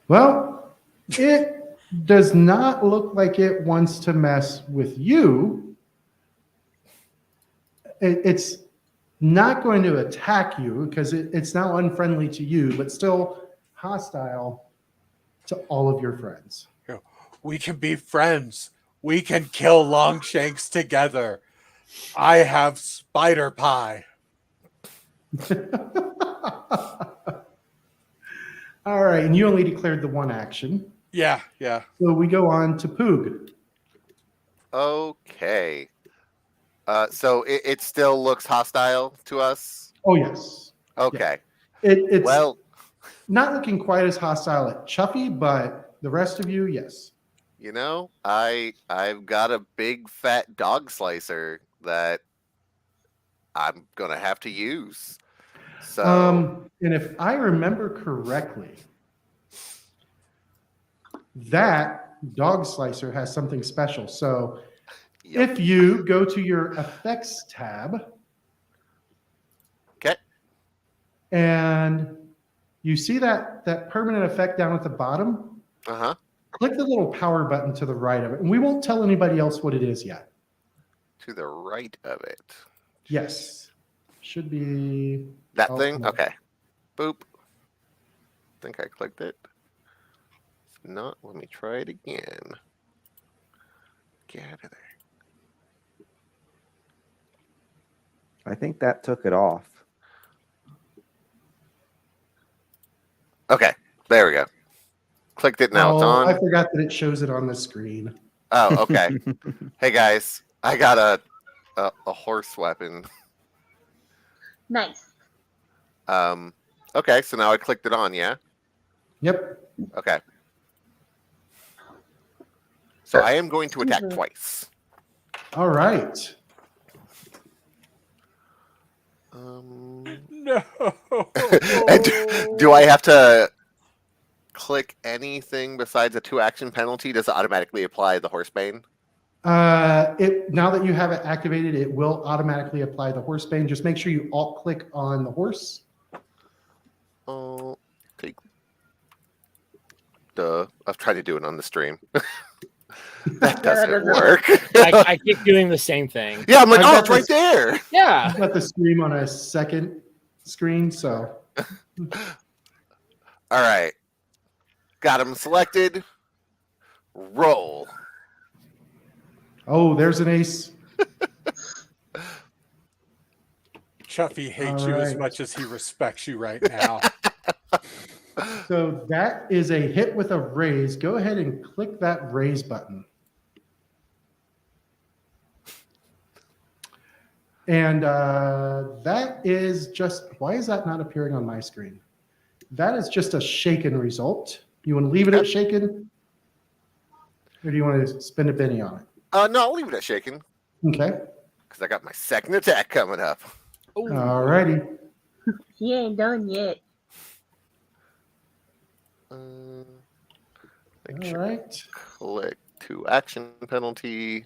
Well, it does not look like it wants to mess with you. It's not going to attack you because it's now unfriendly to you, but still hostile to all of your friends. We can be friends. We can kill Longshanks together. I have spider pie. All right, and you only declared the one action. Yeah. So we go on to Poog. Okay. So it still looks hostile to us? Oh, yes. Okay. It's Well, not looking quite as hostile at Chuffy, but the rest of you, yes. you know, I've got a big fat dog slicer that I'm gonna have to use. So And if I remember correctly, that dog slicer has something special. So yep. if you go to your effects tab, Okay. and you see that permanent effect down at the bottom, Uh-huh. click the little power button to the right of it. And we won't tell anybody else what it is yet. To the right of it. Yes. Should be That thing? Okay. Boop. Think I clicked it. If not, let me try it again. Get out of there. I think that took it off. Okay. There we go. Clicked it, now it's on. I forgot that it shows it on the screen. Oh, okay. Hey guys, I got a horse weapon. Nice. Okay, so now I clicked it on, yeah? Yep. Okay. So I am going to attack twice. All right. No. And do I have to click anything besides a 2-action penalty? Does it automatically apply the Horsebane? Now that you have it activated, it will automatically apply the Horsebane. Just make sure you alt click on the horse. Oh, take. Duh. I've tried to do it on the stream. That doesn't work. I keep doing the same thing. Yeah, I'm like, I've oh, got it's right there. Yeah. I've got the stream on a second screen, so. All right. Got him selected. Roll. Oh, there's an ace. Chuffy hates All you as right. much as he respects you right now. So that is a hit with a raise. Go ahead and click that raise button. And that is just, why is that not appearing on my screen? That is just a shaken result. You want to leave it at shaken? Or do you want to spend a penny on it? No, I'll leave it at shaking. Okay. Because I got my second attack coming up. All righty. He ain't done yet. All right. Click 2-action penalty.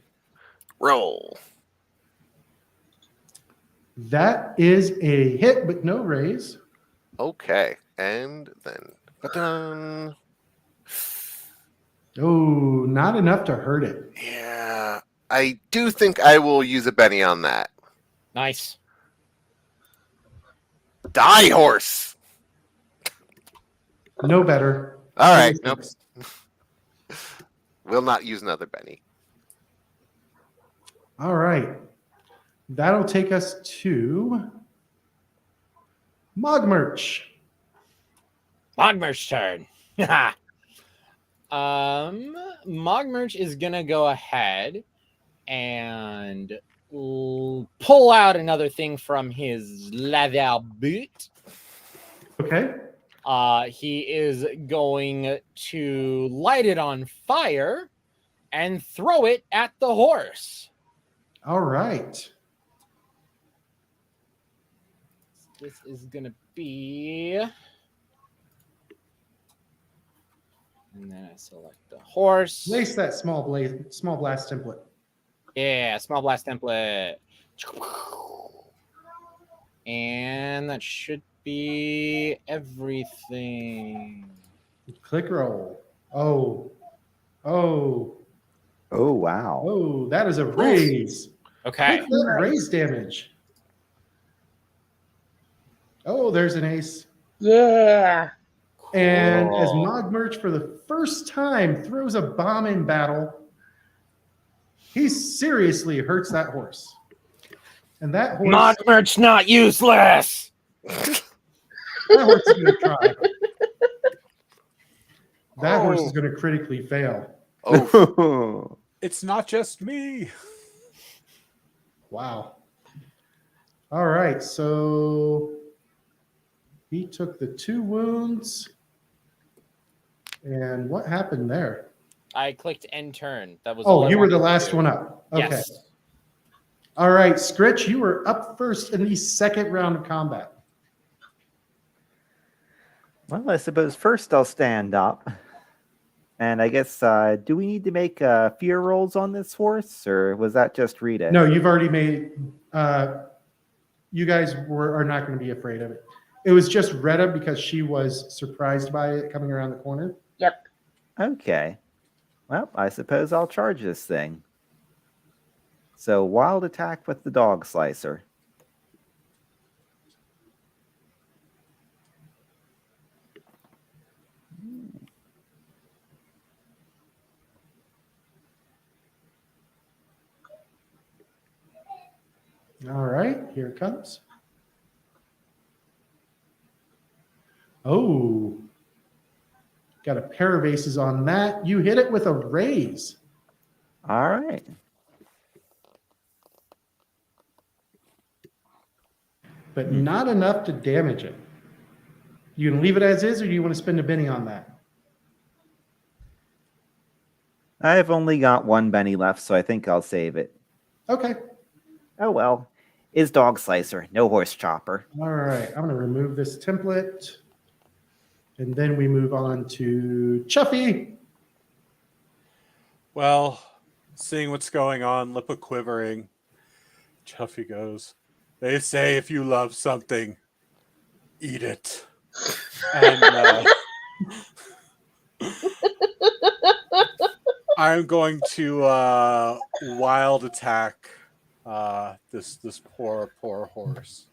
Roll. That is a hit, but no raise. Okay. And then. Ba-dun. Oh, not enough to hurt it. Yeah. I do think I will use a Benny on that. Nice. Die, horse. No better. All right. Nope. Will not use another Benny. All right. That'll take us to Mogmerch. Mogmerch turn. Mogmerch is gonna go ahead and pull out another thing from his leather boot. Okay. He is going to light it on fire and throw it at the horse. All right. This is gonna be, and then I select the horse. Place that small blast template. Yeah, small blast template. And that should be everything. Click roll. Oh, wow. that is a raise. Okay. Click that raise damage. Oh, there's an ace. Yeah. And as Cool. Mogmerch for the first time throws a bomb in battle, he seriously hurts that horse. And that horse, Mogmert's not useless. that horse is going to try. That horse is Oh. going to critically fail. Oh, It's not just me. Wow. All right, so he took the 2 wounds. And what happened there? I clicked end turn. That was. Oh, all I you were the wanted to last do. one up. Okay. Yes. All right, Scritch, you were up first in the second round of combat. Well, I suppose first I'll stand up. And I guess, do we need to make fear rolls on this horse, or was that just Rita? No, you've already made. You guys are not going to be afraid of it. It was just Retta because she was surprised by it coming around the corner. Yep. Okay. Well, I suppose I'll charge this thing. So, wild attack with the dog slicer. All right, here it comes. Oh, got a pair of aces on that. You hit it with a raise. All right. But not enough to damage it. You gonna leave it as is, or do you want to spend a Benny on that? I've only got 1 Benny left, so I think I'll save it. Okay. Oh well. Is dog slicer, no horse chopper. All right, I'm gonna remove this template. And then we move on to Chuffy. Well, seeing what's going on, lip a quivering, Chuffy goes, "They say if you love something, eat it." And I'm going to wild attack this poor horse.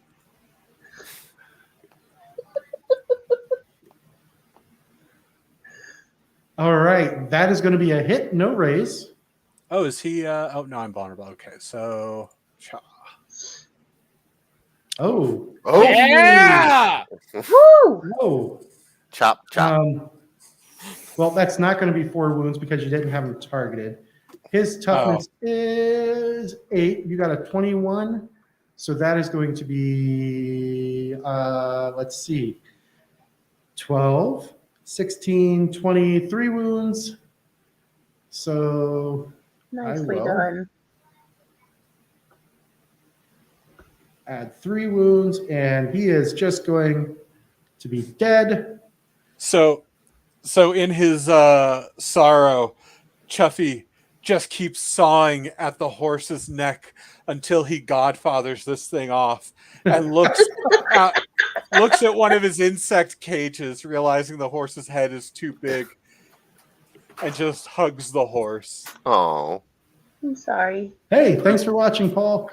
All right, that is going to be a hit, no raise. Oh, is he? Oh no, I'm vulnerable. Okay, so Oh, oh, Yeah. Woo! whoa. chop, chop. Well, that's not going to be 4 wounds because you didn't have him targeted. His toughness is 8. You got a 21. So that is going to be, let's see, 12, 16, 23 wounds. So Nicely will. done. add 3 wounds, and he is just going to be dead. So in his sorrow, Chuffy just keeps sawing at the horse's neck until he godfathers this thing off and looks at one of his insect cages, realizing the horse's head is too big, and just hugs the horse. Oh, I'm sorry. Hey, thanks for watching, Paul.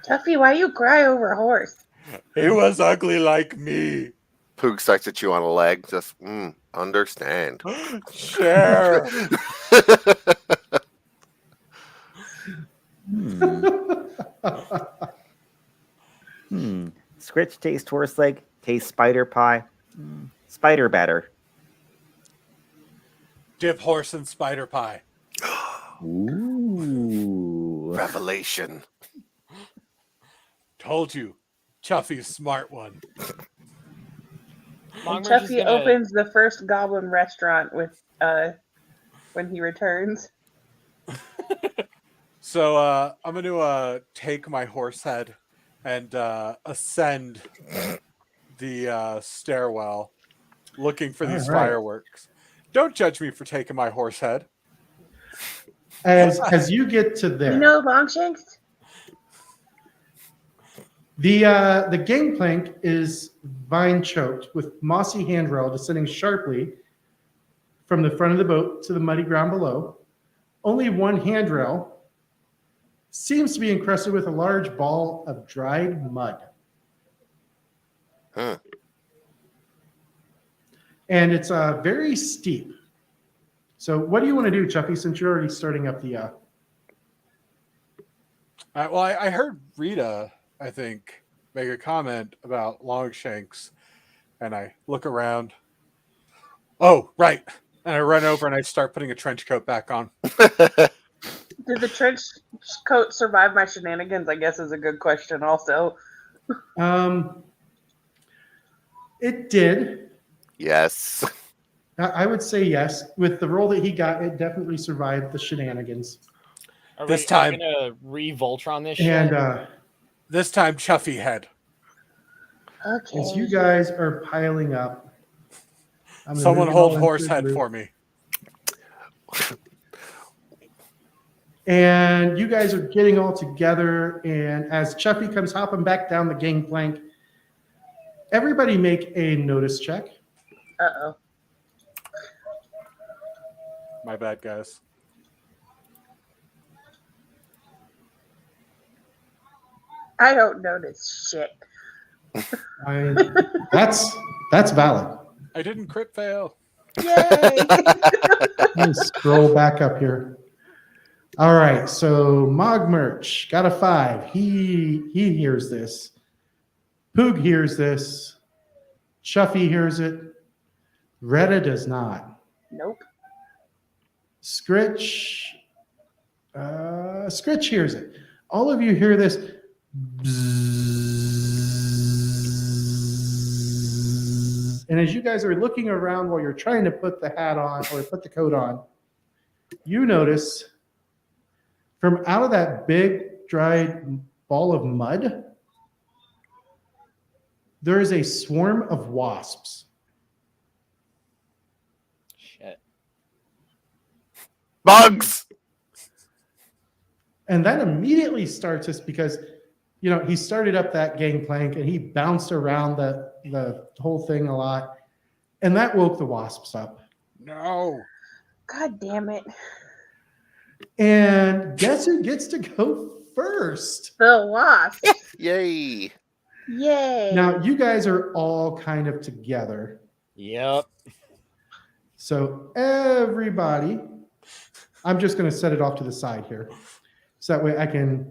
Tuffy, why you cry over a horse? He was ugly like me. Poog starts to chew on a leg. Just understand. Share. Scritch tastes horse leg, tastes spider pie. Spider better. Dip horse and spider pie. Ooh. Revelation. Told you. Chuffy's smart one. And Tuffy opens the first goblin restaurant with when he returns. So I'm going to take my horse head and ascend the stairwell looking for these All right. fireworks. Don't judge me for taking my horse head. As you get to there, You know Longshanks? the gangplank is vine choked with mossy handrail descending sharply from the front of the boat to the muddy ground below. Only one handrail seems to be encrusted with a large ball of dried mud. Huh. And it's very steep. So what do you want to do, Chuffy, since you're already starting up the... Well, I heard Rita, I think, make a comment about Longshanks, and I look around. Oh, right. And I run over and I start putting a trench coat back on. Did the trench coat survive my shenanigans? I guess is a good question also. It did. Yes. I would say yes. With the roll that he got, it definitely survived the shenanigans. Are This we time- gonna re-Voltron this And shit? This time, Chuffy head. Okay. as you guys are piling up, I'm gonna Someone move you all hold into horse a head group. for me. And you guys are getting all together. And as Chuffy comes hopping back down the gangplank, everybody make a notice check. Uh-oh. My bad, guys. I don't notice shit. That's valid. I didn't crit fail. Yay! Let me scroll back up here. All right, so Mogmerch got a 5. He hears this. Poog hears this. Chuffy hears it. Retta does not. Nope. Scritch hears it. All of you hear this. And as you guys are looking around while you're trying to put the hat on or put the coat on, you notice from out of that big dried ball of mud, there is a swarm of wasps. Shit. Bugs. And that immediately starts us because, he started up that gangplank and he bounced around the whole thing a lot. And that woke the wasps up. No. God damn it. And guess who gets to go first? The wasp. Yay. Yay. Now, you guys are all kind of together. Yep. So everybody, I'm just going to set it off to the side here. So that way I can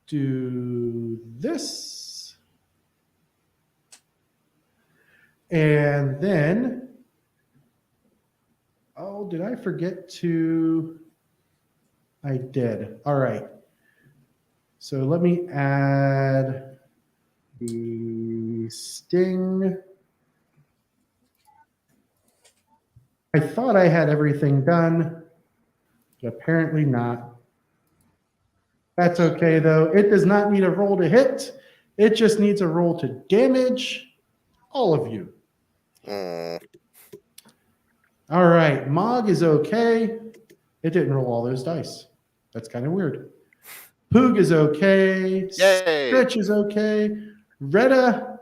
do this. And then, oh, did I forget to? I did. All right. So let me add the sting. I thought I had everything done, but apparently not. That's okay, though. It does not need a roll to hit. It just needs a roll to damage all of you. All right. Mog is okay. It didn't roll all those dice. That's kind of weird. Poog is okay. Yay. Stretch is okay. Retta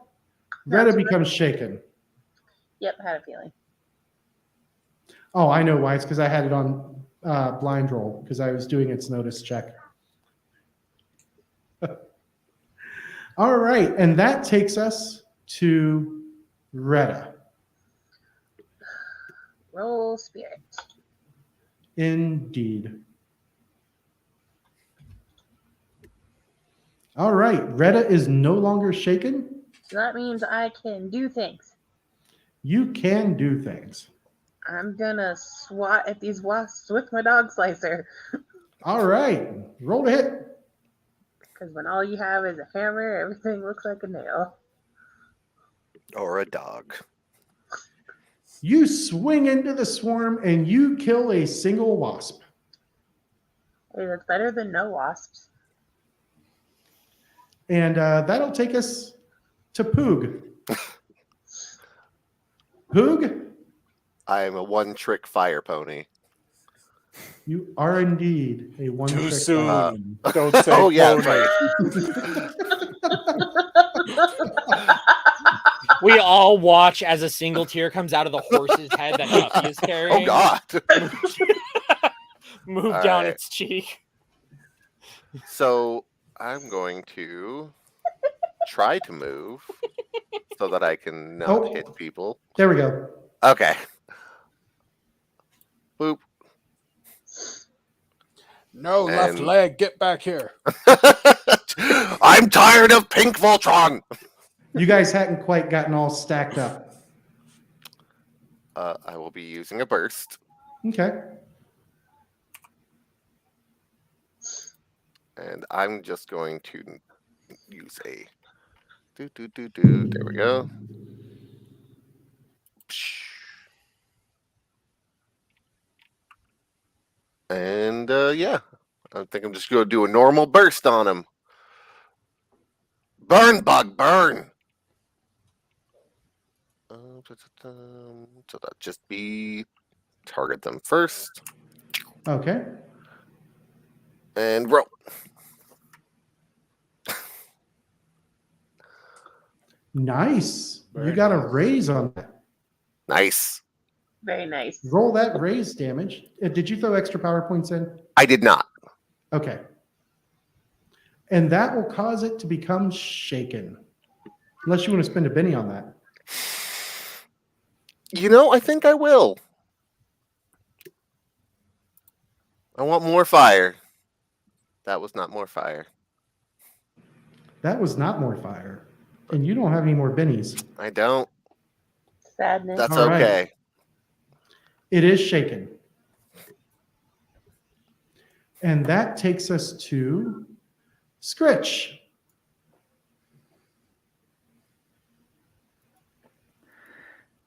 becomes shaken. Yep, had a feeling. Oh, I know why. It's because I had it on blind roll because I was doing its notice check. All right, and that takes us to Retta. Roll spirit. Indeed. All right, Retta is no longer shaken. So that means I can do things. You can do things. I'm gonna swat at these wasps with my dog slicer. All right, roll to hit. Because when all you have is a hammer, everything looks like a nail. Or a dog. You swing into the swarm and you kill a single wasp. Hey, that's better than no wasps. And that'll take us to Poog. Poog, I am a one-trick fire pony. you are indeed a one-trick Too soon. pony. Don't say Oh, yeah, pony. right. We all watch as a single tear comes out of the horse's head that Chuffy is carrying. Oh, God. Move All down right. its cheek. So I'm going to try to move so that I can not Oh. hit people. There we go. Okay. Boop. No, left And- leg, get back here. I'm tired of Pink Voltron. You guys hadn't quite gotten all stacked up. I will be using a burst. Okay. And I'm just going to use a There we go. And yeah, I think I'm just going to do a normal burst on him. Burn, bug, burn. So that just be target them first Okay. and roll. Nice. You Very got a nice. raise on that. Nice. Very nice. Roll that raise damage. Did you throw extra power points in? I did not. Okay. And that will cause it to become shaken. Unless you want to spend a Benny on that. I think I will. I want more fire. That was not more fire. That was not more fire. And you don't have any more bennies. I don't. Sadness. That's All right. okay. It is shaken. And that takes us to Scritch.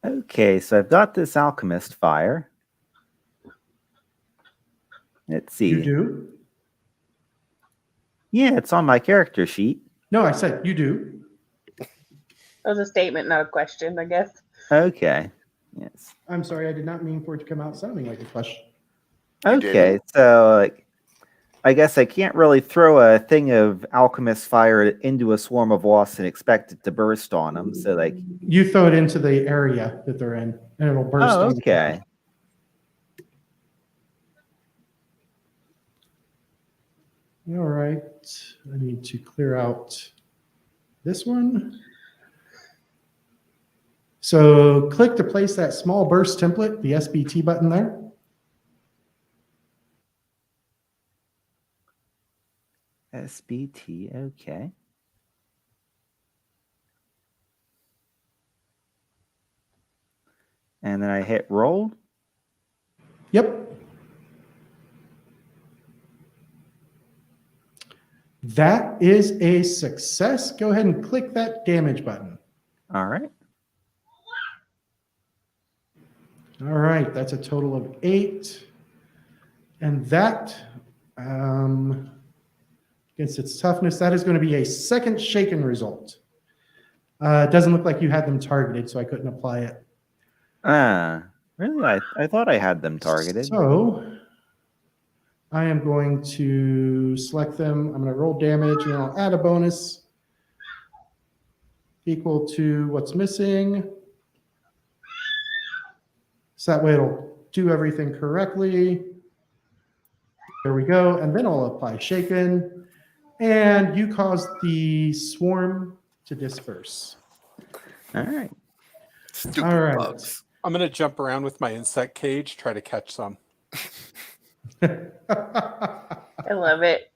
Okay, so I've got this alchemist fire. Let's see. You do? Yeah, it's on my character sheet. No, I said you do. That was a statement, not a question, I guess. Okay. Yes. I'm sorry, I did not mean for it to come out sounding like a question. Okay, so I guess I can't really throw a thing of alchemist fire into a swarm of wasps and expect it to burst on them. So You throw it into the area that they're in, and it'll burst. oh, on okay. All right. I need to clear out this one. So click to place that small burst template, the SBT button there. SBT, okay. And then I hit roll. Yep. That is a success. Go ahead and click that damage button. All right. All right, that's a total of 8. And that, against its toughness, that is going to be a second shaken result. It doesn't look like you had them targeted, so I couldn't apply it. Really? I thought I had them targeted. So I am going to select them. I'm going to roll damage, and I'll add a bonus equal to what's missing. So that way it'll do everything correctly. There we go. And then I'll apply shaken. And you cause the swarm to disperse. All right. Stupid All right. bugs. I'm going to jump around with my insect cage, try to catch some. I love it.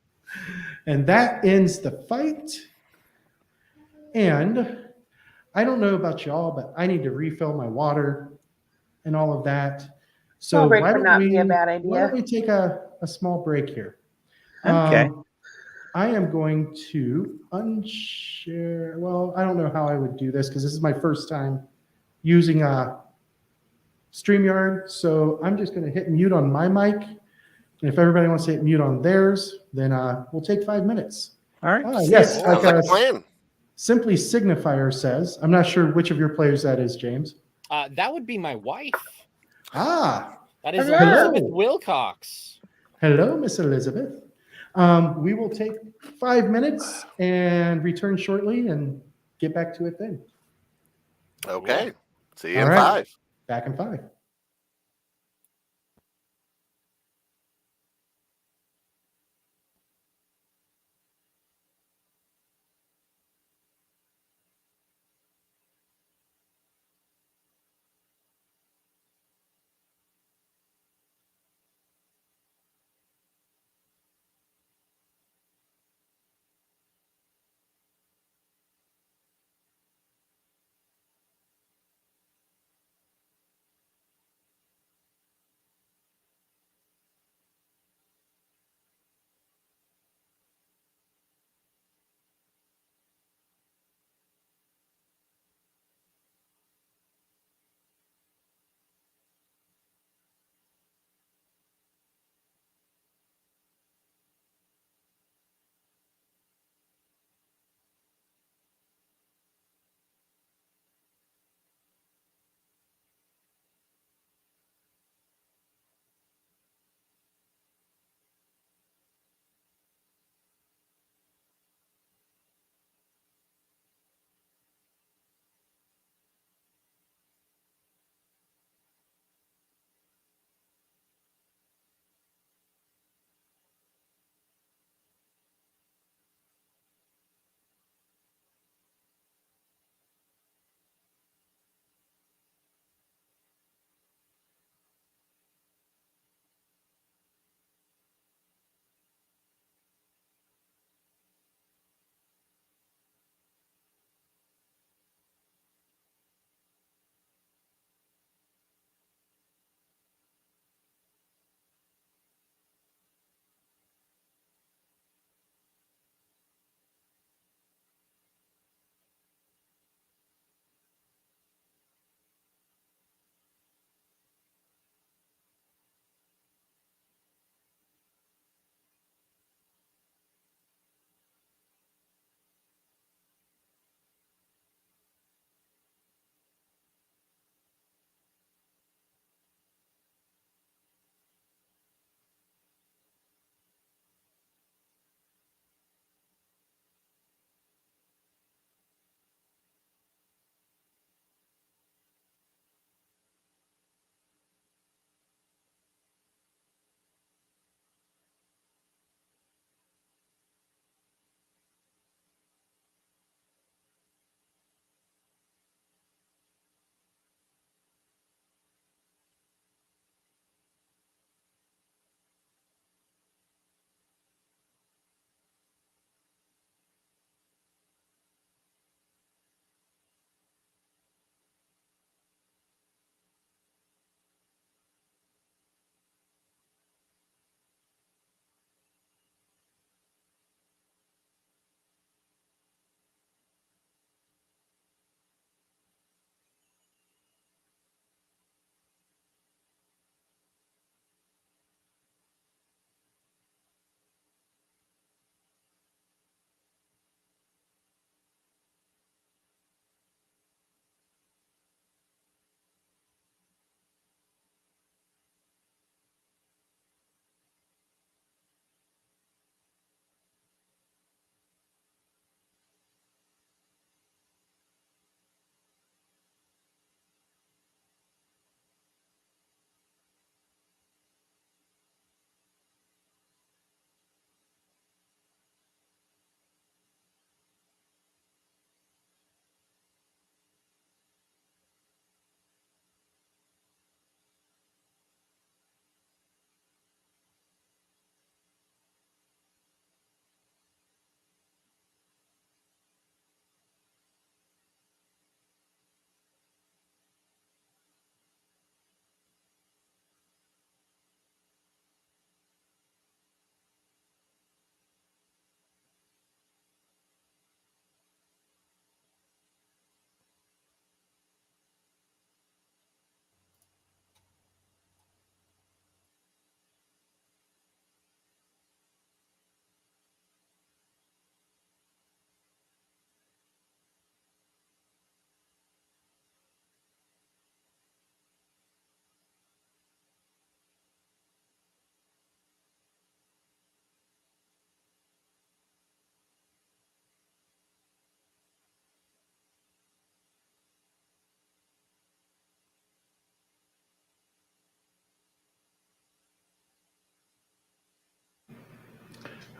And that ends the fight. And I don't know about y'all, but I need to refill my water and all of that. So Small break why would don't not we, be a bad why don't idea. we take a small break here? Okay. I am going to unshare. Well, I don't know how I would do this because this is my first time using a StreamYard. So I'm just going to hit mute on my mic. And if everybody wants to hit mute on theirs, then we'll take 5 minutes. All right. Yes, Sounds like a plan. Simply Signifier says, I'm not sure which of your players that is, James. That would be my wife. Ah, That is Hello. Elizabeth Wilcox. hello, Miss Elizabeth. We will take 5 minutes and return shortly and get back to it then. Okay. See you All in right. 5. Back in 5.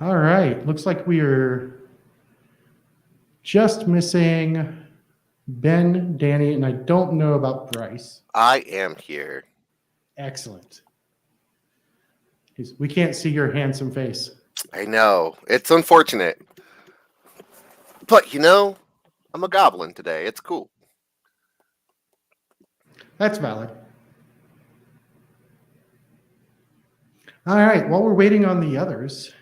All right. Looks like we are just missing Ben, Danny, and I don't know about Bryce. I am here. Excellent. We can't see your handsome face. I know. It's unfortunate. But, I'm a goblin today. It's cool. That's valid. All right. While we're waiting on the others,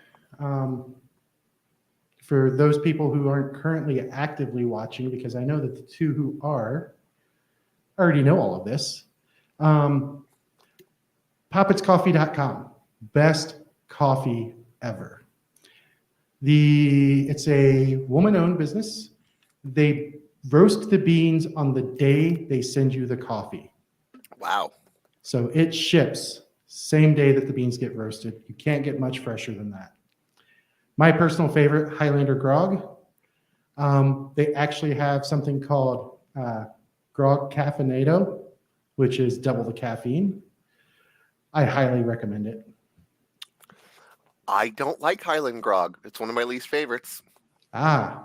for those people who aren't currently actively watching, because I know that the two who are already know all of this, poppetscoffee.com, best coffee ever. It's a woman-owned business. They roast the beans on the day they send you the coffee. Wow. So it ships same day that the beans get roasted. You can't get much fresher than that. My personal favorite, Highlander Grog. They actually have something called Grog Caffeinado, which is double the caffeine. I highly recommend it. I don't like Highland Grog. It's one of my least favorites. I'm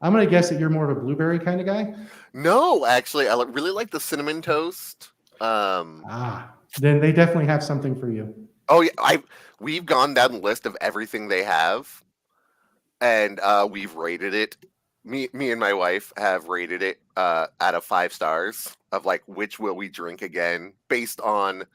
going to guess that you're more of a blueberry kind of guy. No, actually, I really like the cinnamon toast. Then they definitely have something for you. Oh yeah, we've gone down the list of everything they have, and we've rated it. Me and my wife have rated it out of 5 stars of like which will we drink again based on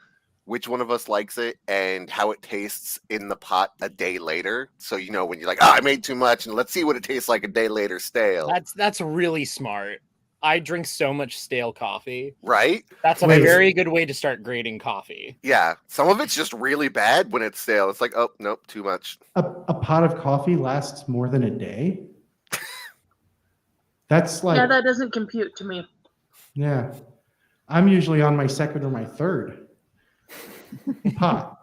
which one of us likes it and how it tastes in the pot a day later. So when you're like, I made too much, and let's see what it tastes like a day later stale. That's really smart. I drink so much stale coffee. Right? That's a very good way to start grading coffee. Yeah. Some of it's just really bad when it's stale. It's like, oh, nope, too much. A pot of coffee lasts more than a day? That's like... Yeah, that doesn't compute to me. Yeah. I'm usually on my second or my third pot.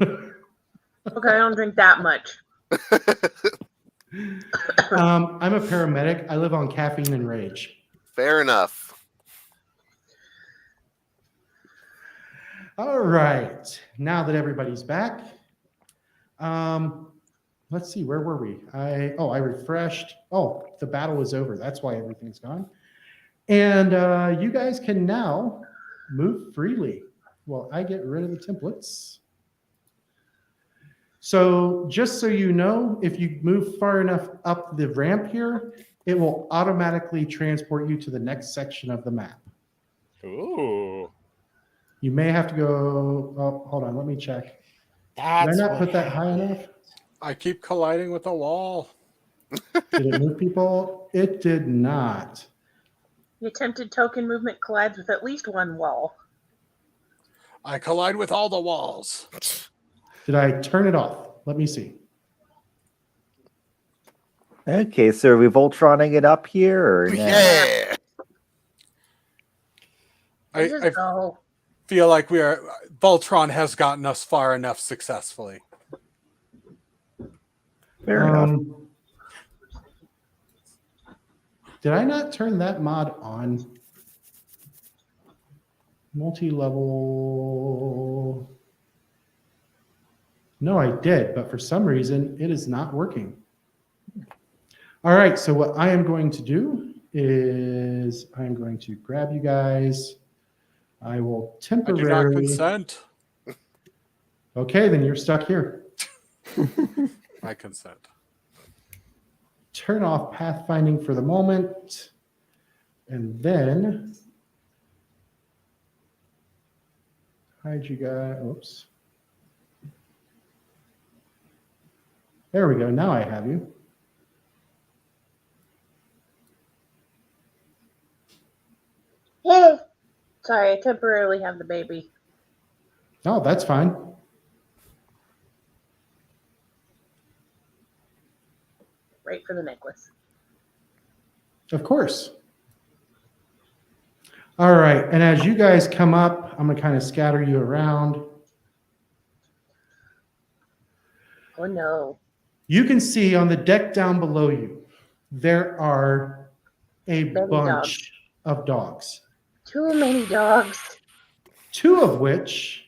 Okay, I don't drink that much. I'm a paramedic. I live on caffeine and rage. Fair enough. All right. Now that everybody's back, let's see. Where were we? I refreshed. Oh, the battle is over. That's why everything's gone. And you guys can now move freely. Well, I get rid of the templates. So just so you know, if you move far enough up the ramp here, it will automatically transport you to the next section of the map. Ooh. You may have to go, oh, hold on, let me check. Did I not put that high enough? I keep colliding with a wall. Did it move people? It did not. The attempted token movement collides with at least one wall. I collide with all the walls. Did I turn it off? Let me see. Okay, so are we Voltroning it up here? Or no? Yeah. I feel like Voltron has gotten us far enough successfully. Fair enough. Did I not turn that mod on? Multi-level. No, I did, but for some reason it is not working. All right, so what I am going to do is I'm going to grab you guys. I will temporarily... I do not consent. Okay, then you're stuck here. I consent. Turn off pathfinding for the moment. And then... hide you guys. Oops. There we go. Now I have you. Hey, sorry, I temporarily have the baby. Oh, that's fine. Right for the necklace. Of course. All right, and as you guys come up, I'm going to kind of scatter you around. Oh no. You can see on the deck down below you, there are a bunch of dogs. Too many dogs. Two of which,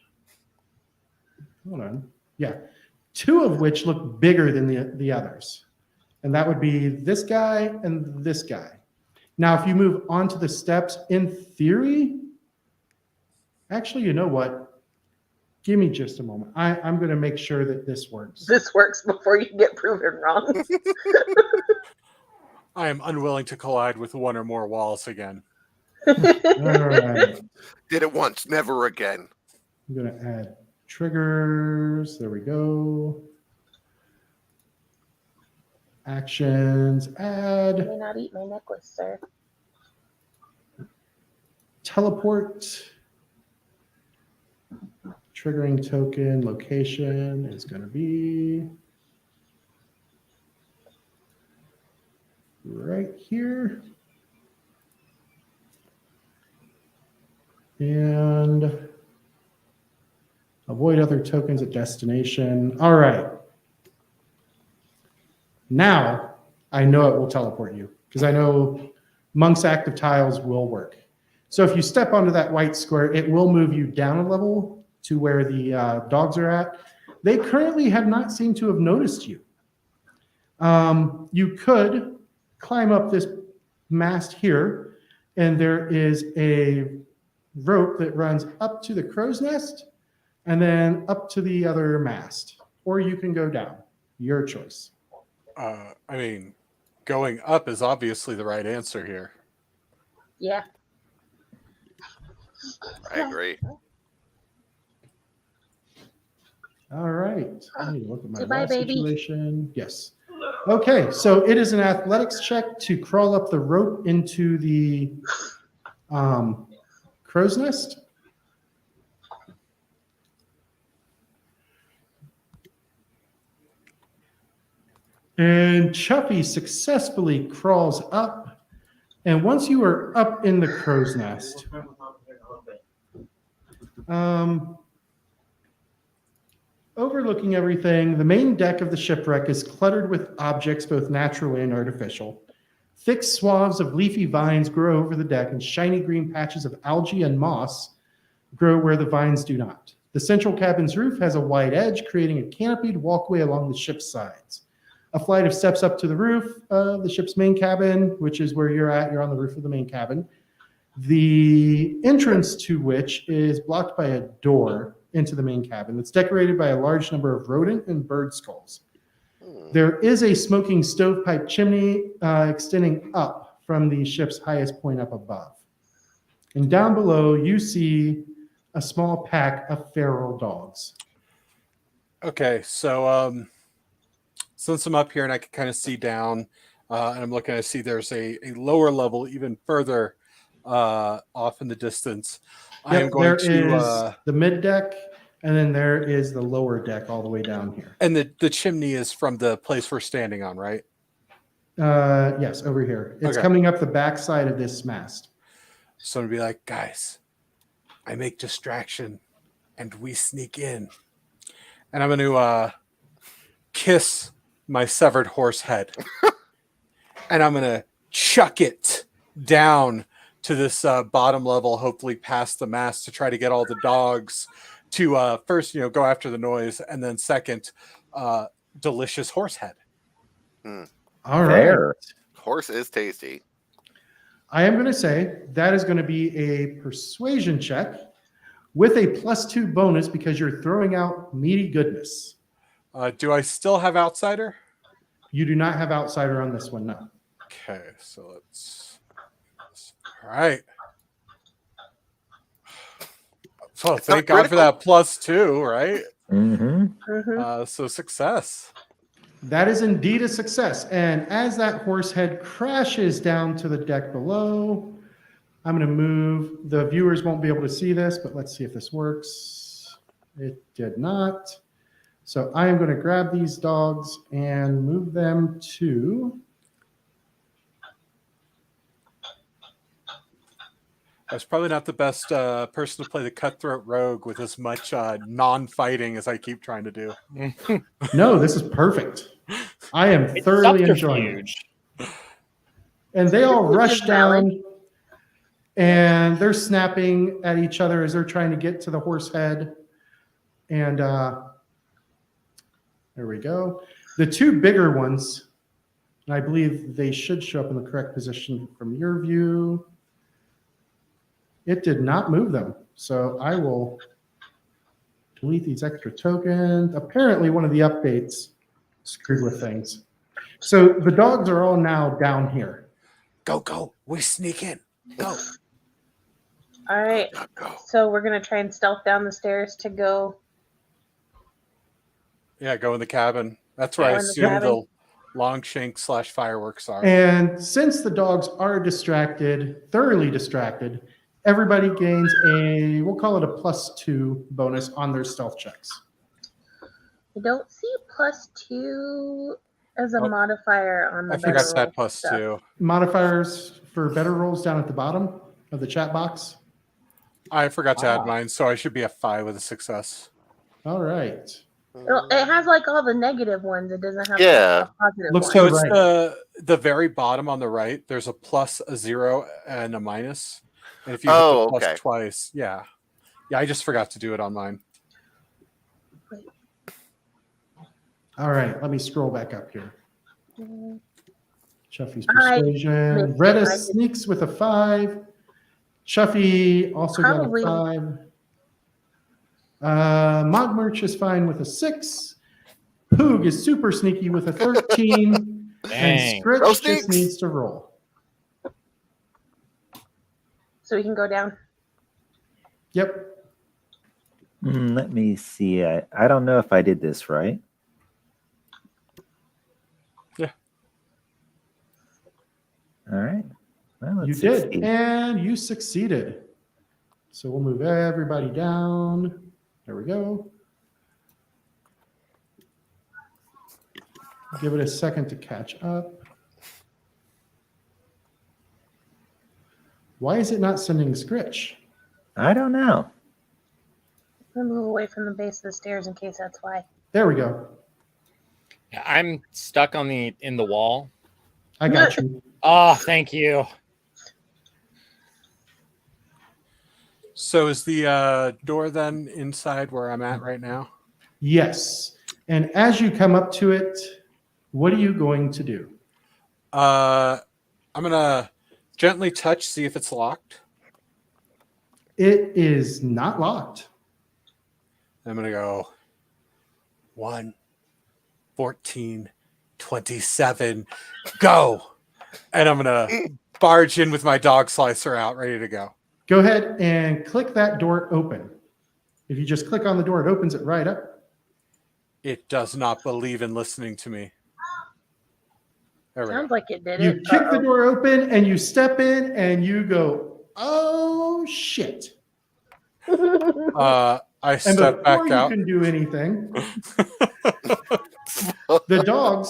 hold on, yeah, two of which look bigger than the others. And that would be this guy and this guy. Now, if you move onto the steps, in theory, actually, you know what? Give me just a moment. I'm going to make sure that this works. This works before you get proven wrong. I am unwilling to collide with one or more walls again. All right. Did it once, never again. I'm going to add triggers. There we go. Actions, add. You may not eat my necklace, sir. Teleport. Triggering token location is going to be right here. And avoid other tokens at destination. All right. Now I know it will teleport you because I know Monk's active tiles will work. So if you step onto that white square, it will move you down a level to where the dogs are at. They currently have not seemed to have noticed you. You could climb up this mast here, and there is a rope that runs up to the crow's nest and then up to the other mast. Or you can go down. Your choice. I mean, going up is obviously the right answer here. Yeah. I agree. All right. I need to look at my Goodbye, wall baby. situation. Yes. Okay, so it is an athletics check to crawl up the rope into the crow's nest. And Chuffy successfully crawls up. And once you are up in the crow's nest, overlooking everything, the main deck of the shipwreck is cluttered with objects, both natural and artificial. Thick swaths of leafy vines grow over the deck, and shiny green patches of algae and moss grow where the vines do not. The central cabin's roof has a wide edge, creating a canopied walkway along the ship's sides. A flight of steps up to the roof of the ship's main cabin, which is where you're at. You're on the roof of the main cabin. The entrance to which is blocked by a door into the main cabin that's decorated by a large number of rodent and bird skulls. There is a smoking stovepipe chimney extending up from the ship's highest point up above. And down below, you see a small pack of feral dogs. Okay, so since I'm up here and I can kind of see down, and I'm looking, I see there's a lower level even further off in the distance. I am going to the mid deck, and then there is the lower deck all the way down here. And the chimney is from the place we're standing on, right? Yes, over here. It's coming up the backside of this mast. So to be like, guys, I make distraction, and we sneak in, and I'm going to kiss my severed horse head, and I'm going to chuck it down to this bottom level, hopefully past the mast, to try to get all the dogs to first, go after the noise, and then second, delicious horse head. All right. There. Horse is tasty. I am going to say that is going to be a persuasion check with a +2 bonus because you're throwing out meaty goodness. Do I still have outsider? You do not have outsider on this one, no. Okay, so let's. All right. So thank God for that +2, right? Mm-hmm. So success. That is indeed a success. And as that horse head crashes down to the deck below, I'm going to move. The viewers won't be able to see this, but let's see if this works. It did not. So I am going to grab these dogs and move them to... I was probably not the best person to play the cutthroat rogue with as much non-fighting as I keep trying to do. No, this is perfect. I am thoroughly enjoying it. And they all rush down, and they're snapping at each other as they're trying to get to the horse head. And There we go. The two bigger ones, and I believe they should show up in the correct position from your view. It did not move them. So I will delete these extra tokens. Apparently one of the updates screwed with things. So the dogs are all now down here. Go. We sneak in. Go. All right. So we're going to try and stealth down the stairs to go. Yeah, go in the cabin. That's where I Go in the assume cabin. the Longshank / fireworks are. And since the dogs are distracted, thoroughly distracted, everybody gains a, we'll call it a +2 bonus on their stealth checks. I don't see +2 as a Oh, modifier on the I forgot better that roll +2. stuff. Modifiers for better rolls down at the bottom of the chat box. I forgot to add mine, so I should be a 5 with a success. All right. Well, it has like all the negative ones. It doesn't have Yeah. the positive Looks ones. So good. it's Right. the very bottom on the right. There's a plus, a 0, and a minus. And if you hit Oh, the plus okay. twice, yeah. I just forgot to do it on mine. All right. Let me scroll back up here. Chuffy's I persuasion. missed it. Retta I did- sneaks with a 5. Chuffy also Probably. got a 5. Mogmarch is fine with a 6. Poog is super sneaky with a 13. And Dang. Scritch Roll just sneaks. needs to roll. So we can go down. Yep. Let me see. I don't know if I did this right. Yeah. All right. Well, let's You did. succeed. And you succeeded. So we'll move everybody down. There we go. Give it a second to catch up. Why is it not sending Scritch? I don't know. I'm gonna move away from the base of the stairs in case that's why. There we go. Yeah, I'm stuck in the wall. I got you. Oh, thank you. So is the door then inside where I'm at right now? Yes. And as you come up to it, what are you going to do? I'm going to gently touch, see if it's locked. It is not locked. I'm going to go 1, 14, 27, go. And I'm going to barge in with my dog slicer out, ready to go. Go ahead and click that door open. If you just click on the door, it opens it right up. It does not believe in listening to me. There we Sounds go. like it did You it. kick the door open and you step in and you go, oh shit. I And step before back you out. can do anything, the dogs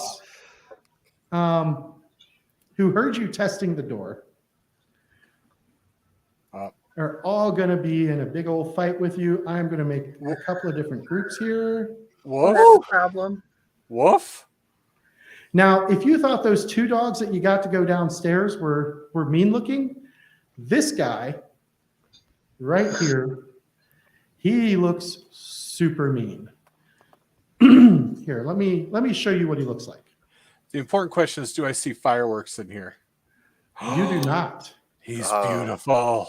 who heard you testing the door are all going to be in a big old fight with you. I'm going to make a couple of different groups here. Woof. That's a problem. Woof. Now, if you thought those two dogs that you got to go downstairs were mean looking, this guy right here, he looks super mean. Here, let me show you what he looks like. The important question is, do I see fireworks in here? You do not. He's Oh. beautiful.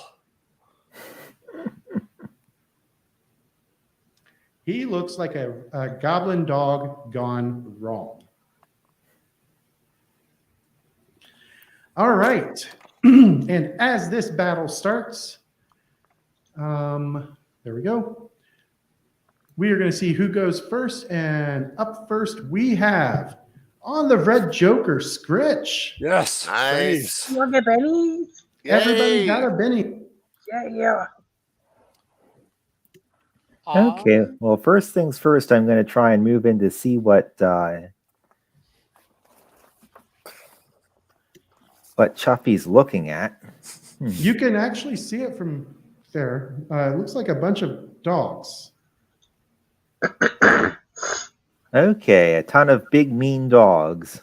He looks like a goblin dog gone wrong. All right. And as this battle starts, there we go. We are going to see who goes first. And up first, we have on the red Joker, Scritch. Yes. Nice. Please. You want to get bennies? Everybody Yay. got a Benny. Yeah. Okay. Well, first things first, I'm going to try and move in to see what Chuffy's looking at. You can actually see it from there. It looks like a bunch of dogs. Okay, a ton of big mean dogs.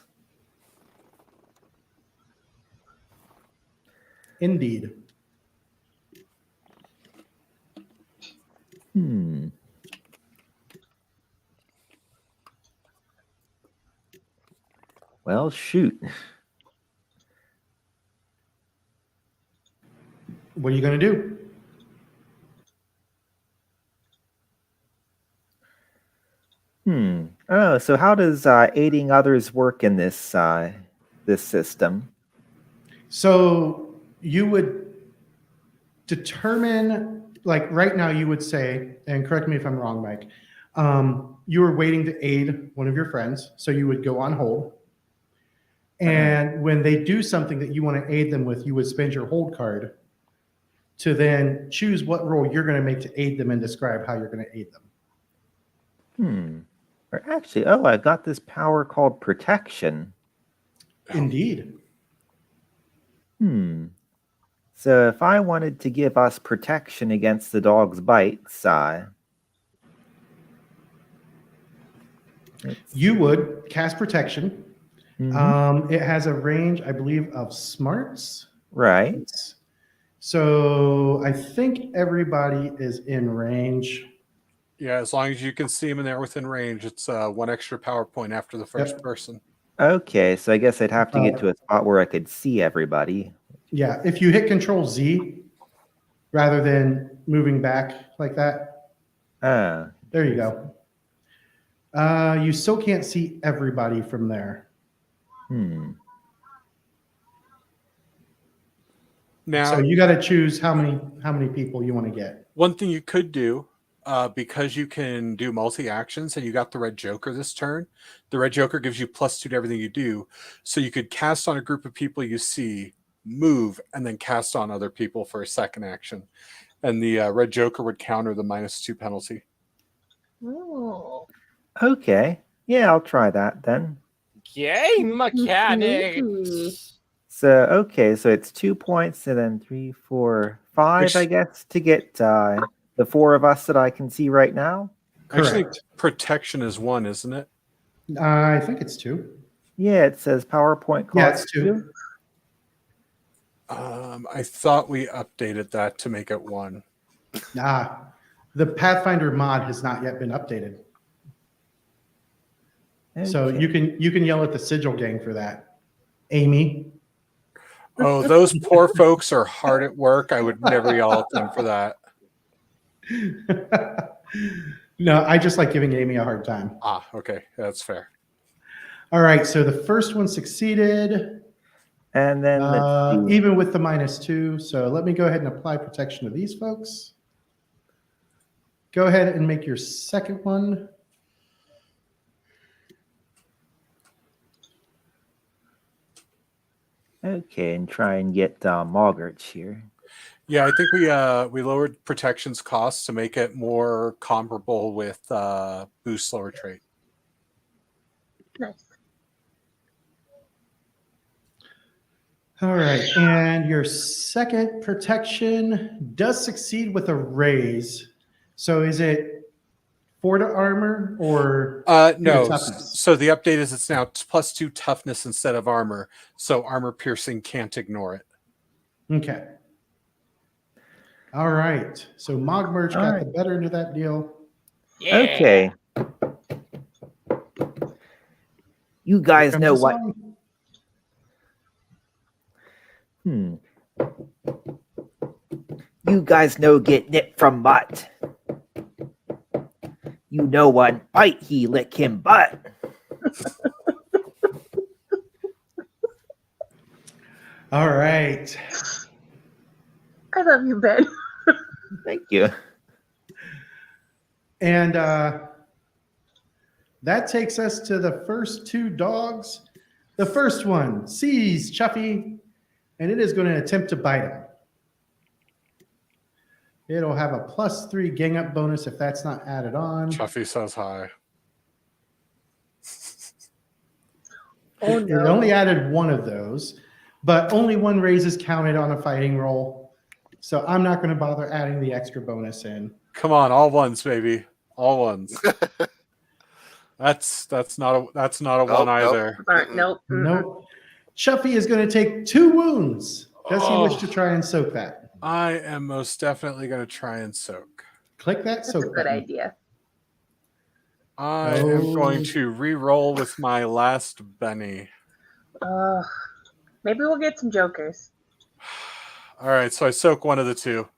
Indeed. Well, shoot. What are you going to do? Oh, so how does aiding others work in this this system? So you would determine, like right now, you would say, and correct me if I'm wrong, Mike. You were waiting to aid one of your friends, so you would go on hold. And when they do something that you want to aid them with, you would spend your hold card to then choose what roll you're going to make to aid them and describe how you're going to aid them. Or actually, I got this power called protection. Indeed. So if I wanted to give us protection against the dog's bites, you would cast protection. It has a range, I believe, of smarts. Right. So I think everybody is in range. Yeah, as long as you can see them and they're within range, it's 1 extra power point after the first person. Okay, so I guess I'd have to get to a spot where I could see everybody. Yeah, if you hit Control Z rather than moving back like that. There you go. You still can't see everybody from there. Now, so you got to choose how many people you want to get. One thing you could do, because you can do multi-actions and you got the red joker this turn, the red joker gives you +2 to everything you do. So you could cast on a group of people you see, move, and then cast on other people for a second action. And the red joker would counter the -2 penalty. Oh. Okay. Yeah, I'll try that then. Game mechanics. So, so it's 2 points and then 3, 4, 5, I guess, to get the 4 of us that I can see right now. Actually, Correct. protection is 1, isn't it? I think it's 2. Yeah, it says PowerPoint cost. Yeah, it's 2. I thought we updated that to make it 1. The Pathfinder mod has not yet been updated. Okay. So you can yell at the Sigil gang for that. Amy. Oh, those poor folks are hard at work. I would never yell at them for that. No, I just like giving Amy a hard time. Okay. That's fair. All right, so the first one succeeded. And then even with the -2. So let me go ahead and apply protection to these folks. Go ahead and make your second one. Okay, and try and get Moggarts here. Yeah, I think we lowered protection's costs to make it more comparable with boost slower trait. Nice. All right, and your second protection does succeed with a raise. So is it 4 to armor or no? toughness? So the update is it's now +2 toughness instead of armor. So armor piercing can't ignore it. Okay. All right. So Mogmerge got the better end of that deal. Yeah. Okay. You guys know what? You guys know get nipped from butt. You know one bite he lick him butt. All right. I love you, Ben. Thank you. And that takes us to the first 2 dogs. The first one sees Chuffy, and it is going to attempt to bite him. It'll have a +3 gang up bonus if that's not added on. Chuffy says hi. Oh, It no. only added 1 of those, but only 1 raise is counted on a fighting roll. So I'm not going to bother adding the extra bonus in. Come on, all ones, baby, all ones. That's not a one either. Nope. Nope. Chuffy is going to take 2 wounds. Does he wish to try and soak that? I am most definitely going to try and soak. Click that That's soak a good button. idea. I am going to re-roll with my last Benny. Maybe we'll get some jokers. All right, so I soak one of the two.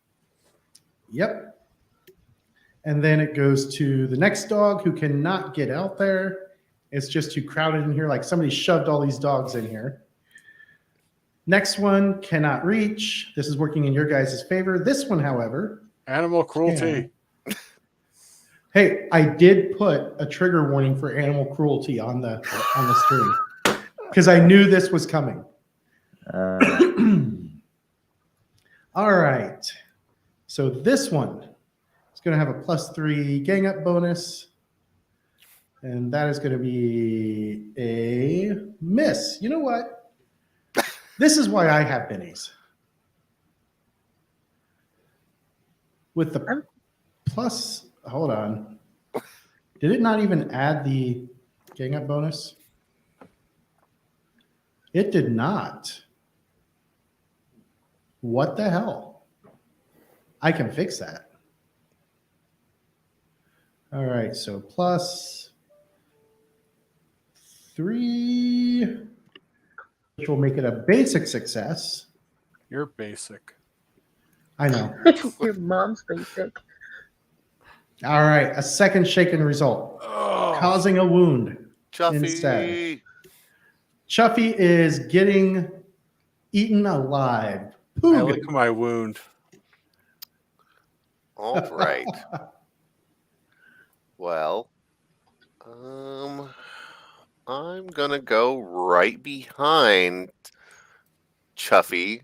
Yep. And then it goes to the next dog who cannot get out there. It's just too crowded in here. Like somebody shoved all these dogs in here. Next one cannot reach. This is working in your guys' favor. This one, however. Animal cruelty. Hey, I did put a trigger warning for animal cruelty on the stream because I knew this was coming. All right. So this one is going to have a +3 gang up bonus. And that is going to be a miss. You know what? This is why I have bennies. With the plus, hold on. Did it not even add the gang up bonus? It did not. What the hell? I can fix that. All right, so +3, which will make it a basic success. You're basic. I know. Your mom's basic. All right, a second shaken result, causing a wound. Chuffy. Instead. Chuffy is getting eaten alive. I lick my wound. All right. Well, I'm gonna go right behind Chuffy.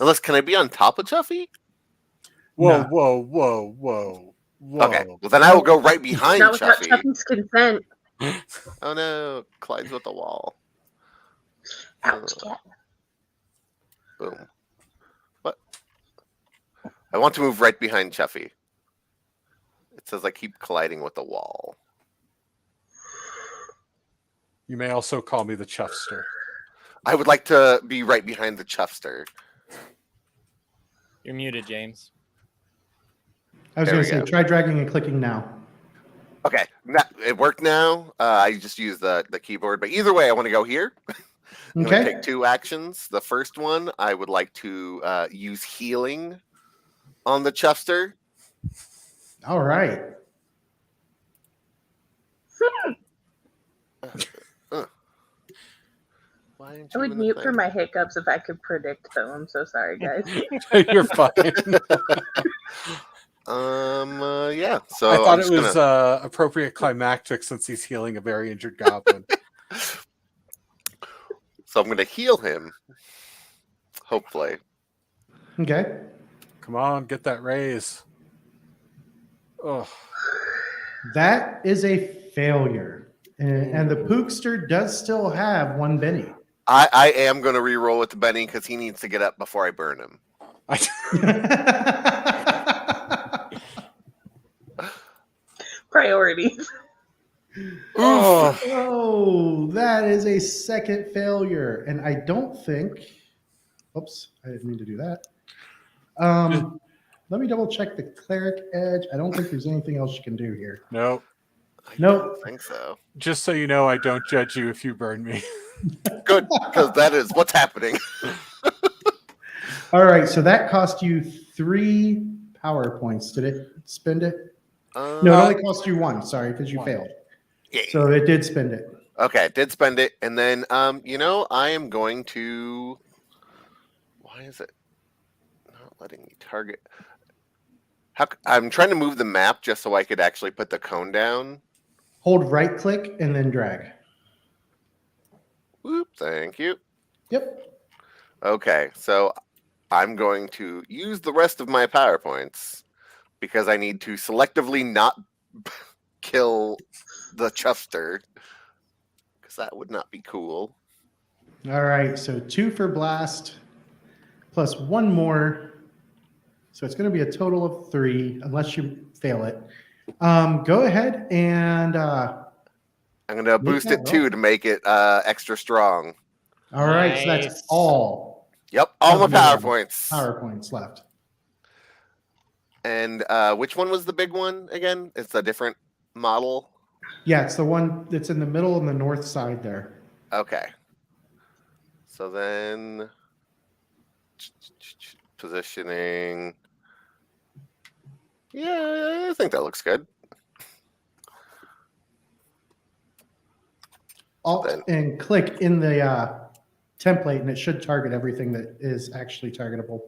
Unless, can I be on top of Chuffy? Whoa, No. whoa, whoa, whoa, whoa. Okay, well then I will go right behind Not without Chuffy. Chuffy's consent. Oh no, collides with the wall. Ouch, cat. Boom. What? I want to move right behind Chuffy. It says I keep colliding with the wall. You may also call me the Chuffster. I would like to be right behind the Chuffster. You're muted, James. I was There going we to say, go. try dragging and clicking now. Okay, it worked now. I just used the keyboard, but either way, I want to go here. I'm going to Okay. take 2 actions. The first one, I would like to use healing on the Chuffster. All right. Why aren't I you would in the mute for thing? my hiccups if I could predict them. I'm so sorry, guys. You're fine. Yeah. So I thought I'm it just was gonna- appropriate climactic since he's healing a very injured goblin. So I'm going to heal him. Hopefully. Okay. Come on, get that raise. Oh, That is a failure. And the Pookster does still have 1 Benny. I am going to re-roll with Benny because he needs to get up before I burn him. Priorities. Oh, that is a second failure. And I don't think, oops, I didn't mean to do that. Let me double check the cleric edge. I don't think there's anything else you can do here. no. I Nope. don't think so. Just so you know, I don't judge you if you burn me. Good, because that is what's happening. All right, so that cost you 3 power points. Did it spend it? No, it only cost you 1. Sorry, because you failed. Yeah. So it did spend it. Okay, did spend it, and then I am going to. Why is it not letting me target? I'm trying to move the map just so I could actually put the cone down. Hold right click and then drag. Whoop! Thank you. Yep. Okay, so I'm going to use the rest of my power points because I need to selectively not kill the Chuffster because that would not be cool. All right, so 2 for blast plus 1 more. So it's going to be a total of 3 unless you fail it. Go ahead and I'm going to boost that it too to make it extra strong. all right, so that's Nice. all Yep, all my of power your points. power points left. And which one was the big one again? It's a different model. Yeah, it's the one that's in the middle on the north side there. Okay. So then positioning. Yeah, I think that looks good. Alt Then- and click in the template, and it should target everything that is actually targetable.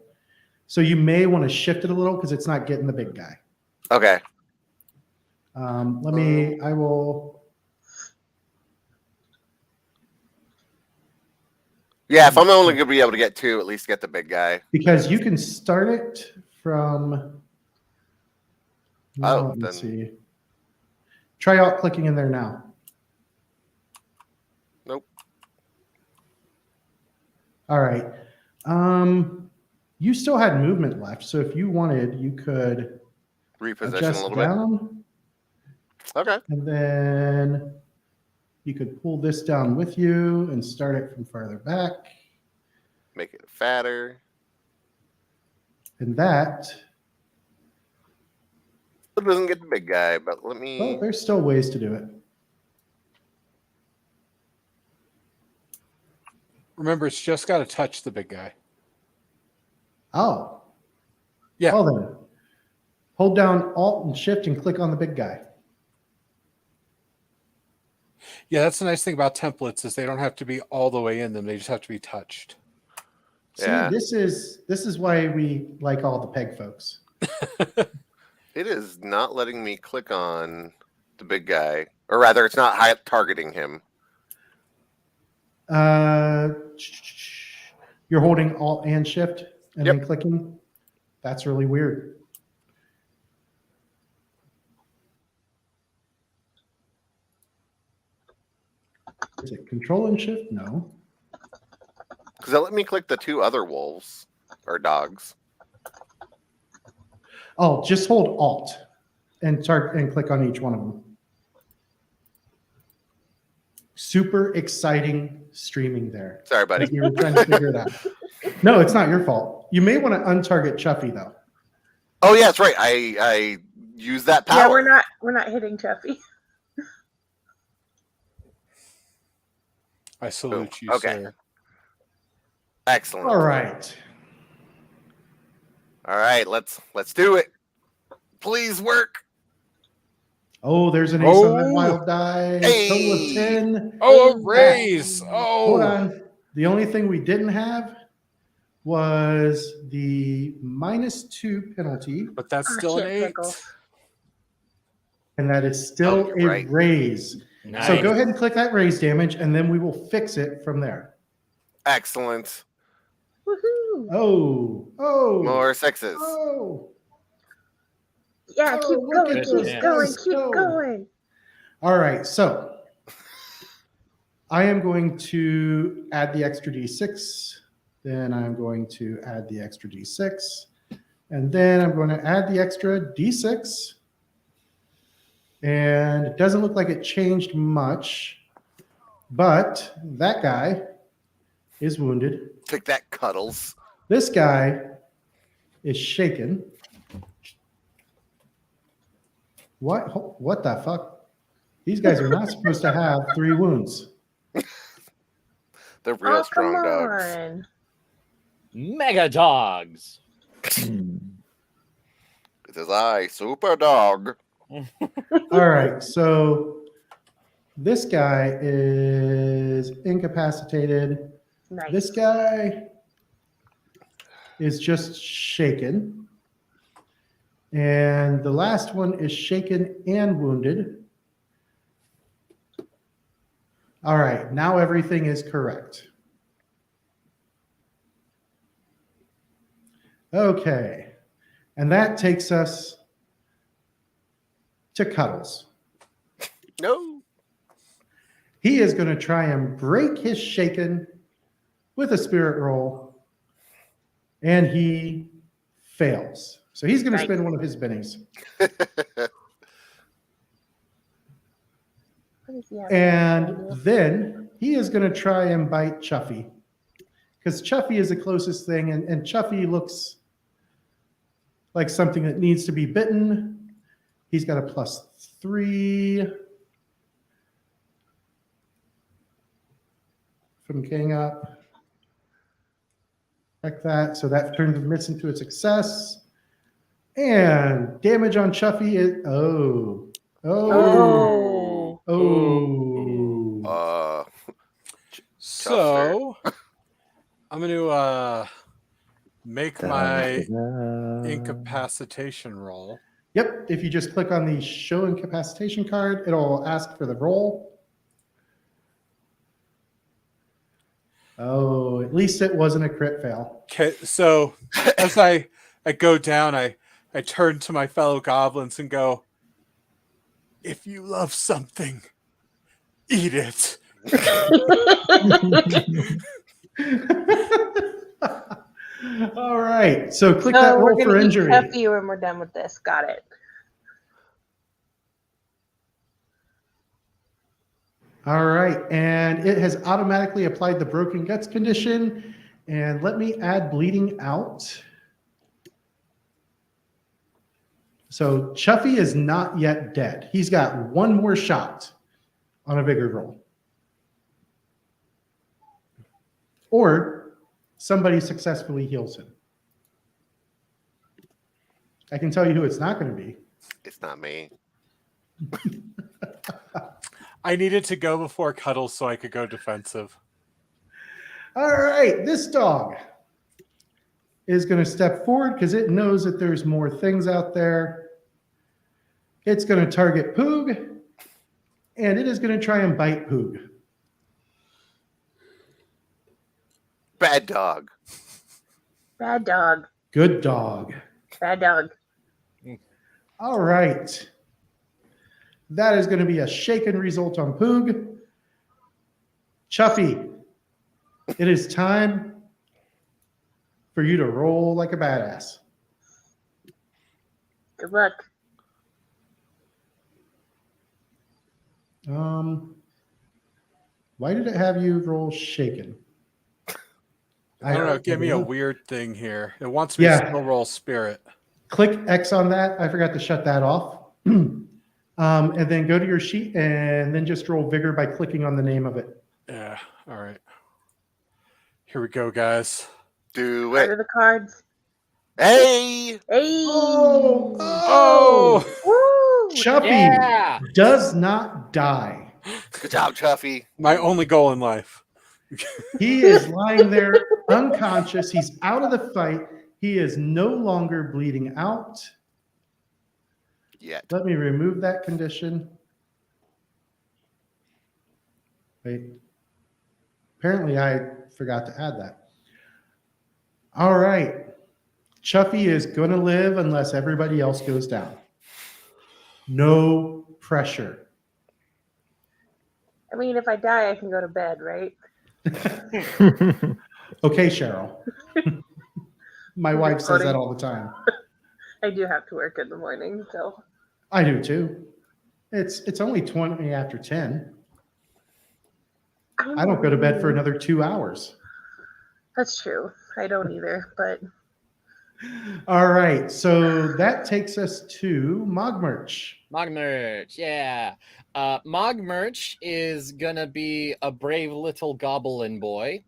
So you may want to shift it a little because it's not getting the big guy. Okay. I will. Yeah, if I'm only going to be able to get 2, at least get the big guy. Because you can start it from. Oh, Let me then- see. Try alt clicking in there now. Nope. All right. You still had movement left, so if you wanted, you could Reposition adjust a little down, bit. Okay. and then you could pull this down with you and start it from farther back. Make it fatter. And that, It doesn't get the big guy, but let me. well, there's still ways to do it. Remember, it's just got to touch the big guy. Oh. Yeah. Well then, hold down alt and shift and click on the big guy. Yeah, that's the nice thing about templates is they don't have to be all the way in them. They just have to be touched. Yeah. See, this is why we like all the peg folks. It is not letting me click on the big guy, or rather, it's not targeting him. You're holding alt and shift and Yep. then clicking. That's really weird. Is it control and shift? No. Because it let me click the 2 other wolves or dogs. Oh, just hold alt and click on each one of them. Super exciting streaming there. Sorry, buddy. Like you were trying to figure it out. No, it's not your fault. You may want to untarget Chuffy though. Oh yeah, that's right. I use that power. Yeah, we're not hitting Chuffy. I salute you, Okay. sir. Excellent. All right. All right, let's do it. Please work. Oh, there's an ace on that Oh. wild die. Hey. Total of 10. Oh, a raise. Oh. Hold on. The only thing we didn't have was the -2 penalty, But that's Oh, still an shit, 8. pickles. and that is still Oh, you're a right. raise. Nice. So go ahead and click that raise damage, and then we will fix it from there. Excellent. Woohoo! Oh. More 6s. Oh. Yeah, Oh, keep look going, at keep this going, guys keep go. going. All right, so I am going to add the extra d6. Then I'm going to add the extra d6. And then I'm going to add the extra d6. And it doesn't look like it changed much, but that guy is wounded. Take that, Cuddles. This guy is shaken. What the fuck? These guys are not supposed to have 3 wounds. They're real Oh, strong come dogs. on. Mega dogs. It is I, Super Dog. All right, so this guy is incapacitated. Nice. This guy is just shaken. And the last one is shaken and wounded. All right, now everything is correct. Okay, and that takes us to Cuddles. No. He is going to try and break his shaken with a spirit roll, and he fails. So he's going to Nice. spend one of his bennies. What is he have? And then he is going to try and bite Chuffy, because Chuffy is the closest thing, and Chuffy looks like something that needs to be bitten. He's got a +3 from King up. Check that. So that turns a miss into a success. And damage on Chuffy is Oh. So I'm going to make my incapacitation roll. Yep. If you just click on the show incapacitation card, it'll ask for the roll. Oh, at least it wasn't a crit fail. Okay, so as I go down, I turn to my fellow goblins and go, if you love something, eat it. All right. So click No, that we're roll for gonna eat injury. Chuffy when we're done with this. Got it. All right. And it has automatically applied the broken guts condition. And let me add bleeding out. So Chuffy is not yet dead. He's got one more shot on a vigor roll. Or somebody successfully heals him. I can tell you who it's not going to be. It's not me. I needed to go before Cuddles so I could go defensive. All right, this dog is going to step forward because it knows that there's more things out there. It's going to target Poog, and it is going to try and bite Poog. Bad dog. Bad dog. Good dog. Bad dog. All right. That is going to be a shaken result on Poog. Chuffy, it is time for you to roll like a badass. Good luck. Why did it have you roll shaken? I don't know. Give me a weird thing here. It wants me to still roll spirit. Click X on that. I forgot to shut that off. And then go to your sheet and then just roll vigor by clicking on the name of it. Yeah. All right. Here we go, guys. Do What are it. the cards? Hey! Hey! Oh! Woo! Chuffy does not die. Good job, Chuffy. My only goal in life. He is lying there unconscious. He's out of the fight. He is no longer bleeding out. Yet. Let me remove that condition. Wait. Apparently, I forgot to add that. All right. Chuffy is going to live unless everybody else goes down. No pressure. I mean, if I die, I can go to bed, right? Okay, Cheryl. My wife says that all the time. I do have to work in the morning, so. I do too. It's only 20 after 10. I don't go to bed for another 2 hours. That's true. I don't either, but. All right. So that takes us to Mogmerch. Mogmerch, yeah. Mogmerch is gonna be a brave little goblin boy.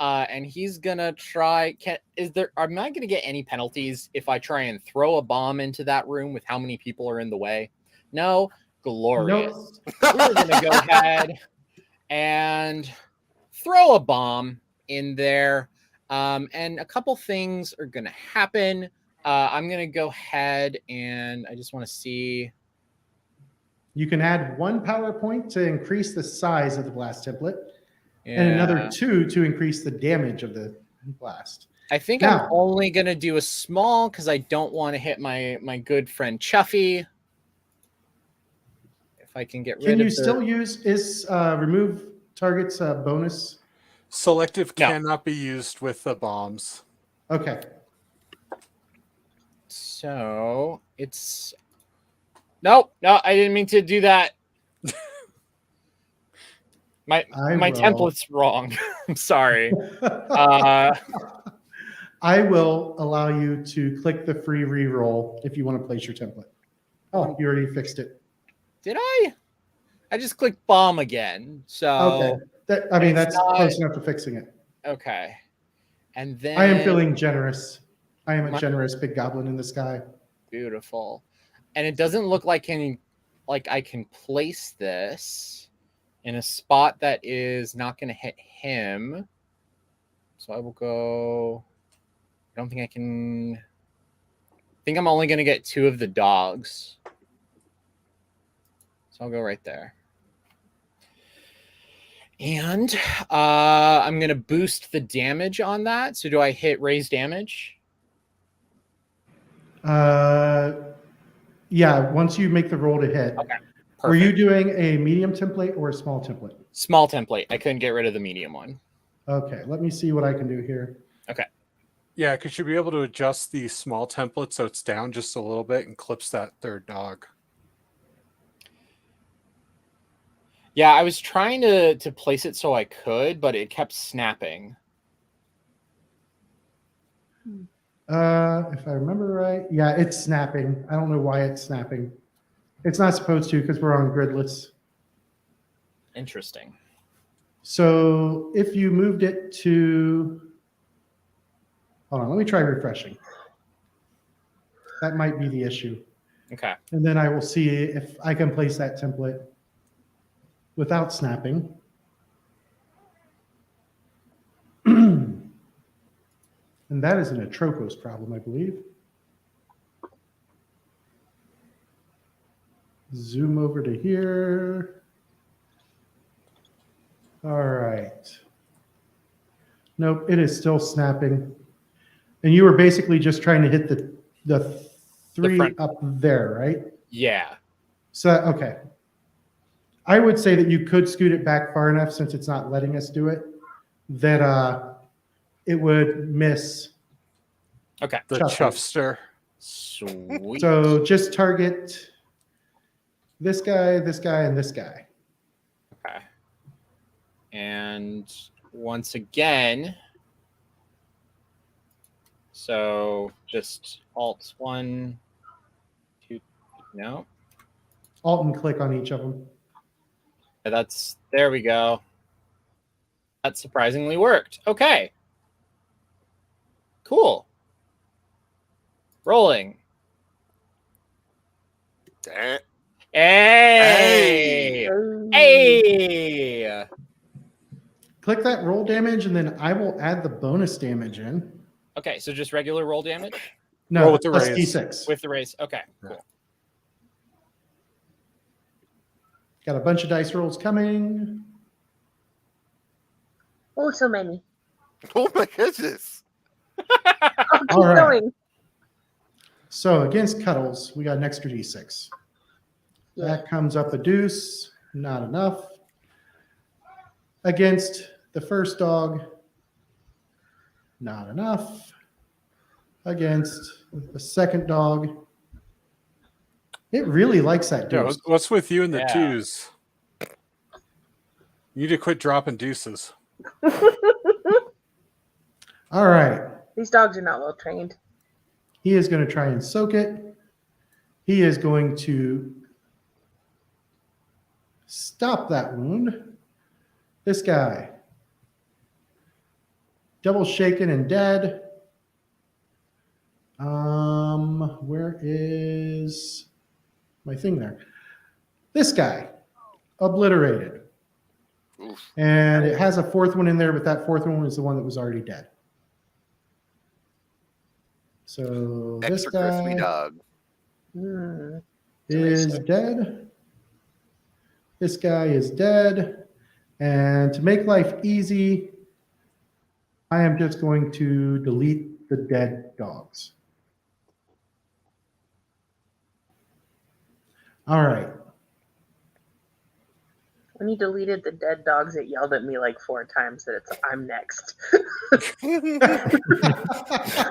And he's gonna try. Am I gonna get any penalties if I try and throw a bomb into that room with how many people are in the way? No, glorious. Nope. We're gonna go ahead and throw a bomb in there, and a couple things are gonna happen. I'm gonna go ahead and I just want to see. You can add 1 power point to increase the size of the blast template. And another 2 to increase the damage of the blast. I think I'm only going to do a small because I don't want to hit my good friend Chuffy. If I can get rid of Can you still use remove target's bonus? Selective cannot be used with the bombs. Okay. So it's... No, I didn't mean to do that. My template's wrong. I'm sorry. I will allow you to click the free reroll if you want to place your template. Oh, you already fixed it. Did I? I just clicked bomb again. So okay, that's close enough to fixing it. Okay. And then I am feeling generous. I am a generous big goblin in the sky. beautiful. And it doesn't look like I can place this in a spot that is not going to hit him. So I will go. I don't think I can. I think I'm only going to get 2 of the dogs. So I'll go right there. And I'm going to boost the damage on that. So do I hit raise damage? Yeah, once you make the roll to hit. Okay. Perfect. Were you doing a medium template or a small template? Small template. I couldn't get rid of the medium one. Okay, let me see what I can do here. Okay. Yeah, because you'll be able to adjust the small template so it's down just a little bit and clips that third dog. Yeah, I was trying to place it so I could, but it kept snapping. If I remember right, yeah, it's snapping. I don't know why it's snapping. It's not supposed to because we're on gridless. Interesting. So if you moved it to, hold on, let me try refreshing. That might be the issue. Okay. And then I will see if I can place that template without snapping. And that is an Atropos problem, I believe. Zoom over to here. All right. Nope, it is still snapping. And you were basically just trying to hit the 3 up there, right? Yeah. So, okay. I would say that you could scoot it back far enough, since it's not letting us do it, that it would miss. Okay. The chuffster. Sweet. So just target this guy, and this guy. Okay. And once again, so just Alt 1, 2, no. Alt and click on each of them. There we go. That surprisingly worked. Okay. Cool. Rolling. Damn. Hey! Hey! Click that roll damage, and then I will add the bonus damage in. Okay, so just regular roll damage? No, Roll with the plus raise. D6. With the raise. Okay, cool. Got a bunch of dice rolls coming. Oh, so many. Oh my goodness. Oh, keep All right. going. So against Cuddles, we got an extra D6. Yeah. That comes up a deuce. Not enough. Against the first dog, not enough. Against the second dog, it really likes that Yeah, deuce. what's with you and the Yeah. twos? You need to quit dropping deuces. All right. These dogs are not well trained. He is going to try and soak it. He is going to stop that wound. This guy, double shaken and dead. Where is my thing there? This guy, obliterated. Oof. And it has a 4th one in there, but that 4th one was the one that was already dead. So this Extra crispy guy dog. Hmm. is dead. This guy is dead. And to make life easy, I am just going to delete the dead dogs. All right. When you deleted the dead dogs, it yelled at me like 4 times that I'm next.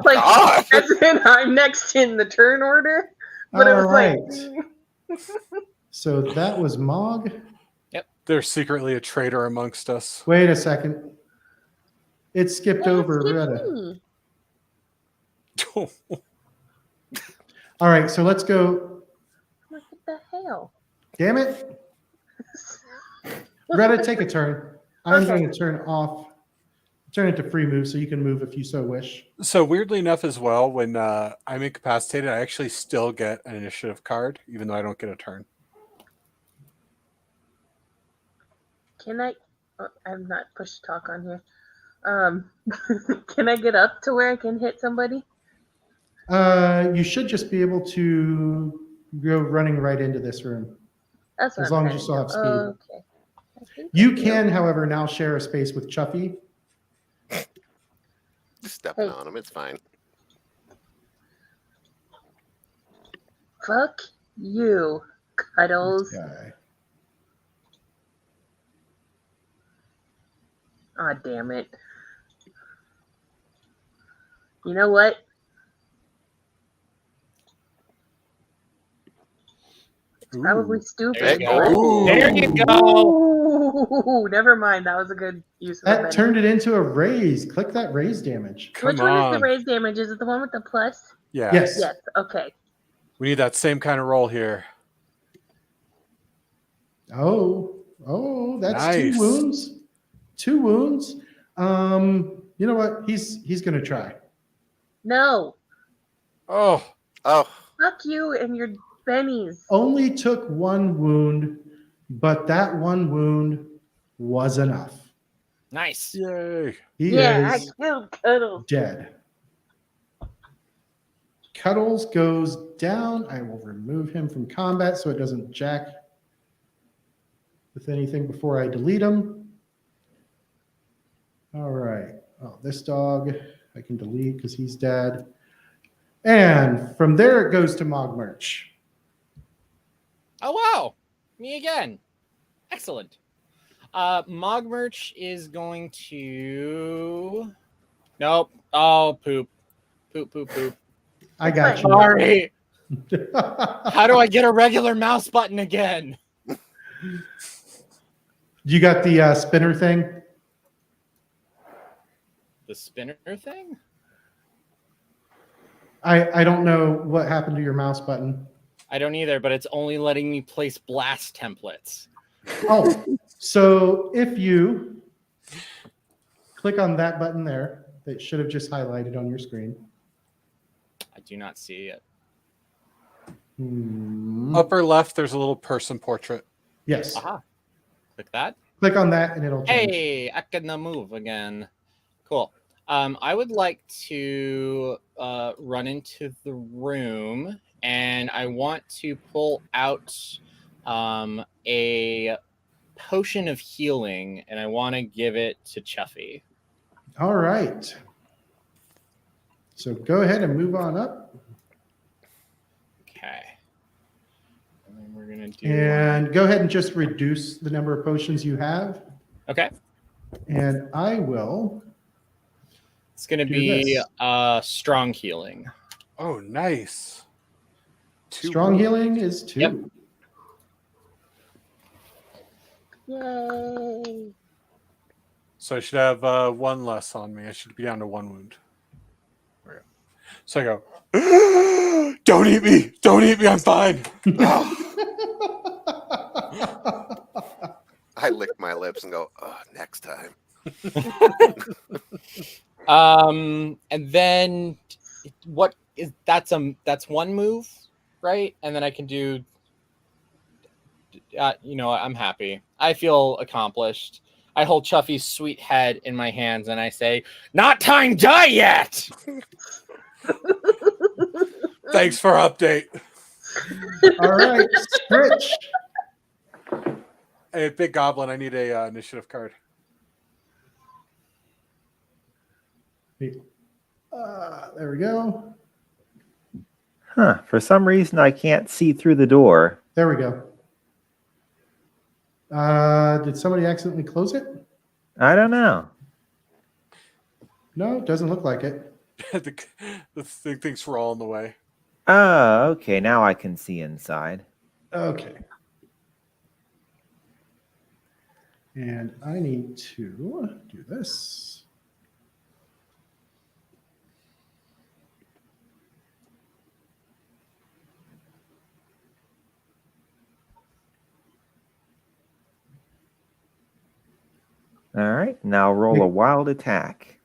Like, God. as in I'm next in the turn order. But it All was right. like. So that was Mog. They're secretly a traitor amongst us. Wait a second. It skipped over "Skip Retta. me." All right, so let's go. What the hell? Damn it. Retta, take a turn. I'm Okay. going to turn off turn it to free move, so you can move if you so wish. So weirdly enough, as well, when I'm incapacitated, I actually still get an initiative card, even though I don't get a turn. Can I? Oh, I'm not push talk on here. Can I get up to where I can hit somebody? You should just be able to go running right into this room. That's what As I'm long as trying you to still do. have speed. Okay. I think You I do. can, however, now share a space with Chuffy. Just stepping Hey. on him. It's fine. Fuck you, Cuddles. This guy. Aw, damn it. You know what? It's probably Ooh. stupid. There you but- go. There you go. Ooh, never mind. That was a good use of the That benefit. turned it into a raise. Click that raise damage. Come Which one is the on. raise damage? Is it the one with the plus? Yeah. Yes. Yes. Okay. We need that same kind of roll here. Oh, that's Nice. 2 wounds. 2 wounds. You know what? He's gonna try. No. Oh, Oh, Fuck you and your bennies. Only took 1 wound, but that 1 wound was enough. Nice. yay. He Yeah, I is killed Cuddles. dead. Cuddles goes down. I will remove him from combat so it doesn't jack with anything before I delete him. All right. Oh, this dog I can delete because he's dead. And from there it goes to Mogmerch. Oh wow, me again. Excellent. Mogmerch is going to. Nope. Oh, poop. Poop. I got you. Sorry. How do I get a regular mouse button again? You got the spinner thing? The spinner thing? I don't know what happened to your mouse button. I don't either, but it's only letting me place blast templates. Oh, so if you click on that button there, that should have just highlighted on your screen. I do not see it. Upper left, there's a little person portrait. Yes. Aha. Click that. Click on that and it'll change. Hey, I can move again. Cool. I would like to run into the room, and I want to pull out a potion of healing, and I want to give it to Chuffy. All right. So go ahead and move on up. Okay. And then we're gonna do. And go ahead and just reduce the number of potions you have. Okay. And I will. It's gonna Do be this. strong healing. Oh, nice. 2 Strong wounds. healing is 2. Yep. Yay. So I should have 1 less on me. I should be down to 1 wound. There we go. So I go, don't eat me. Don't eat me. I'm fine. I lick my lips and go, oh, next time. And then what is that's 1 move, right? And then I can do I'm happy. I feel accomplished. I hold Chuffy's sweet head in my hands and I say, "Not time die yet." Thanks for update. All right, Scritch. Hey, Big Goblin, I need a initiative card. There we go. Huh. For some reason, I can't see through the door. There we go. Did somebody accidentally close it? I don't know. No, it doesn't look like it. the thing thinks we're all in the way. Oh, okay. Now I can see inside. Okay. And I need to do this. All right. Now roll a wild attack.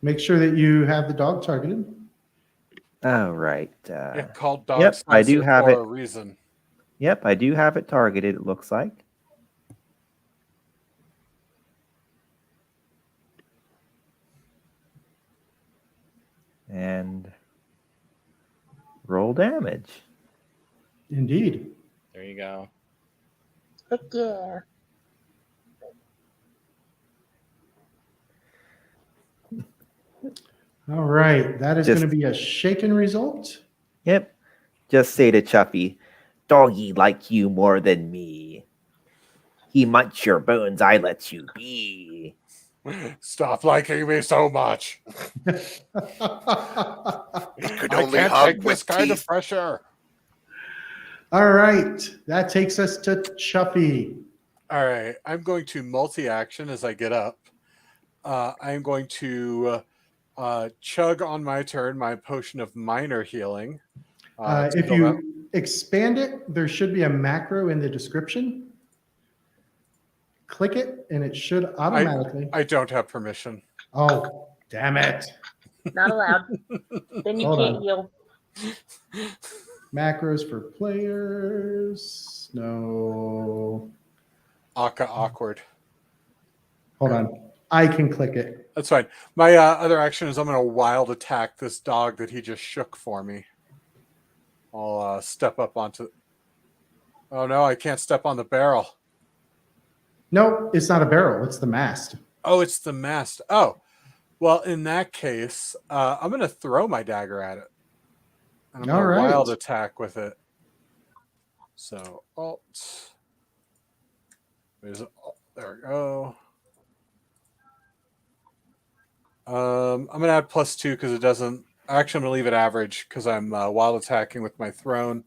Make sure that you have the dog targeted. All right. It called dog Yep, I do slicer have for it. a reason. Yep, I do have it targeted, it looks like. And roll damage. Indeed. There you go. Heck yeah. All right. That is Just- going to be a shaken result. Yep. Just say to Chuffy, doggy like you more than me. He munch your bones, I let you be. Stop liking me so much. It could I only can't hug take this with kind of teeth. pressure. All right. That takes us to Chuffy. All right. I'm going to multi-action as I get up. I'm going to chug on my turn my potion of minor healing. to If build up. you expand it, there should be a macro in the description. Click it, and it should automatically. I don't have permission. Oh, damn it. Not allowed. Then you Hold can't on. heal. Macros for players. No. Awkward. Hold on. I can click it. That's fine. My other action is I'm going to wild attack this dog that he just shook for me. I'll step up onto... Oh, no, I can't step on the barrel. No, it's not a barrel. It's the mast. Oh, it's the mast. Oh, well, in that case, I'm going to throw my dagger at it. And I'm going to wild attack with it. So, Alt. There we go. I'm going to add +2 because it doesn't... Actually, I'm going to leave it average because I'm wild attacking with my throne.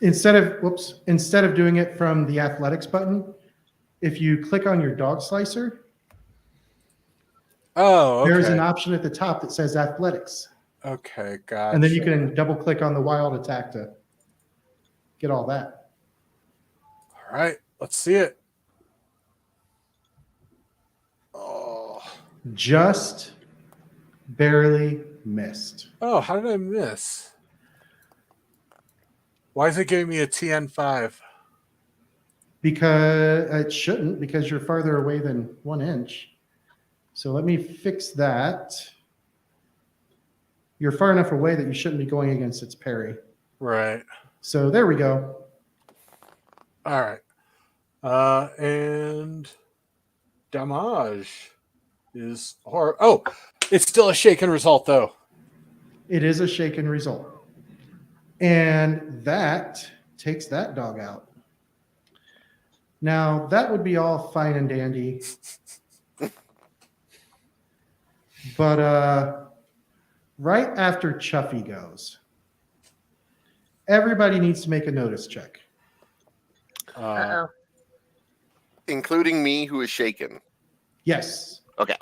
Instead of doing it from the athletics button, if you click on your dog slicer, there's an option at the top that says athletics. Okay, gotcha. And then you can double click on the wild attack to get all that. All right, let's see it. Oh. Just barely missed. Oh, how did I miss? Why is it giving me a TN5? Because it shouldn't, because you're farther away than 1 inch. So let me fix that. You're far enough away that you shouldn't be going against its parry. Right. So there we go. All right. And damage is horrible. Oh, it's still a shaken result, though. It is a shaken result. And that takes that dog out. Now, that would be all fine and dandy. But right after Chuffy goes, everybody needs to make a notice check. Uh-oh. Including me, who is shaken. Yes. Okay.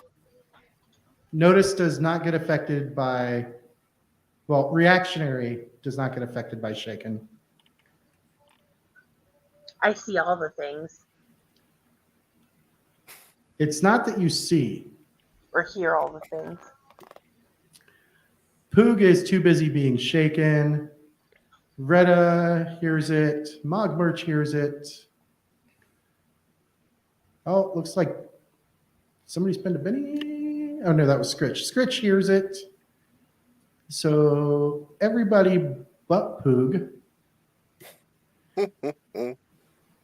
Notice does not get affected by, well, reactionary does not get affected by shaken. I see all the things. It's not that you see. Or hear all the things. Poog is too busy being shaken. Retta hears it. Mogmurch hears it. Oh, looks like somebody spent a penny. Oh, no, that was Scritch. Scritch hears it. So everybody but Poog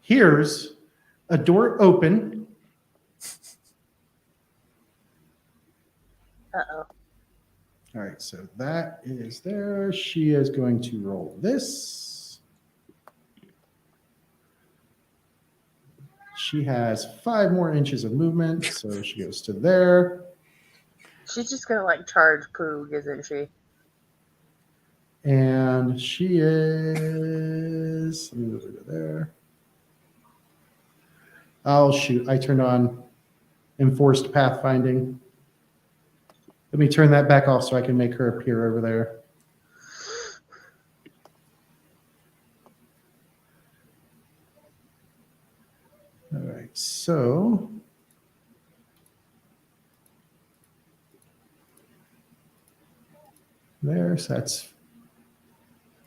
hears a door open. Uh-oh. All right, so that is there. She is going to roll this. She has 5 more inches of movement, so she goes to there. She's just going to, like, charge Poog, isn't she? And she is... Let me move her to there. Oh, shoot. I turned on enforced pathfinding. Let me turn that back off so I can make her appear over there. All right, so there, so that's.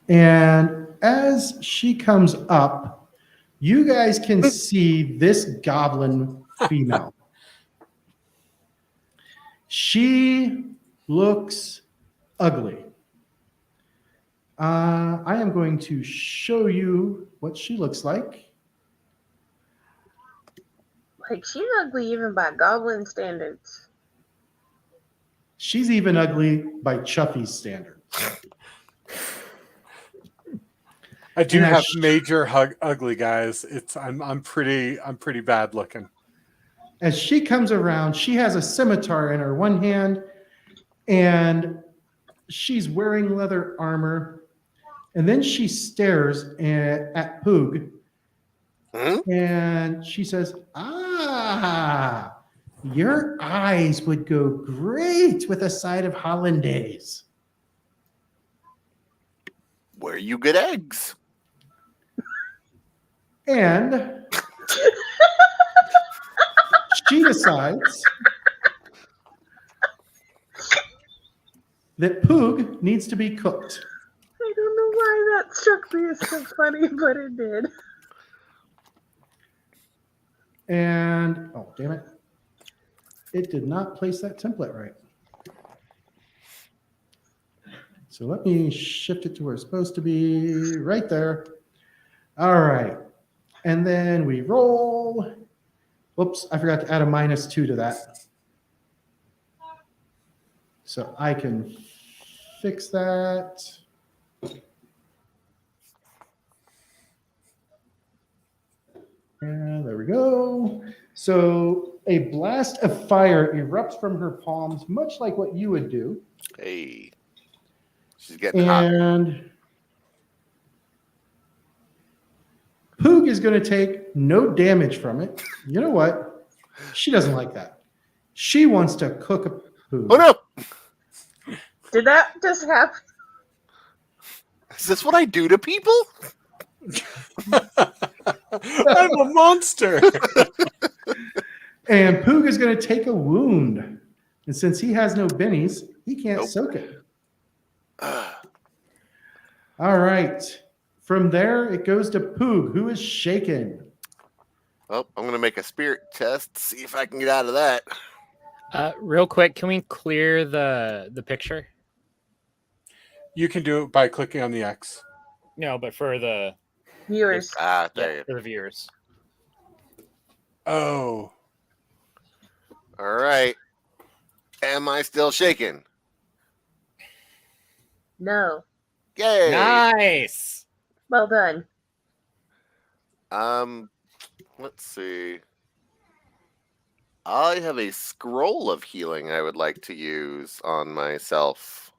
And as she comes up, you guys can see this goblin female. She looks ugly. I am going to show you what she looks like. Like, she's ugly even by goblin standards. She's even ugly by Chuffy's standards. I do And have as major ugly guys. I'm pretty bad looking. As she comes around, she has a scimitar in her one hand, and she's wearing leather armor. And then she stares at Poog, and she says, "Ah, your eyes would go great with a side of hollandaise." Where you get eggs? And she decides that Poog needs to be cooked. I don't know why that struck me as so funny, but it did. And, oh, damn it. It did not place that template right. So let me shift it to where it's supposed to be, right there. All right. And then we roll. Whoops, I forgot to add a -2 to that. So I can fix that. And there we go. So a blast of fire erupts from her palms, much like what you would do. Hey, she's getting hot. And Poog is going to take no damage from it. You know what? She doesn't like that. She wants to cook a Poog. Oh no! Did that just happen? Is this what I do to people? I'm a monster. And Poog is going to take a wound. And since he has no bennies, he can't Nope. soak it. All right. From there, it goes to Poog, who is shaken. Well, I'm going to make a spirit test, see if I can get out of that. Real quick, can we clear the picture? You can do it by clicking on the X. No, but for the Viewers. There you for the viewers. Oh, go. All right. Am I still shaking? No. Yay! Nice. Well done. Let's see. I have a scroll of healing I would like to use on myself.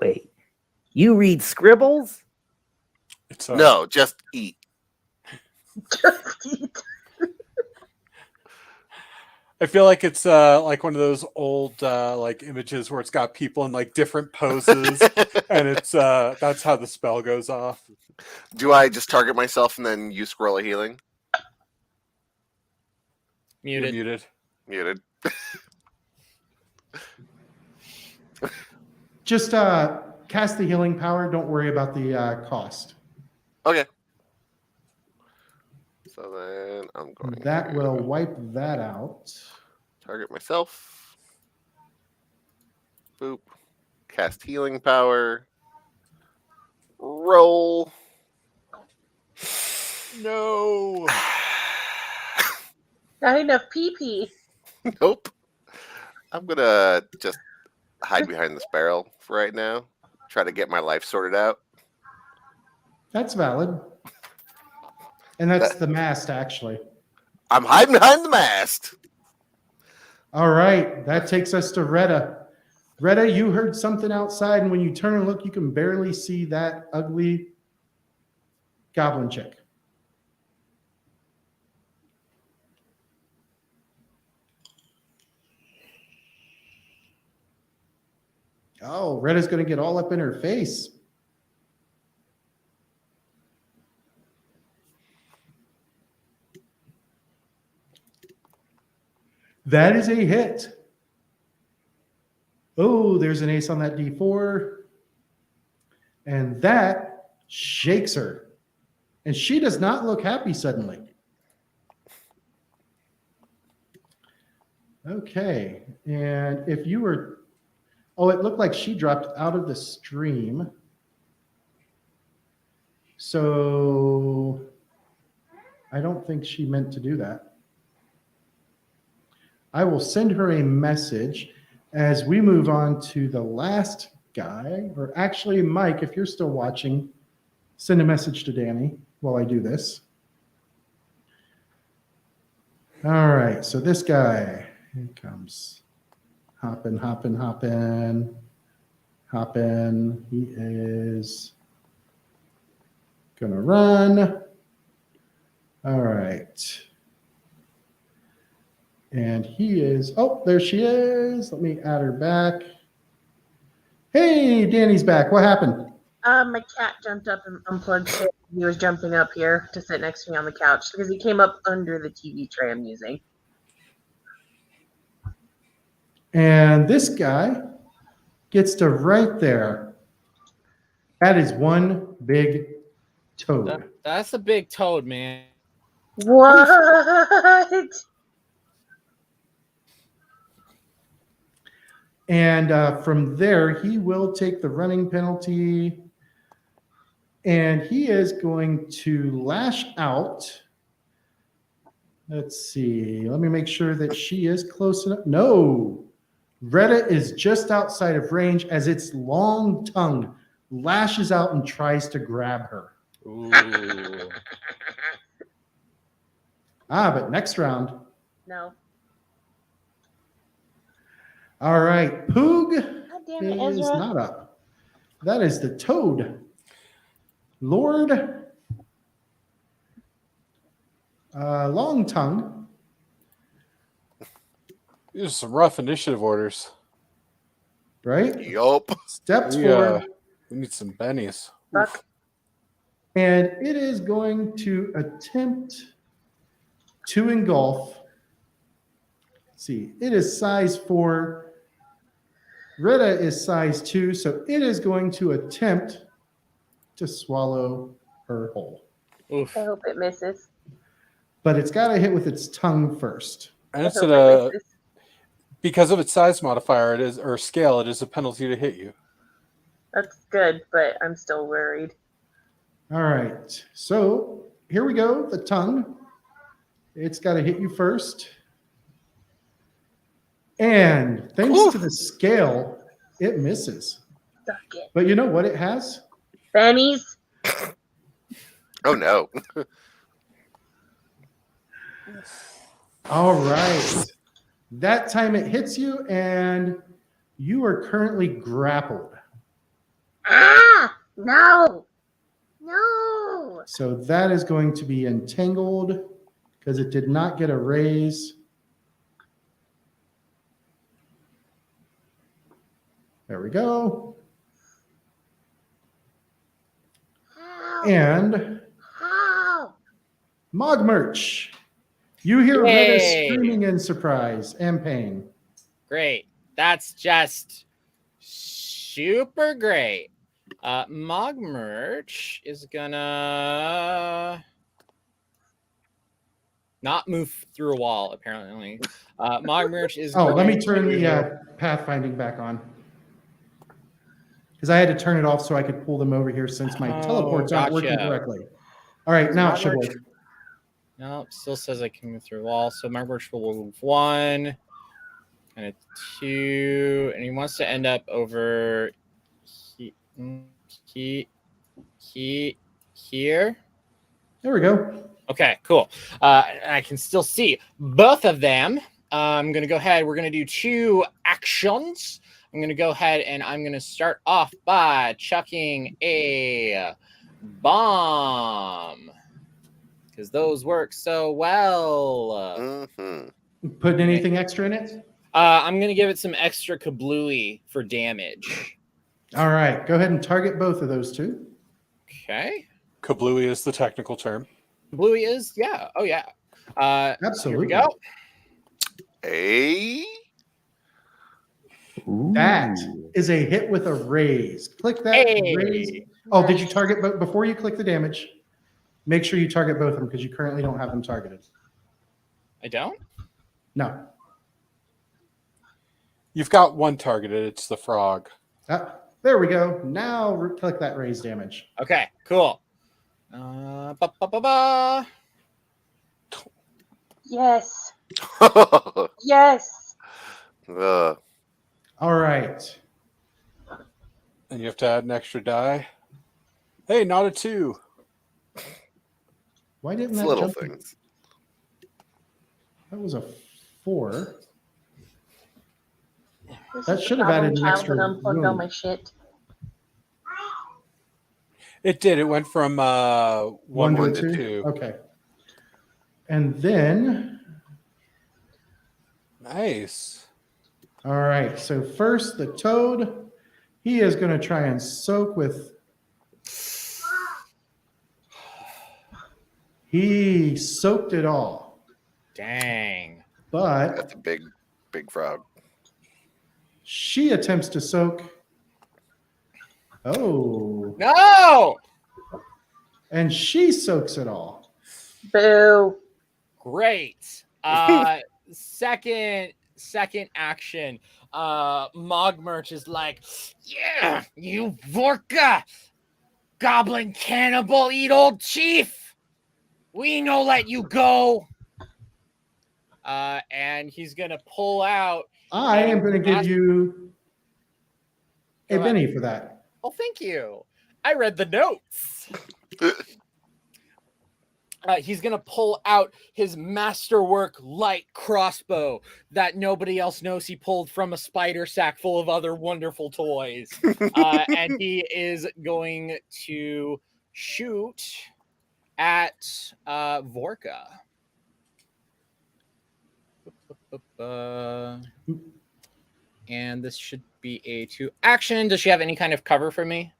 Wait, you read scribbles? it's No, just eat. Just eat. I feel like it's like one of those old like images where it's got people in like different poses, and it's that's how the spell goes off. Do I just target myself and then use scroll of healing? You're Muted. muted. Muted. Just cast the healing power. Don't worry about the cost. Okay. So then I'm going That to will wipe that out. target myself. Boop. Cast healing power. Roll. No. Not enough pee-pee. Nope. I'm gonna just hide behind this barrel for right now. Try to get my life sorted out. That's valid. And that's the mast, actually. I'm hiding behind the mast. All right. That takes us to Retta. Retta, you heard something outside, and when you turn and look, you can barely see that ugly goblin chick. Oh, Retta's going to get all up in her face. That is a hit. Oh, there's an ace on that D4. And that shakes her. And she does not look happy suddenly. Okay. And if you were... Oh, it looked like she dropped out of the stream. So I don't think she meant to do that. I will send her a message as we move on to the last guy, or actually, Mike, if you're still watching, send a message to Danny while I do this. All right, so this guy, here he comes. Hopping. He is gonna run. All right. And he is, oh, there she is. Let me add her back. Hey, Danny's back. What happened? My cat jumped up and unplugged it. He was jumping up here to sit next to me on the couch because he came up under the TV tray I'm using. And this guy gets to right there. That is one big toad. That's a big toad, man. What? And from there, he will take the running penalty. And he is going to lash out. Let's see. Let me make sure that she is close enough. No. Retta is just outside of range as its long tongue lashes out and tries to grab her. Ooh. But next round. No. All right. Poog God damn it, is Ezra. not up. That is the toad. Lord. Long tongue. These are some rough initiative orders. Right? Yup. Steps forward. We need some bennies. Fuck. And it is going to attempt to engulf. Let's see. It is size 4. Retta is size 2. So it is going to attempt to swallow her whole. Oof. I hope it misses. But it's got to hit with its tongue first. And I it's hope at it a, misses. because of its size modifier, it is, or scale, it is a penalty to hit you. That's good, but I'm still worried. All right. So here we go. The tongue. It's got to hit you first. And thanks to the scale, it misses. Suck it. But you know what it has? Bennies. Oh no. All right. That time it hits you, and you are currently grappled. Ah! No! No! So that is going to be entangled because it did not get a raise. There we go. How? And How? Mogmerch. You hear Retta Yay. screaming in surprise and pain. Great. That's just super great. Mogmerch is gonna not move through a wall, apparently. Mogmerch is Oh, let me going turn to- the pathfinding back on. Because I had to turn it off so I could pull them over here since my Oh, teleports aren't working gotcha. correctly. All right, now it should Mogmerch- work. No, still says I can move through a wall. So Mogmerch will move 1 and a 2, and he wants to end up over here. There we go. Okay, cool. I can still see both of them. I'm going to go ahead. We're going to do 2 actions. I'm going to go ahead and I'm going to start off by chucking a bomb because those work so well. Mm-hmm. Putting anything extra in it? I'm going to give it some extra kablooey for damage. All right, go ahead and target both of those two. Okay. Kablooey is the technical term. Kablooey is, yeah. Oh, yeah. Absolutely. Here we go. Hey. That Ooh. is a hit with a raise. Click that Hey. raise. Oh, did you target before you click the damage? Make sure you target both of them because you currently don't have them targeted. I don't? No. You've got one targeted. It's the frog. There we go. Now click that raise damage. Okay, cool. Ba-ba-ba-ba. Yes. Yes. Ugh. All right. And you have to add an extra die. Hey, not a 2. Why didn't It's that little jump? things. That was a 4. This That is should the have problem added an child extra that unplugged all wound. my shit. It did. It went from 1 1 to to 2. Okay. And then, Nice. all right. So first, the toad. He is going to try and soak with. He soaked it all, Dang. but That's a big frog. she attempts to soak. Oh. No! And she soaks it all. Boo. Great. Second action. Mogmerch is like, yeah, you Vorka, goblin cannibal, eat old chief. We no let you go. And he's gonna pull out. I am going to give you a Go penny for that. Oh, thank you. I read the notes. He's going to pull out his masterwork light crossbow that nobody else knows he pulled from a spider sack full of other wonderful toys. And he is going to shoot at Vorka. And this should be a 2 action. Does she have any kind of cover for me?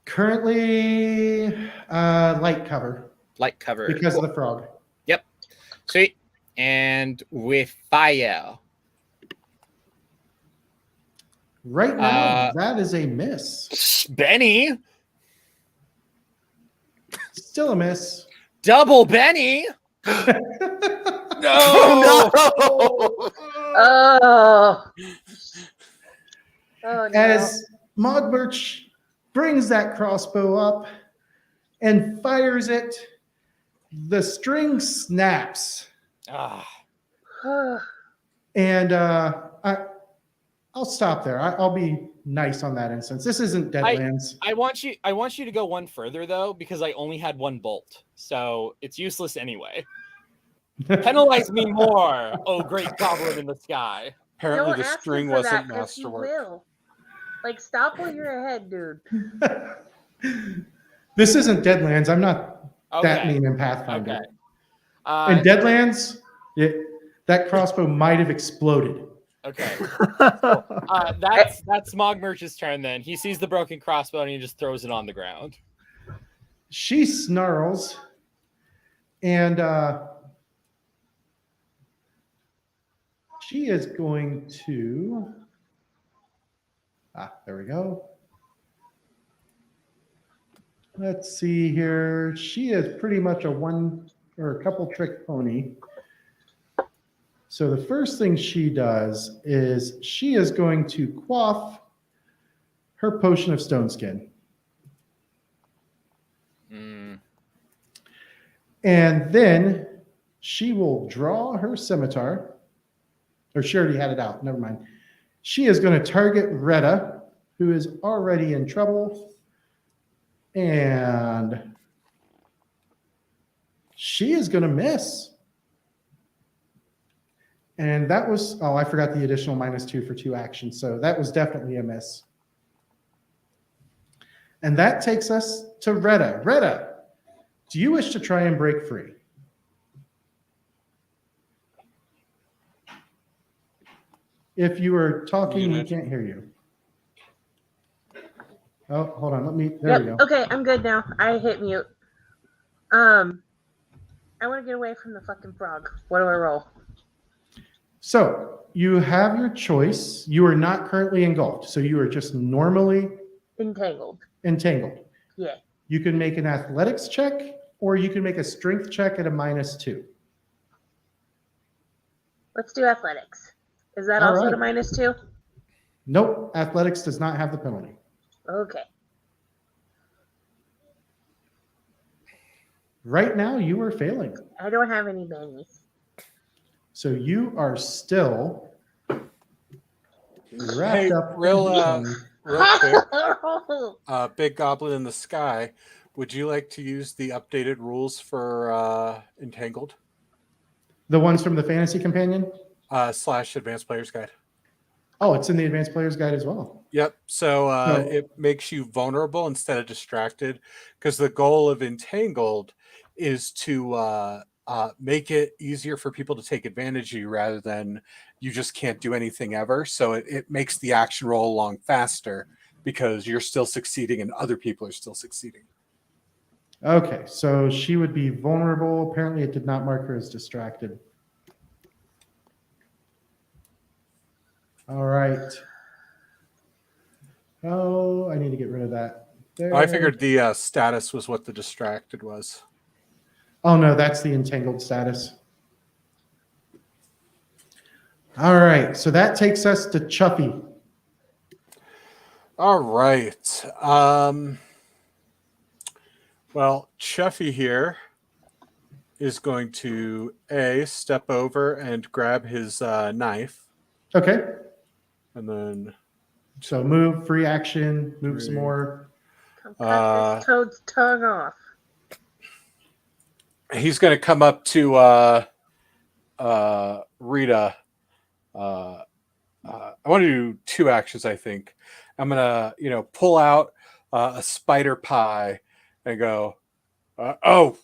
Currently, light cover Light cover. because of the frog. Yep. Sweet. And with fire. Right now, that is a miss. Benny. Still a miss. Double Benny. No! Oh. Oh no. As Mogmerch brings that crossbow up and fires it, the string snaps. And I'll stop there. I'll be nice on that instance. This isn't Deadlands. I want you to go one further though, because I only had 1 bolt, so it's useless anyway. Penalize me more, oh great goblin in the sky. Apparently Don't the ask string him for wasn't that, 'cause he masterwork. will. Like, stop while you're ahead, dude. This isn't Deadlands. I'm not that Okay. mean in Pathfinder. Okay. In Deadlands, that crossbow might have exploded. Okay. That's Mogmerch's turn then. He sees the broken crossbow and he just throws it on the ground. She snarls and she is going to. There we go. Let's see here. She is pretty much a one or a couple trick pony. So the first thing she does is she is going to quaff her potion of stone skin. And then she will draw her scimitar. Or she already had it out. Never mind. She is going to target Retta, who is already in trouble. And she is going to miss. And that was, I forgot the additional -2 for 2 actions. So that was definitely a miss. And that takes us to Retta. Retta, do you wish to try and break free? If you are talking, we can't hear you. Oh, hold on. There we go. Okay, I'm good now. I hit mute. I want to get away from the fucking frog. What do I roll? So you have your choice. You are not currently engulfed, so you are just normally Entangled. entangled. Yeah. You can make an athletics check, or you can make a strength check at a -2. Let's do athletics. Is that All also right. the -2? Nope, athletics does not have the penalty. Okay. Right now, you are failing. I don't have any bennies. So you are still wrapped Hey, up. real quick, Oh, big goblin in the sky. Would you like to use the updated rules for Entangled The ones from the Fantasy Companion? / Advanced Player's Guide? Oh, it's in the Advanced Player's Guide as well. Yep. So So- it makes you vulnerable instead of distracted, because the goal of Entangled is to make it easier for people to take advantage of you rather than you just can't do anything ever. So it makes the action roll along faster because you're still succeeding and other people are still succeeding. Okay, so she would be vulnerable. Apparently, it did not mark her as distracted. All right. Oh, I need to get rid of that. There. I figured the status was what the distracted was. Oh, no, that's the entangled status. All right, so that takes us to Chuffy. All right. Well, Chuffy here is going to step over and grab his knife, Okay, and then so move, free action, move some Three. more. come cut this toad's tongue off. he's going to come up to Rita. I want to do 2 actions, I think. I'm going to, pull out a spider pie and go, oh,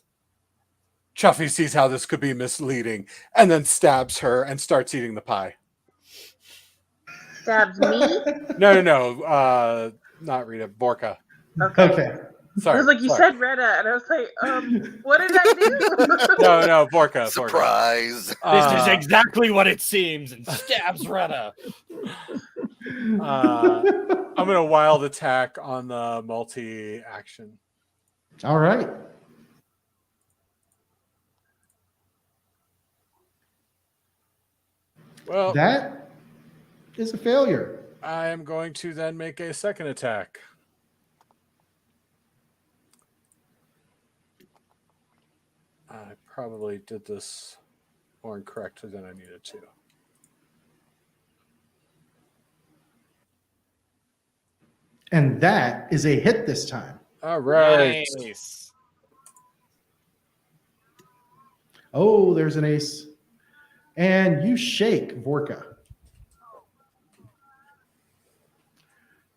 Chuffy sees how this could be misleading, and then stabs her and starts eating the pie. Stabs me? No, not Rita, Borka. Okay. Okay. Sorry. I was like, you said Retta, and I was like, what did I do? No, Borka. Surprise! This is exactly what it seems, and stabs Retta. I'm going to wild attack on the multi-action. All right. Well, That is a failure. I am going to then make a second attack. I probably did this more incorrectly than I needed to. And that is a hit this time. All right. Nice. Oh, there's an ace. And you shake Vorka.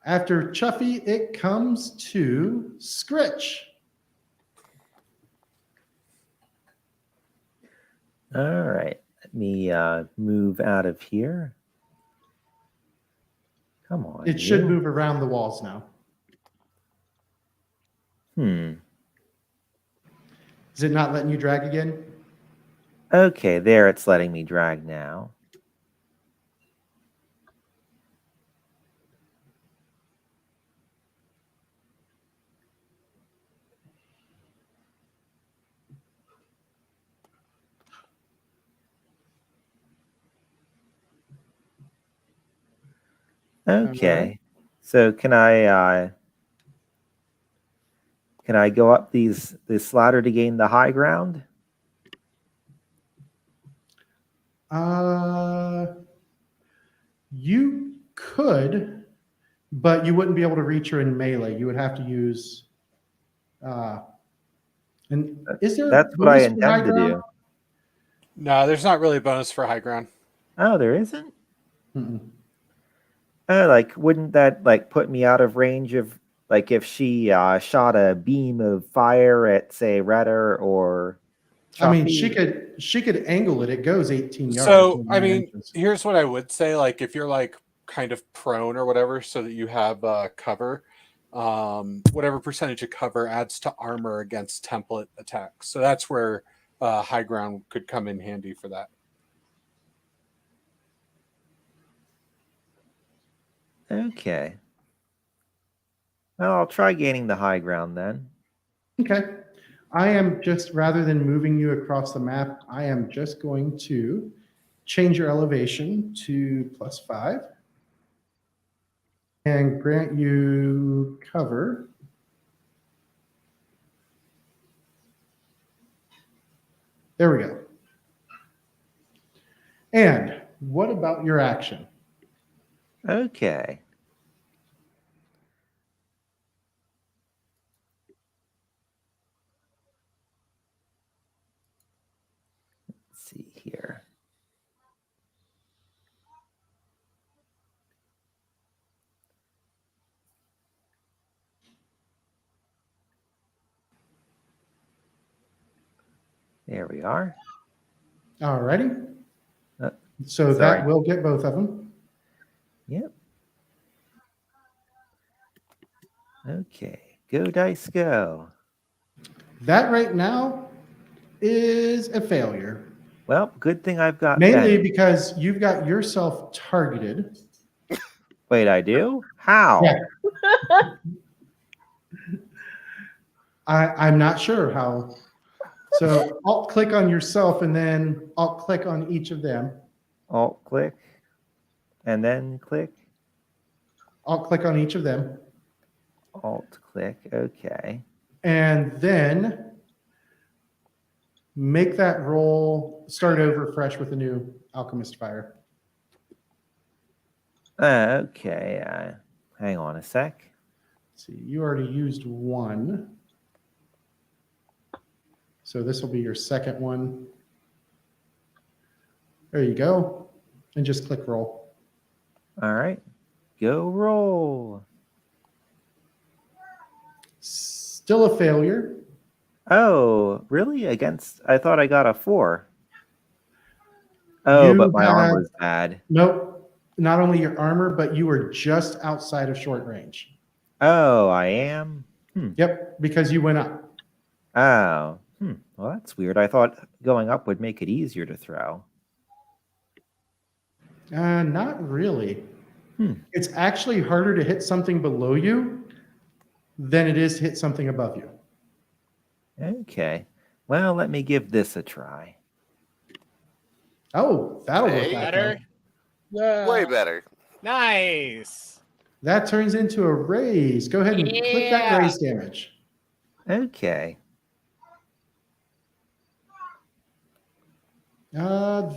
After Chuffy, it comes to Scritch. All right. Let me move out of here. Come on. It should you. move around the walls now. Is it not letting you drag again? Okay, there it's letting me drag now. Okay. So can I go up this ladder to gain the high ground? You could, but you wouldn't be able to reach her in melee. You would have to use. And is there? That's what I intend to do. No, there's not really a bonus for high ground. Oh, there isn't? Mm-mm. Wouldn't that put me out of range of if she shot a beam of fire at say Redder or I mean, Chuffy? she could angle it. It goes 18 yards. So, I mean, here's what I would say. If you're kind of prone or whatever, so that you have cover, whatever percentage of cover adds to armor against template attacks. So that's where high ground could come in handy for that. Okay. Well, I'll try gaining the high ground then. Okay. I am just, rather than moving you across the map, I am just going to change your elevation to +5 and grant you cover. There we go. And what about your action? Okay. Let's see here. There we are. All righty. So sorry. that will get both of them. Yep. Okay. Go, dice, go. That right now is a failure. Well, good thing I've got Mainly Ben. because you've got yourself targeted. Wait, I do? How? Yeah. I'm not sure how. So Alt click on yourself and then Alt click on each of them. Alt click and then click. Alt click on each of them. Alt click. Okay. And then make that roll, start over fresh with a new Alchemist Fire. Okay. Hang on a sec. Let's see, you already used one. So this will be your second one. There you go. And just click roll. All right. Go roll. Still a failure. Oh, really? I thought I got a 4. Oh, but my armor was bad. Nope. Not only your armor, but you were just outside of short range. Oh, I am? Yep, because you went up. Oh. Well, that's weird. I thought going up would make it easier to throw. Not really. It's actually harder to hit something below you than it is to hit something above you. Okay. Well, let me give this a try. Oh, that'll work out Better. Yeah. Way better. Nice. That turns into a raise. Go ahead and click that Yeah. raise damage. Okay.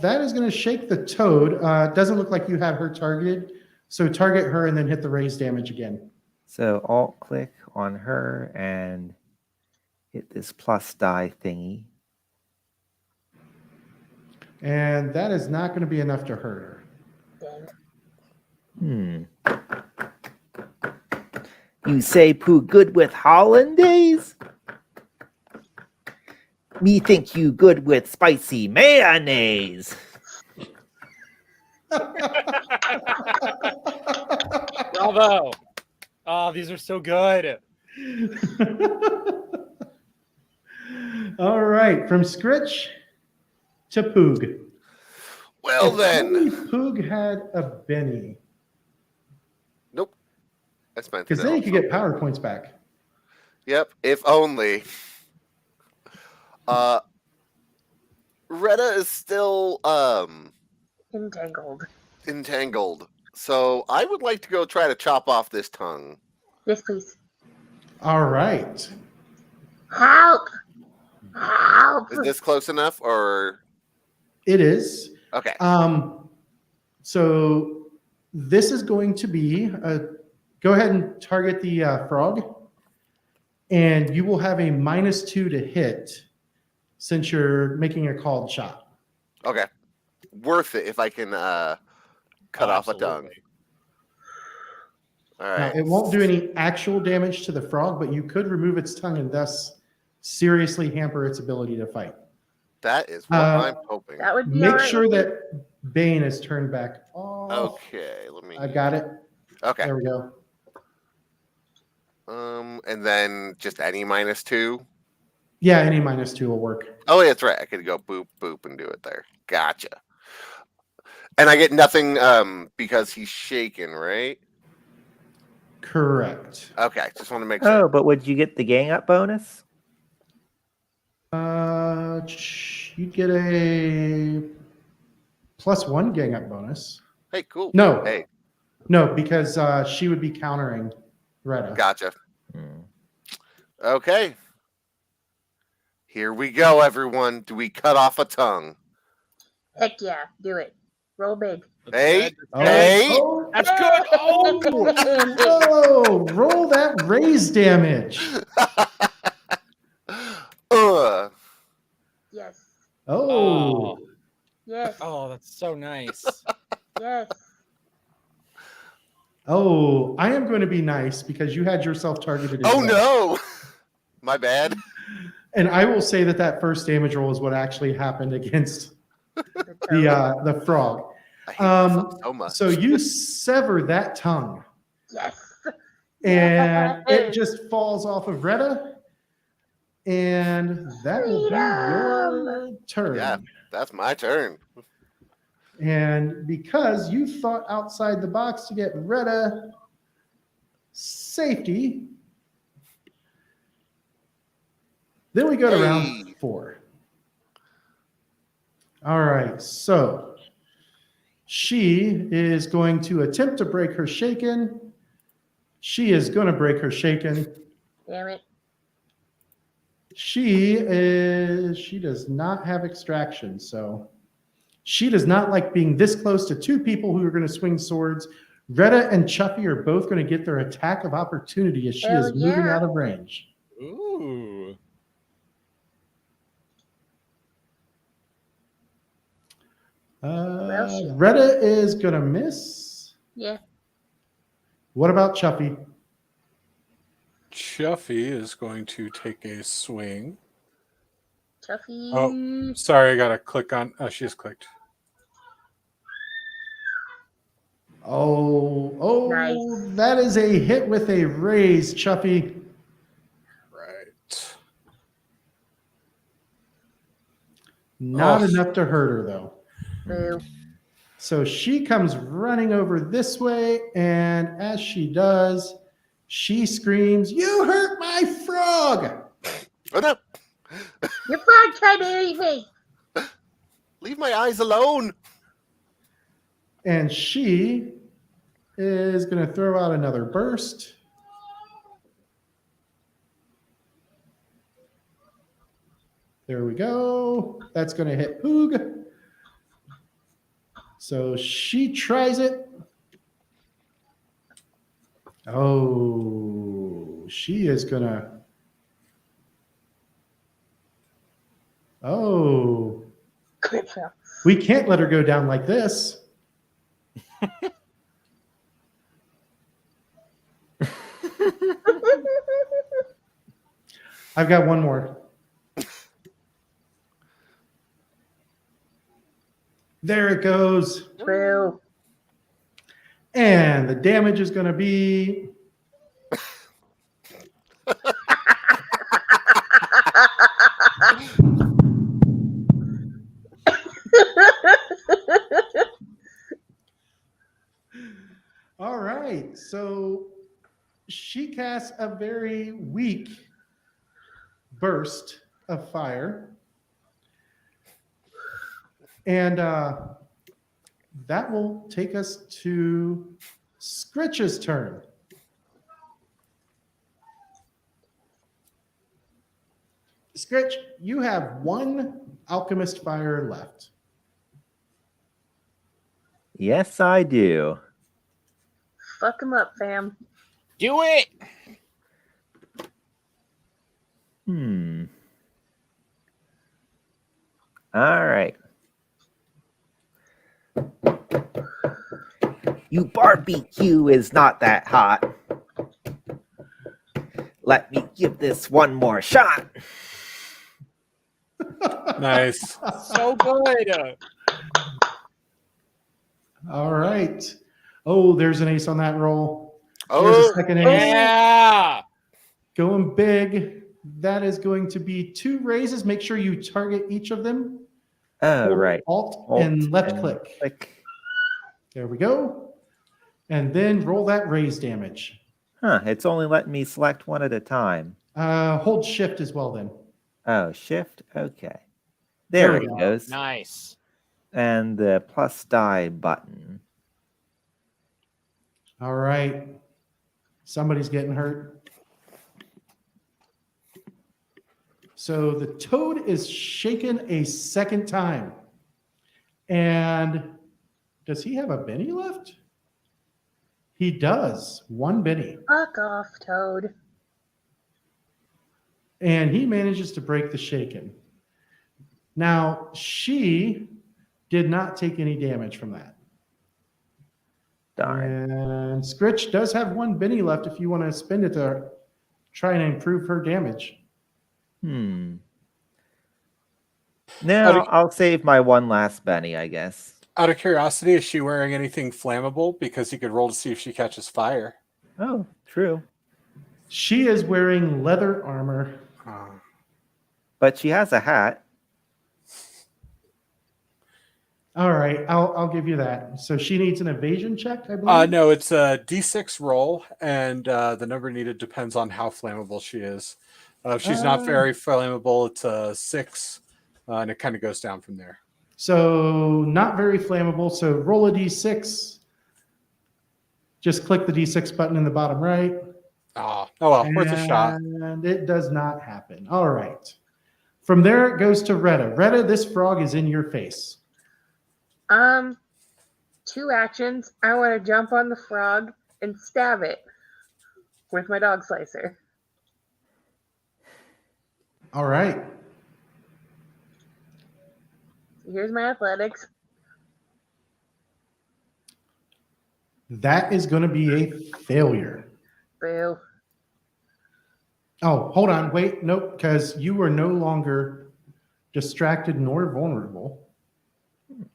That is going to shake the toad. It doesn't look like you have her targeted. So target her and then hit the raise damage again. So alt click on her and hit this plus die thingy. And that is not going to be enough to hurt her. You say poo good with hollandaise? Me think you good with spicy mayonnaise. Bravo. Oh, these are so good. All right, from Scritch to Poog. Well, If then. only Poog had a Benny. Nope. That's meant to Because then he could get power points back. Yep, if only. Retta is still entangled. So I would like to go try to chop off this tongue. Yes, please. All right. Help! Help! Is this close enough or It is. okay. So this is going to be go ahead and target the frog, and you will have a -2 to hit since you're making a called shot. Okay. Worth it if I can cut off a tongue. All right. Now, it won't do any actual damage to the frog, but you could remove its tongue and thus seriously hamper its ability to fight. That is what I'm hoping. That would be Make alright. sure that Bane is turned back off. Okay, let me. I got it. Okay. There we go. And then just any -2. Yeah, any -2 will work. Oh, yeah, that's right. I could go boop boop and do it there. Gotcha. And I get nothing because he's shaken, right? Correct. Okay, just want to make sure. Oh, but would you get the gang up bonus? You'd get a +1 gang up bonus. Hey, cool. No. Hey, No, because she would be countering Retta. gotcha. Hmm. Okay. Here we go, everyone. Do we cut off a tongue? Heck yeah, do it. Roll big. Hey, Oh, hey. oh, That's good. Oh, oh, roll that raise damage. Yes. Oh, Yes. oh, that's so nice. Yes. oh, I am going to be nice because you had yourself targeted. Oh, as well. no. My bad. And I will say that first damage roll is what actually happened against the frog. I hate myself so much. So you sever that tongue, Yes. and it just falls off of Retta, and that will be your turn. Yeah, that's my turn. And because you thought outside the box to get Retta safety, then we go to round 4. All right, so she is going to attempt to break her shaken. She is going to break her shaken. Damn it. She does not have extraction, so she does not like being this close to two people who are going to swing swords. Retta and Chuffy are both going to get their attack of opportunity as she Hell is moving yeah. out of range. Ooh. Retta is going to miss. Yeah. What about Chuffy? Chuffy is going to take a swing. Chuffy. Oh, sorry, I gotta click on. Oh, she just clicked. Oh, Nice. that is a hit with a raise, Chuffy. Right. Not Oh. enough to hurt her, though. Boo. So she comes running over this way, and as she does, she screams, "You hurt my frog!" Oh, no. Your frog tried to eat me. Leave my eyes alone. And she is going to throw out another burst. There we go. That's going to hit Poog. So she tries it. Oh, she is going to. Oh, Good job. we can't let her go down like this. I've got one more. There it goes. True. And the damage is going to be all right. So she casts a very weak burst of fire. And that will take us to Scritch's turn. Scritch, you have one alchemist fire left. Yes, I do. Fuck him up, fam. Do it. All right. You barbecue is not that hot. Let me give this one more shot. Nice. So good. All right. Oh, there's an ace on that roll. There's Oh, a second ace. Yeah. Going big. That is going to be 2 raises. Make sure you target each of them. Oh, Hold right. Alt Alt and left and click. Click. There we go. And then roll that raise damage. Huh, it's only letting me select one at a time. Hold shift as well then. Oh, shift? Okay. There There we it go. goes. Nice. And the plus die button. All right. Somebody's getting hurt. So the toad is shaken a second time. And does he have a Benny left? He does. One Benny. Fuck off, Toad. And he manages to break the shaken. Now, she did not take any damage from that. Darn. And Scritch does have one Benny left if you want to spend it to try and improve her damage. No, I'll save my one last Benny, I guess. Out of curiosity, is she wearing anything flammable? Because you could roll to see if she catches fire. Oh, true. She is wearing leather armor. But she has a hat. All right, I'll give you that. So she needs an evasion check, I believe? No, it's a D6 roll, and the number needed depends on how flammable she is. If she's not very flammable, it's a 6, and it kind of goes down from there. So not very flammable. So roll a d6. Just click the d6 button in the bottom right. Oh well, worth a shot. And it does not happen. All right. From there, it goes to Retta. Retta, this frog is in your face. 2 actions. I want to jump on the frog and stab it with my dog slicer. All right. Here's my athletics. That is going to be a failure. Boo. Oh, hold on. Wait. Nope. Because you are no longer distracted nor vulnerable.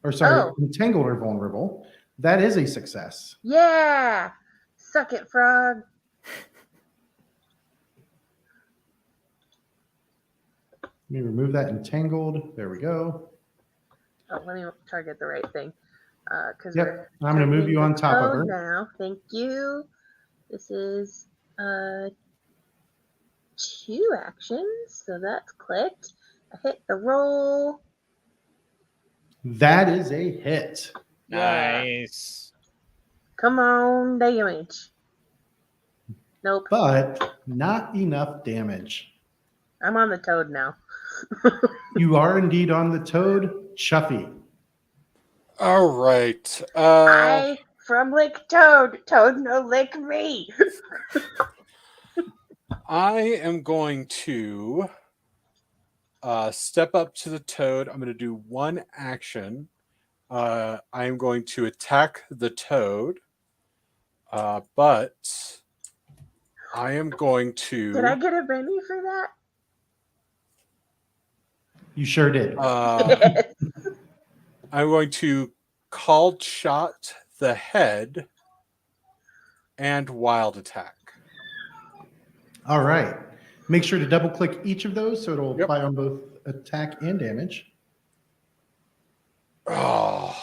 Or sorry, entangled or vulnerable. That is a success. Yeah. Suck it, frog. Let me remove that entangled. There we go. Oh, let me target the right thing. Yep. I'm going to move you on top of her. Now, thank you. This is 2 actions, so that's clicked. I hit the roll. That is a hit. Nice. Come on, damage. Nope. But not enough damage. I'm on the toad now. You are indeed on the toad, Chuffy. All right. I from lick toad. Toad no lick me. I am going to step up to the toad. I'm going to do one action. I am going to attack the toad, but I am going to. Did I get a Benny for that? You sure did. Yes. I'm going to called shot the head and wild attack. All right. Make sure to double click each of those so it'll apply on both attack and damage. Oh.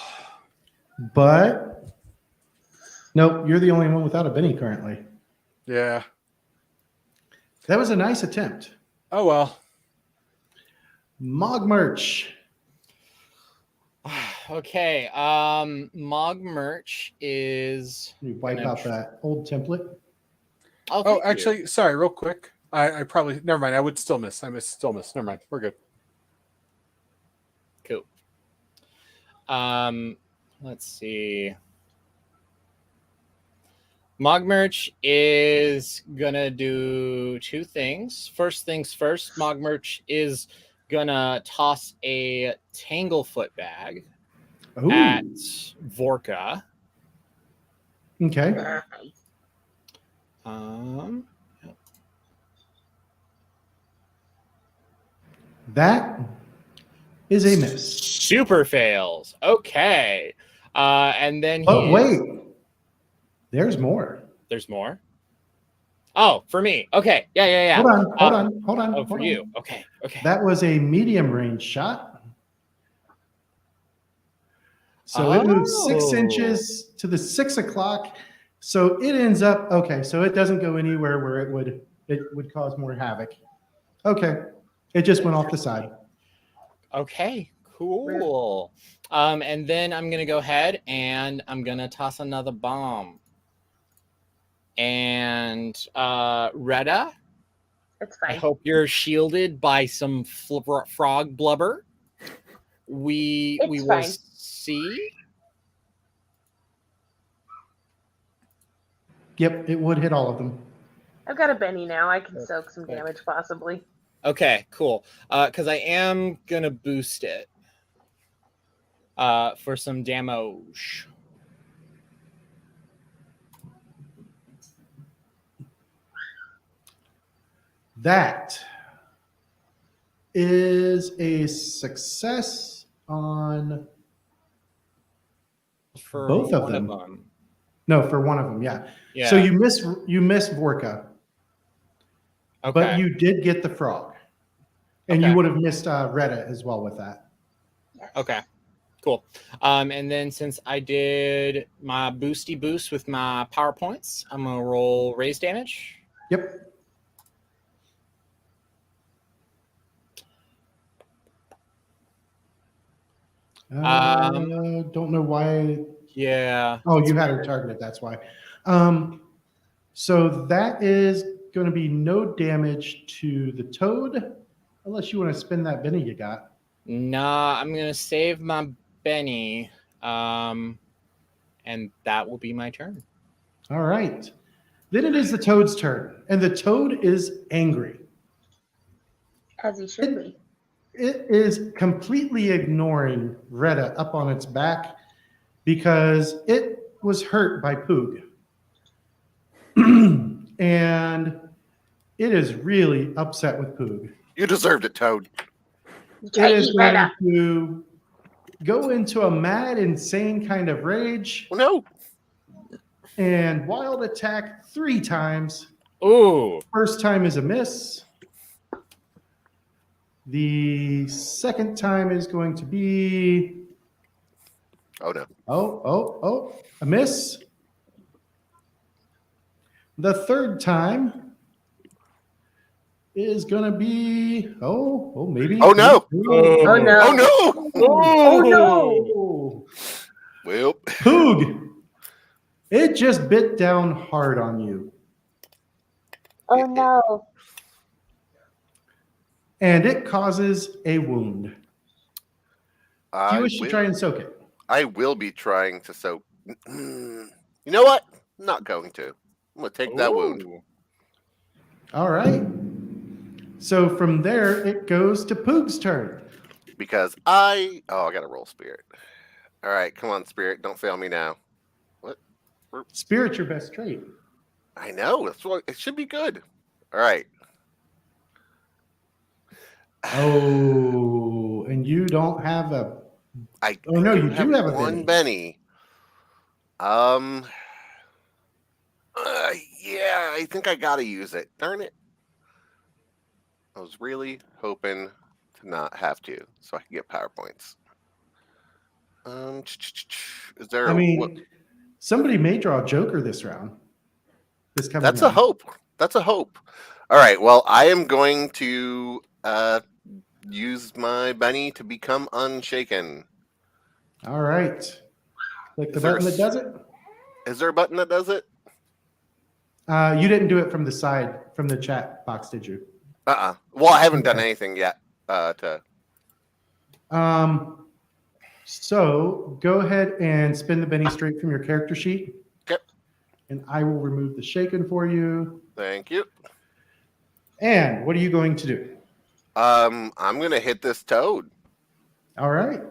But nope, you're the only one without a Benny currently. Yeah. That was a nice attempt. Oh well. Mogmerch. Okay. Mog Merch is. Let me wipe out that old template. Oh, actually, sorry, real quick. I probably never mind. I would still miss. Still miss. Never mind. We're good. Cool. Let's see. Mogmerch is gonna do 2 things. First things first, Mogmerch is gonna toss a Tanglefoot bag at Vorka. Okay. That is a miss. Super fails. Okay. And then wait. There's more. There's more? Oh, for me. Okay. Yeah. Hold on. Oh, for you. Okay. That was a medium range shot. So it moves 6 inches to the 6 o'clock So it ends up okay. So it doesn't go anywhere where it would cause more havoc. Okay, it just went off the side. Okay, cool. And then I'm gonna go ahead and I'm gonna toss another bomb. And Retta, It's I fine. hope you're shielded by some frog blubber. We It's will fine. see. Yep, it would hit all of them. I've got a Benny now. I can soak some damage possibly. Okay, cool. Because I am gonna boost it for some damage. That is a success on For both of one them. No, for one of them, yeah. Yeah. So you miss Vorka, Okay. but you did get the frog, and you would have missed Retta as well with that. Yes. Okay. Cool. And then since I did my boosty boost with my power points, I'm gonna roll raise damage. Yep. Don't know why. Yeah. Oh, you had her targeted. That's why. So that is going to be no damage to the toad, unless you want to spin that Benny you got. Nah, I'm gonna save my Benny, and that will be my turn. All right. Then it is the toad's turn, and the toad is angry. As he should be. It is completely ignoring Retta up on its back because it was hurt by Poog. And it is really upset with Poog. You deserved it, Toad. It is going to go into a mad, insane kind of rage. Oh, no. And wild attack 3 times. Ooh. First time is a miss. The second time is going to be... Oh, no. a miss. The third time is going to be... maybe. Oh, no. Oh, no. Oh, no. Oh, no. Well. Poog. It just bit down hard on you. Oh, no. And it causes a wound. Do you wish to try and soak it? I will be trying to soak. You know what? I'm not going to. I'm going to take that wound. All right. So from there, it goes to Poog's turn. Because I got to roll Spirit. All right, come on, Spirit. Don't fail me now. What? Spirit's your best trait. I know. That's what it should be good. All right. Oh, and you don't have a... no, you do have a one Benny. Benny. Yeah, I think I got to use it. Darn it. I was really hoping to not have to, so I can get power points. Is there? Somebody may draw a Joker this round. That's a hope. That's a hope. All right. Well, I am going to use my Benny to become unshaken. All right. Click the button that does it. Is there a button that does it? You didn't do it from the side, from the chat box, did you? Well, I haven't done anything yet. So go ahead and spin the Benny straight from your character sheet. Okay. And I will remove the shaken for you. Thank you. And what are you going to do? I'm going to hit this toad. All right.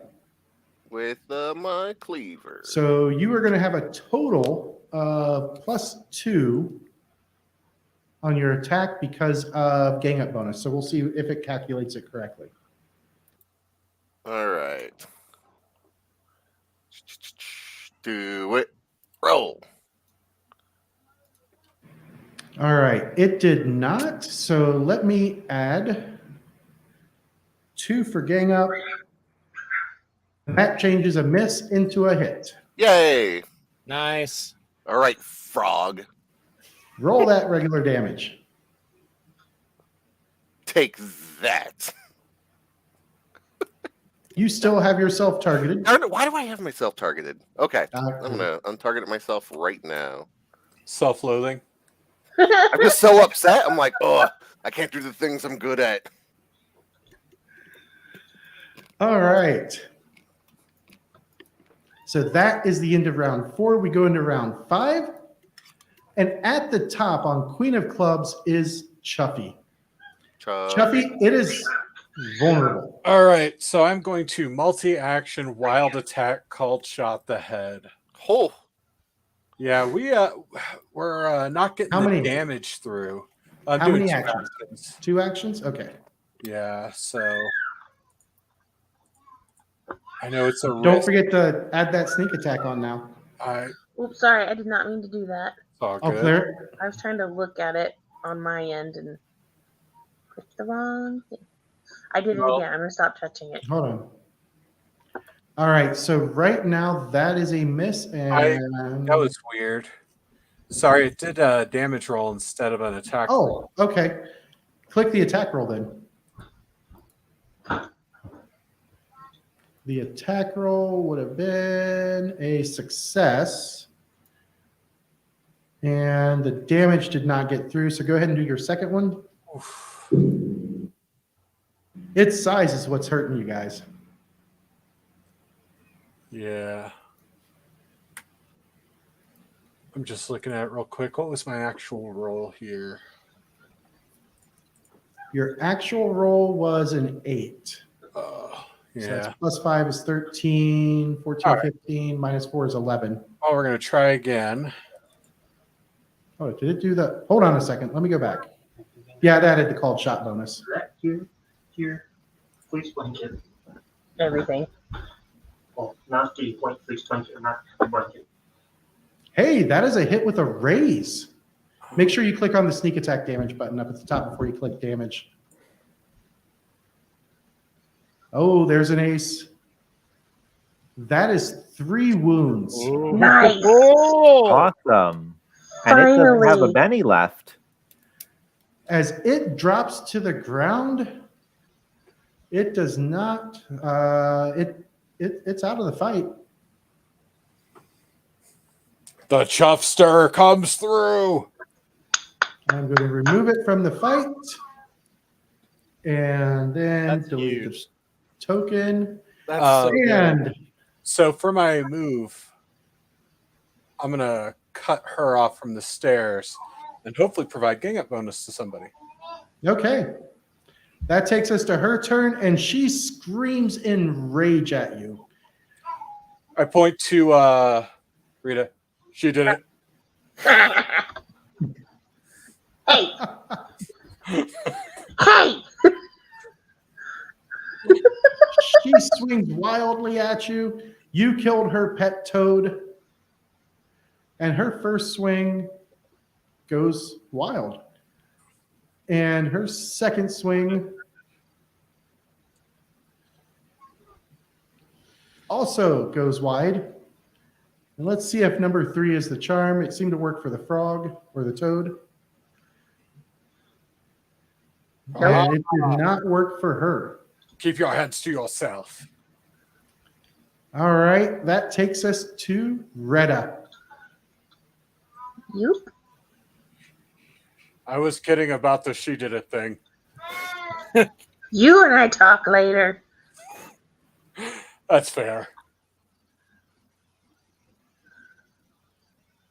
With my cleaver. So you are going to have a total of +2 on your attack because of gang up bonus. So we'll see if it calculates it correctly. All right. Do it. Roll. All right. It did not. So let me add 2 for gang up. That changes a miss into a hit. Yay. Nice. All right, frog. Roll that regular damage. Take that. You still have yourself targeted. Why do I have myself targeted? Okay, I'm gonna untarget myself right now. Self-loathing. I'm just so upset. I'm like, oh, I can't do the things I'm good at. All right. So that is the end of round 4. We go into round 5. And at the top on Queen of Clubs is Chuffy. Chuffy, it is vulnerable. All right, so I'm going to multi-action wild attack called Shot the Head. Oh. Yeah, we're not getting the damage through. How many actions? 2 actions? Okay. Yeah, so I know it's a Don't forget to add that sneak attack on now. Oops, sorry, I did not mean to do that. All I'll clear it. I was trying to look at it on my end and clicked the wrong thing. I did it again. I'm gonna stop touching it. Hold on. All right, so right now that is a miss, and that was weird. Sorry, it did a damage roll instead of an attack roll. Oh, okay. Click the attack roll then. The attack roll would have been a success. And the damage did not get through, so go ahead and do your second one. Oof. Its size is what's hurting you guys. Yeah. I'm just looking at it real quick. What was my actual roll here? Your actual roll was an 8. Yeah. So that's +5 is 13, 14, right. 15, -4 is 11. Oh, we're going to try again. Oh, did it do the... Hold on a second. Let me go back. Yeah, it added the called shot bonus. Here. Please blanket. Everything. Well, not the point, please blanket, not the blanket. Hey, that is a hit with a raise. Make sure you click on the sneak attack damage button up at the top before you click damage. Oh, there's an ace. That is 3 wounds. Ooh. Nice. Awesome. And it doesn't have a Benny left. As it drops to the ground, it does not. It's out of the fight. The Chuffster comes through. I'm going to remove it from the fight, and then That's delete huge. the token. That's so for my move, I'm going to cut her off from the stairs and hopefully provide gang up bonus to somebody. Okay. That takes us to her turn, and she screams in rage at you. I point to Rita. She did it. Hey! Hey! She swings wildly at you. You killed her pet toad. And her first swing goes wild. And her second swing also goes wide. And let's see if number 3 is the charm. It seemed to work for the frog or the toad. And it did not work for her. Keep your hands to yourself. All right. That takes us to Retta. Yep. I was kidding about the she did it thing. You and I talk later. That's fair.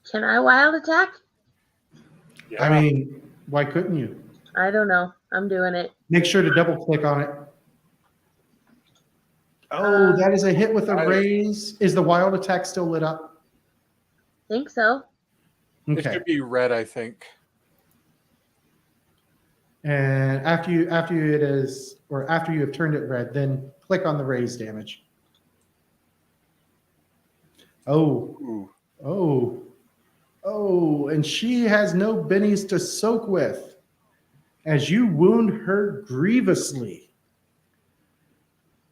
Can I wild attack? Yeah. I mean, why couldn't you? I don't know. I'm doing it. Make sure to double click on it. Oh, that is a hit with a raise. Is the wild attack still lit up? Think so. It Okay. should be red, I think. And after you have turned it red, then click on the raise damage. Oh, and she has no bennies to soak with as you wound her grievously.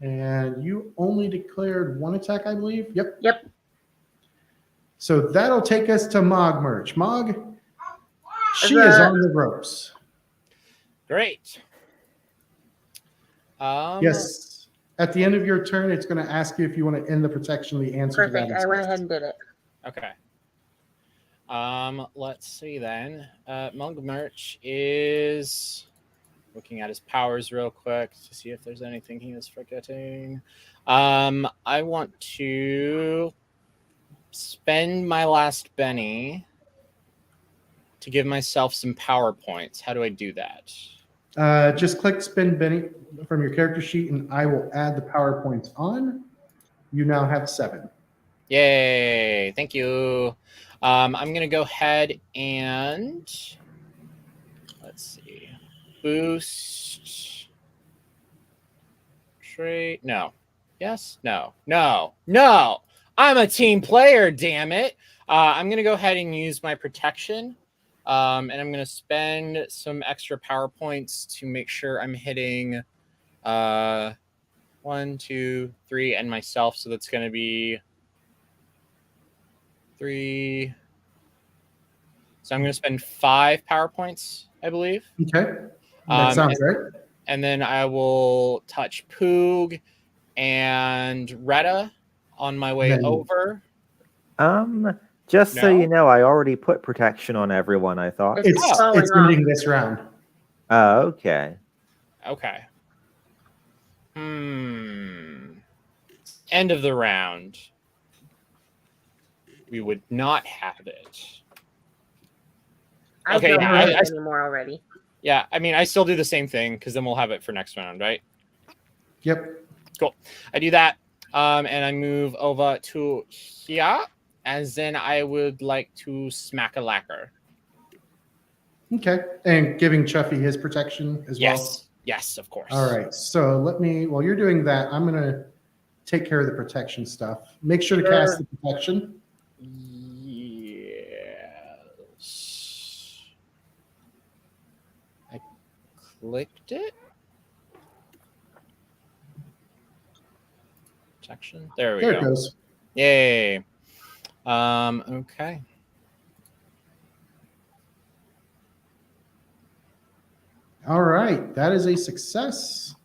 And you only declared 1 attack, I believe. Yep. So that'll take us to Mog Merch. Mog, she is on the ropes. Great. Yes. At the end of your turn, it's going to ask you if you want to end the protection. The answer Perfect. to that is I went yes. ahead and did it. Okay. Let's see then. Mug Merch is looking at his powers real quick to see if there's anything he is forgetting. I want to spend my last Benny to give myself some power points. How do I do that? Just click spin Benny from your character sheet, and I will add the PowerPoints on. You now have 7. Yay! Thank you. I'm going to go ahead and let's see. Boost. Trade. No. Yes. No. No. No. I'm a team player. Damn it. I'm going to go ahead and use my protection. And I'm going to spend some extra power points to make sure I'm hitting 1, 2, 3, and myself. So that's going to be 3. So I'm going to spend 5 power points, I believe. Okay. That sounds right. And then I will touch Poog and Retta on my way over. Just so No? you know, I already put protection on everyone, I thought. It's ending this round. Oh, okay. Okay. End of the round. We would not have it. I Okay, don't yeah, have it anymore already. Yeah, I mean, I still do the same thing because then we'll have it for next round, right? Yep. Cool. I do that, and I move over to here, and then I would like to smack a lacquer. Okay. And giving Chuffy his protection as well? Yes, of course. All right. So while you're doing that, I'm going to take care of the protection stuff. Make sure to cast the protection. Yes. I clicked it. Protection. There we go. There it goes. Yay. Okay. All right. That is a success.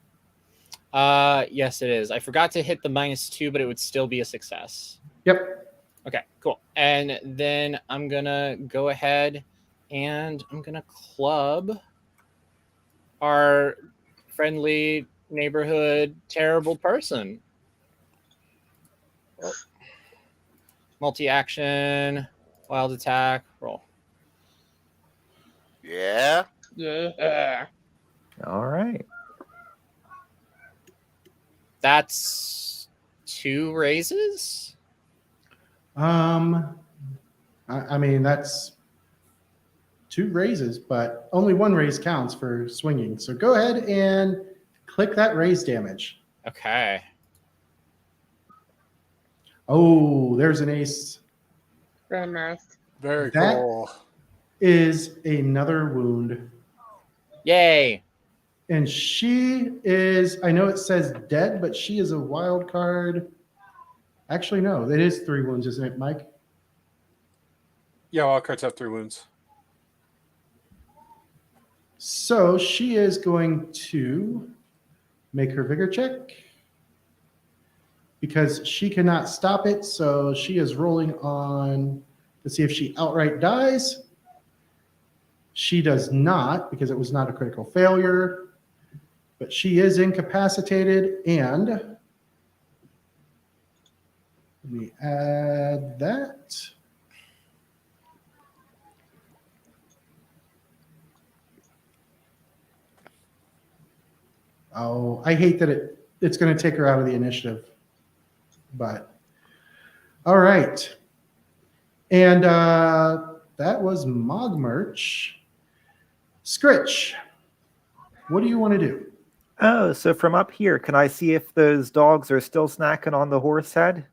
Yes, it is. I forgot to hit the -2, but it would still be a success. Yep. Okay, cool. And then I'm gonna go ahead and I'm gonna club our friendly neighborhood terrible person. Oh. Multi-action, wild attack, roll. Yeah. Yeah. All right. That's 2 raises. I mean, that's 2 raises, but only 1 raise counts for swinging. So go ahead and click that raise damage. Okay. Oh, there's an ace. Very nice. Very That cool. is another wound. Yay. And she is, I know it says dead, but she is a wild card. Actually, no, it is 3 wounds, isn't it, Mike? Yeah, wild cards have 3 wounds. So she is going to make her vigor check because she cannot stop it. So she is rolling on to see if she outright dies. She does not because it was not a critical failure, but she is incapacitated. And let me add that. Oh, I hate that it's going to take her out of the initiative. But all right. And that was Mog Merch. Scritch, what do you want to do? Oh, so from up here, can I see if those dogs are still snacking on the horse head?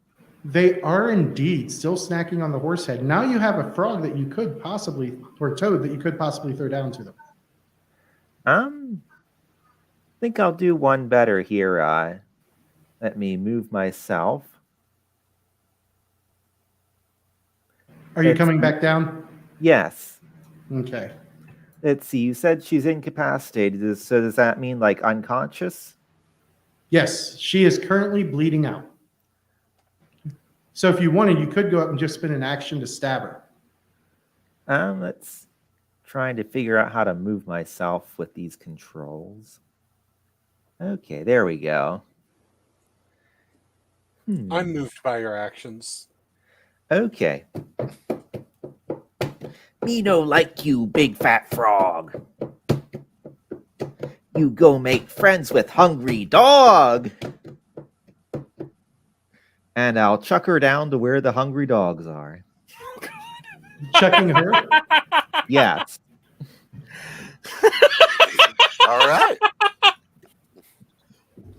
They are indeed still snacking on the horse head. Now you have a frog that you could possibly, or toad that you could possibly throw down to them. I think I'll do one better here. Let me move myself. Are you coming back down? Yes. Okay. Let's see. You said she's incapacitated. So does that mean like unconscious? Yes, she is currently bleeding out. So if you wanted, you could go up and just spin an action to stab her. Let's trying to figure out how to move myself with these controls. Okay, there we go. I'm moved by your actions. Okay. Me no like you, big fat frog. You go make friends with hungry dog. And I'll chuck her down to where the hungry dogs are. Chucking her? Yes. All right.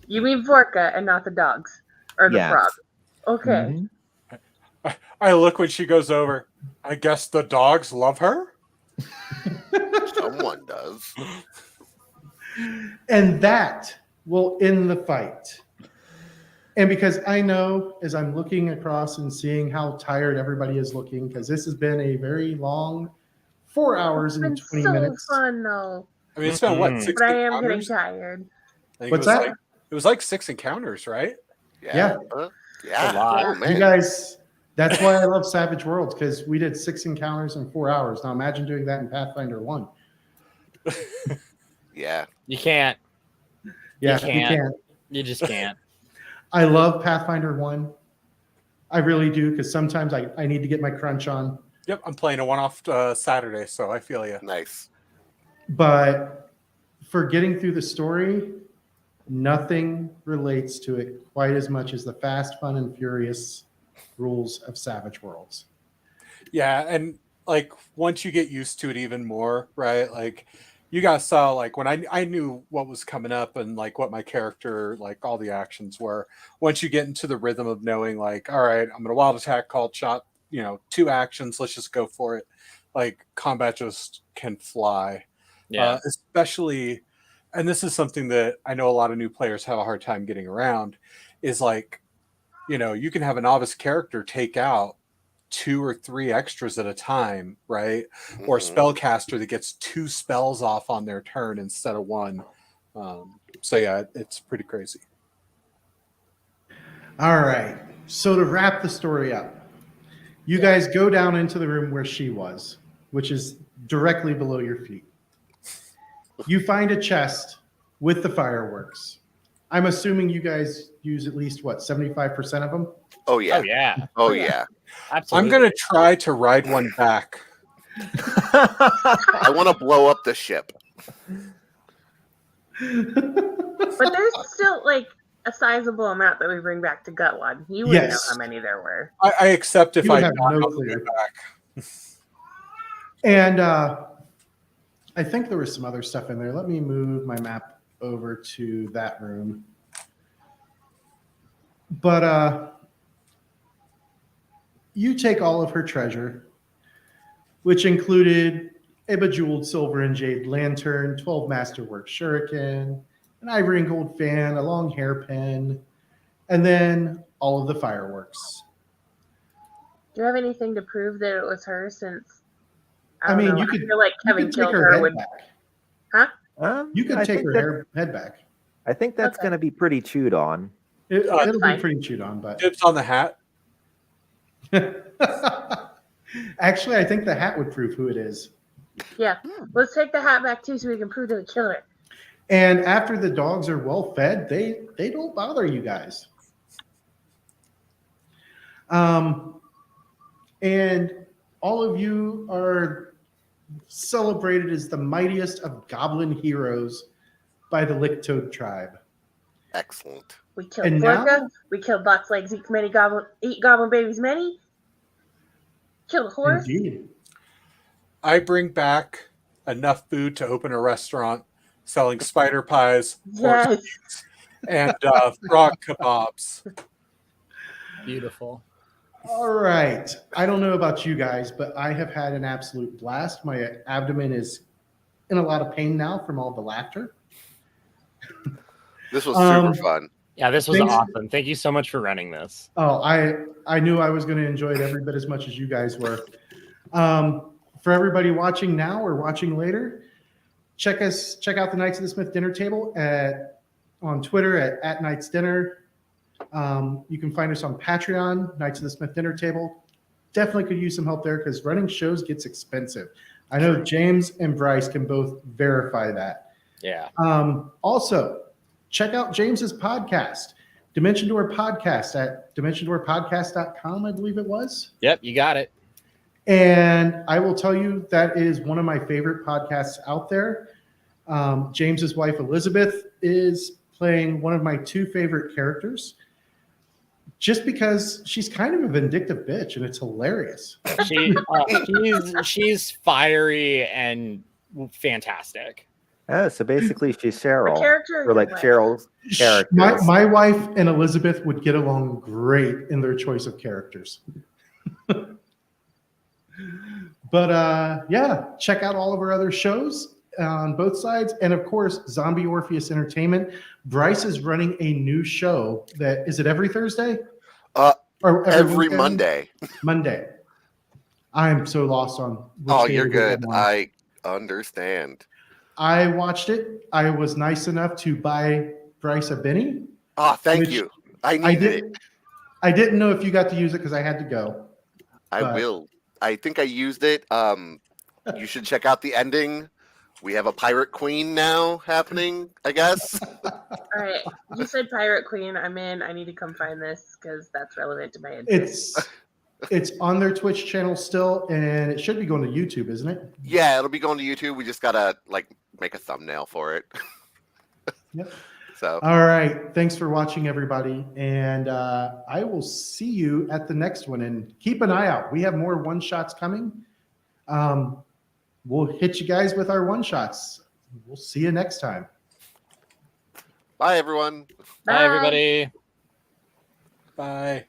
You mean Vorka and not the dogs or the Yes. frog? Okay. Mhm. I look when she goes over. I guess the dogs love her? Someone does. And that will end the fight. And because I know as I'm looking across and seeing how tired everybody is looking, because this has been a very long 4 hours and It's 20 so minutes. fun though. I mean, it's been what, 6 But I am getting encounters? tired. I think What's it was that? Like, it was like 6 encounters, right? Yeah. Yeah. A lot. Oh, You man. guys, that's why I love Savage Worlds, because we did 6 encounters in 4 hours. Now imagine doing that in Pathfinder 1. Yeah. You can't. Yeah, You can't. You just can't. I love Pathfinder 1. I really do, because sometimes I need to get my crunch on. Yep, I'm playing a one-off Saturday, so I feel you. Nice. But for getting through the story, nothing relates to it quite as much as the fast, fun, and furious rules of Savage Worlds. Yeah, and like once you get used to it even more, right? Like you guys saw, like when I knew what was coming up and like what my character, like all the actions were. Once you get into the rhythm of knowing, like, all right, I'm gonna wild attack, called shot, 2 actions, let's just go for it. Like combat just can fly. Yeah. Especially, and this is something that I know a lot of new players have a hard time getting around, is like, you can have a novice character take out 2 or 3 extras at a time, right? Or a Mhm. spellcaster that gets 2 spells off on their turn instead of 1. So yeah, it's pretty crazy. All right. So to wrap the story up, you guys go down into the room where she was, which is directly below your feet. You find a chest with the fireworks. I'm assuming you guys use at least, 75% of them? Oh, yeah. Oh yeah. Oh, yeah. Absolutely. I'm gonna try to ride one back. I want to blow up the ship. But there's still like a sizable amount that we bring back to Gutwat. You wouldn't know Yes. how many there were. I accept if You would I have got no on the way clue. back. And I think there was some other stuff in there. Let me move my map over to that room. But you take all of her treasure, which included a bejeweled silver and jade lantern, 12 masterwork shuriken, an ivory and gold fan, a long hairpin, and then all of the fireworks. Do you have anything to prove that it was her? Since I mean, don't know, you could- I feel like You having could take killed her her head would. back. You could I take think her head back. I think that's Okay. going to be pretty chewed on. It'll be fine. pretty chewed on, but Dibs on the hat. actually, I think the hat would prove who it is. Yeah, let's take the hat back too, so we can prove that we killed her. And after the dogs are well fed, they don't bother you guys. And all of you are celebrated as the mightiest of goblin heroes by the Licktoad tribe. Excellent. We killed And Vorka. now- We killed Box Legs, eat goblin babies many. Killed a horse. Indeed. I bring back enough food to open a restaurant selling spider pies, horse Yes. meats, and frog kebabs. Beautiful. All right. I don't know about you guys, but I have had an absolute blast. My abdomen is in a lot of pain now from all the laughter. This was super fun. Yeah, this was Thanks. awesome. Thank you so much for running this. Oh, I knew I was going to enjoy it every bit as much as you guys were. For everybody watching now or watching later, check out the Knights of the Smith Dinner Table on Twitter at Knights Dinner. You can find us on Patreon, Knights of the Smith Dinner Table. Definitely could use some help there because running shows gets expensive. I know James and Bryce can both verify that. Yeah. Also, check out James's podcast, Dimension Door Podcast at dimensiondoorpodcast.com, I believe it was. Yep, you got it. And I will tell you that is one of my favorite podcasts out there. James's wife, Elizabeth, is playing one of my two favorite characters just because she's kind of a vindictive bitch and it's hilarious. She's fiery and fantastic. Oh, so basically she's Cheryl. character Or like Cheryl's character. My wife and Elizabeth would get along great in their choice of characters. But yeah, check out all of our other shows on both sides. And of course, Zombie Orpheus Entertainment. Bryce is running a new show that is it every Thursday? Or Every weekend? Monday. Monday. I'm so lost on. Oh, day you're of the week good. I'm on. I understand. I watched it. I was nice enough to buy Bryce a Benny. Oh, thank Which you. I needed it. I didn't know if you got to use it because I had to go. I will. I think I used it. You should check out the ending. We have a pirate queen now happening, I guess. All right, you said Pirate Queen. I'm in. I need to come find this because that's relevant to my interest. It's on their Twitch channel still, and it should be going to YouTube, isn't it? Yeah, it'll be going to YouTube. We just gotta make a thumbnail for it. Yep. So All right. Thanks for watching, everybody. And I will see you at the next one. And keep an eye out. We have more one-shots coming. We'll hit you guys with our one-shots. We'll see you next time. bye everyone. Bye everybody. Bye.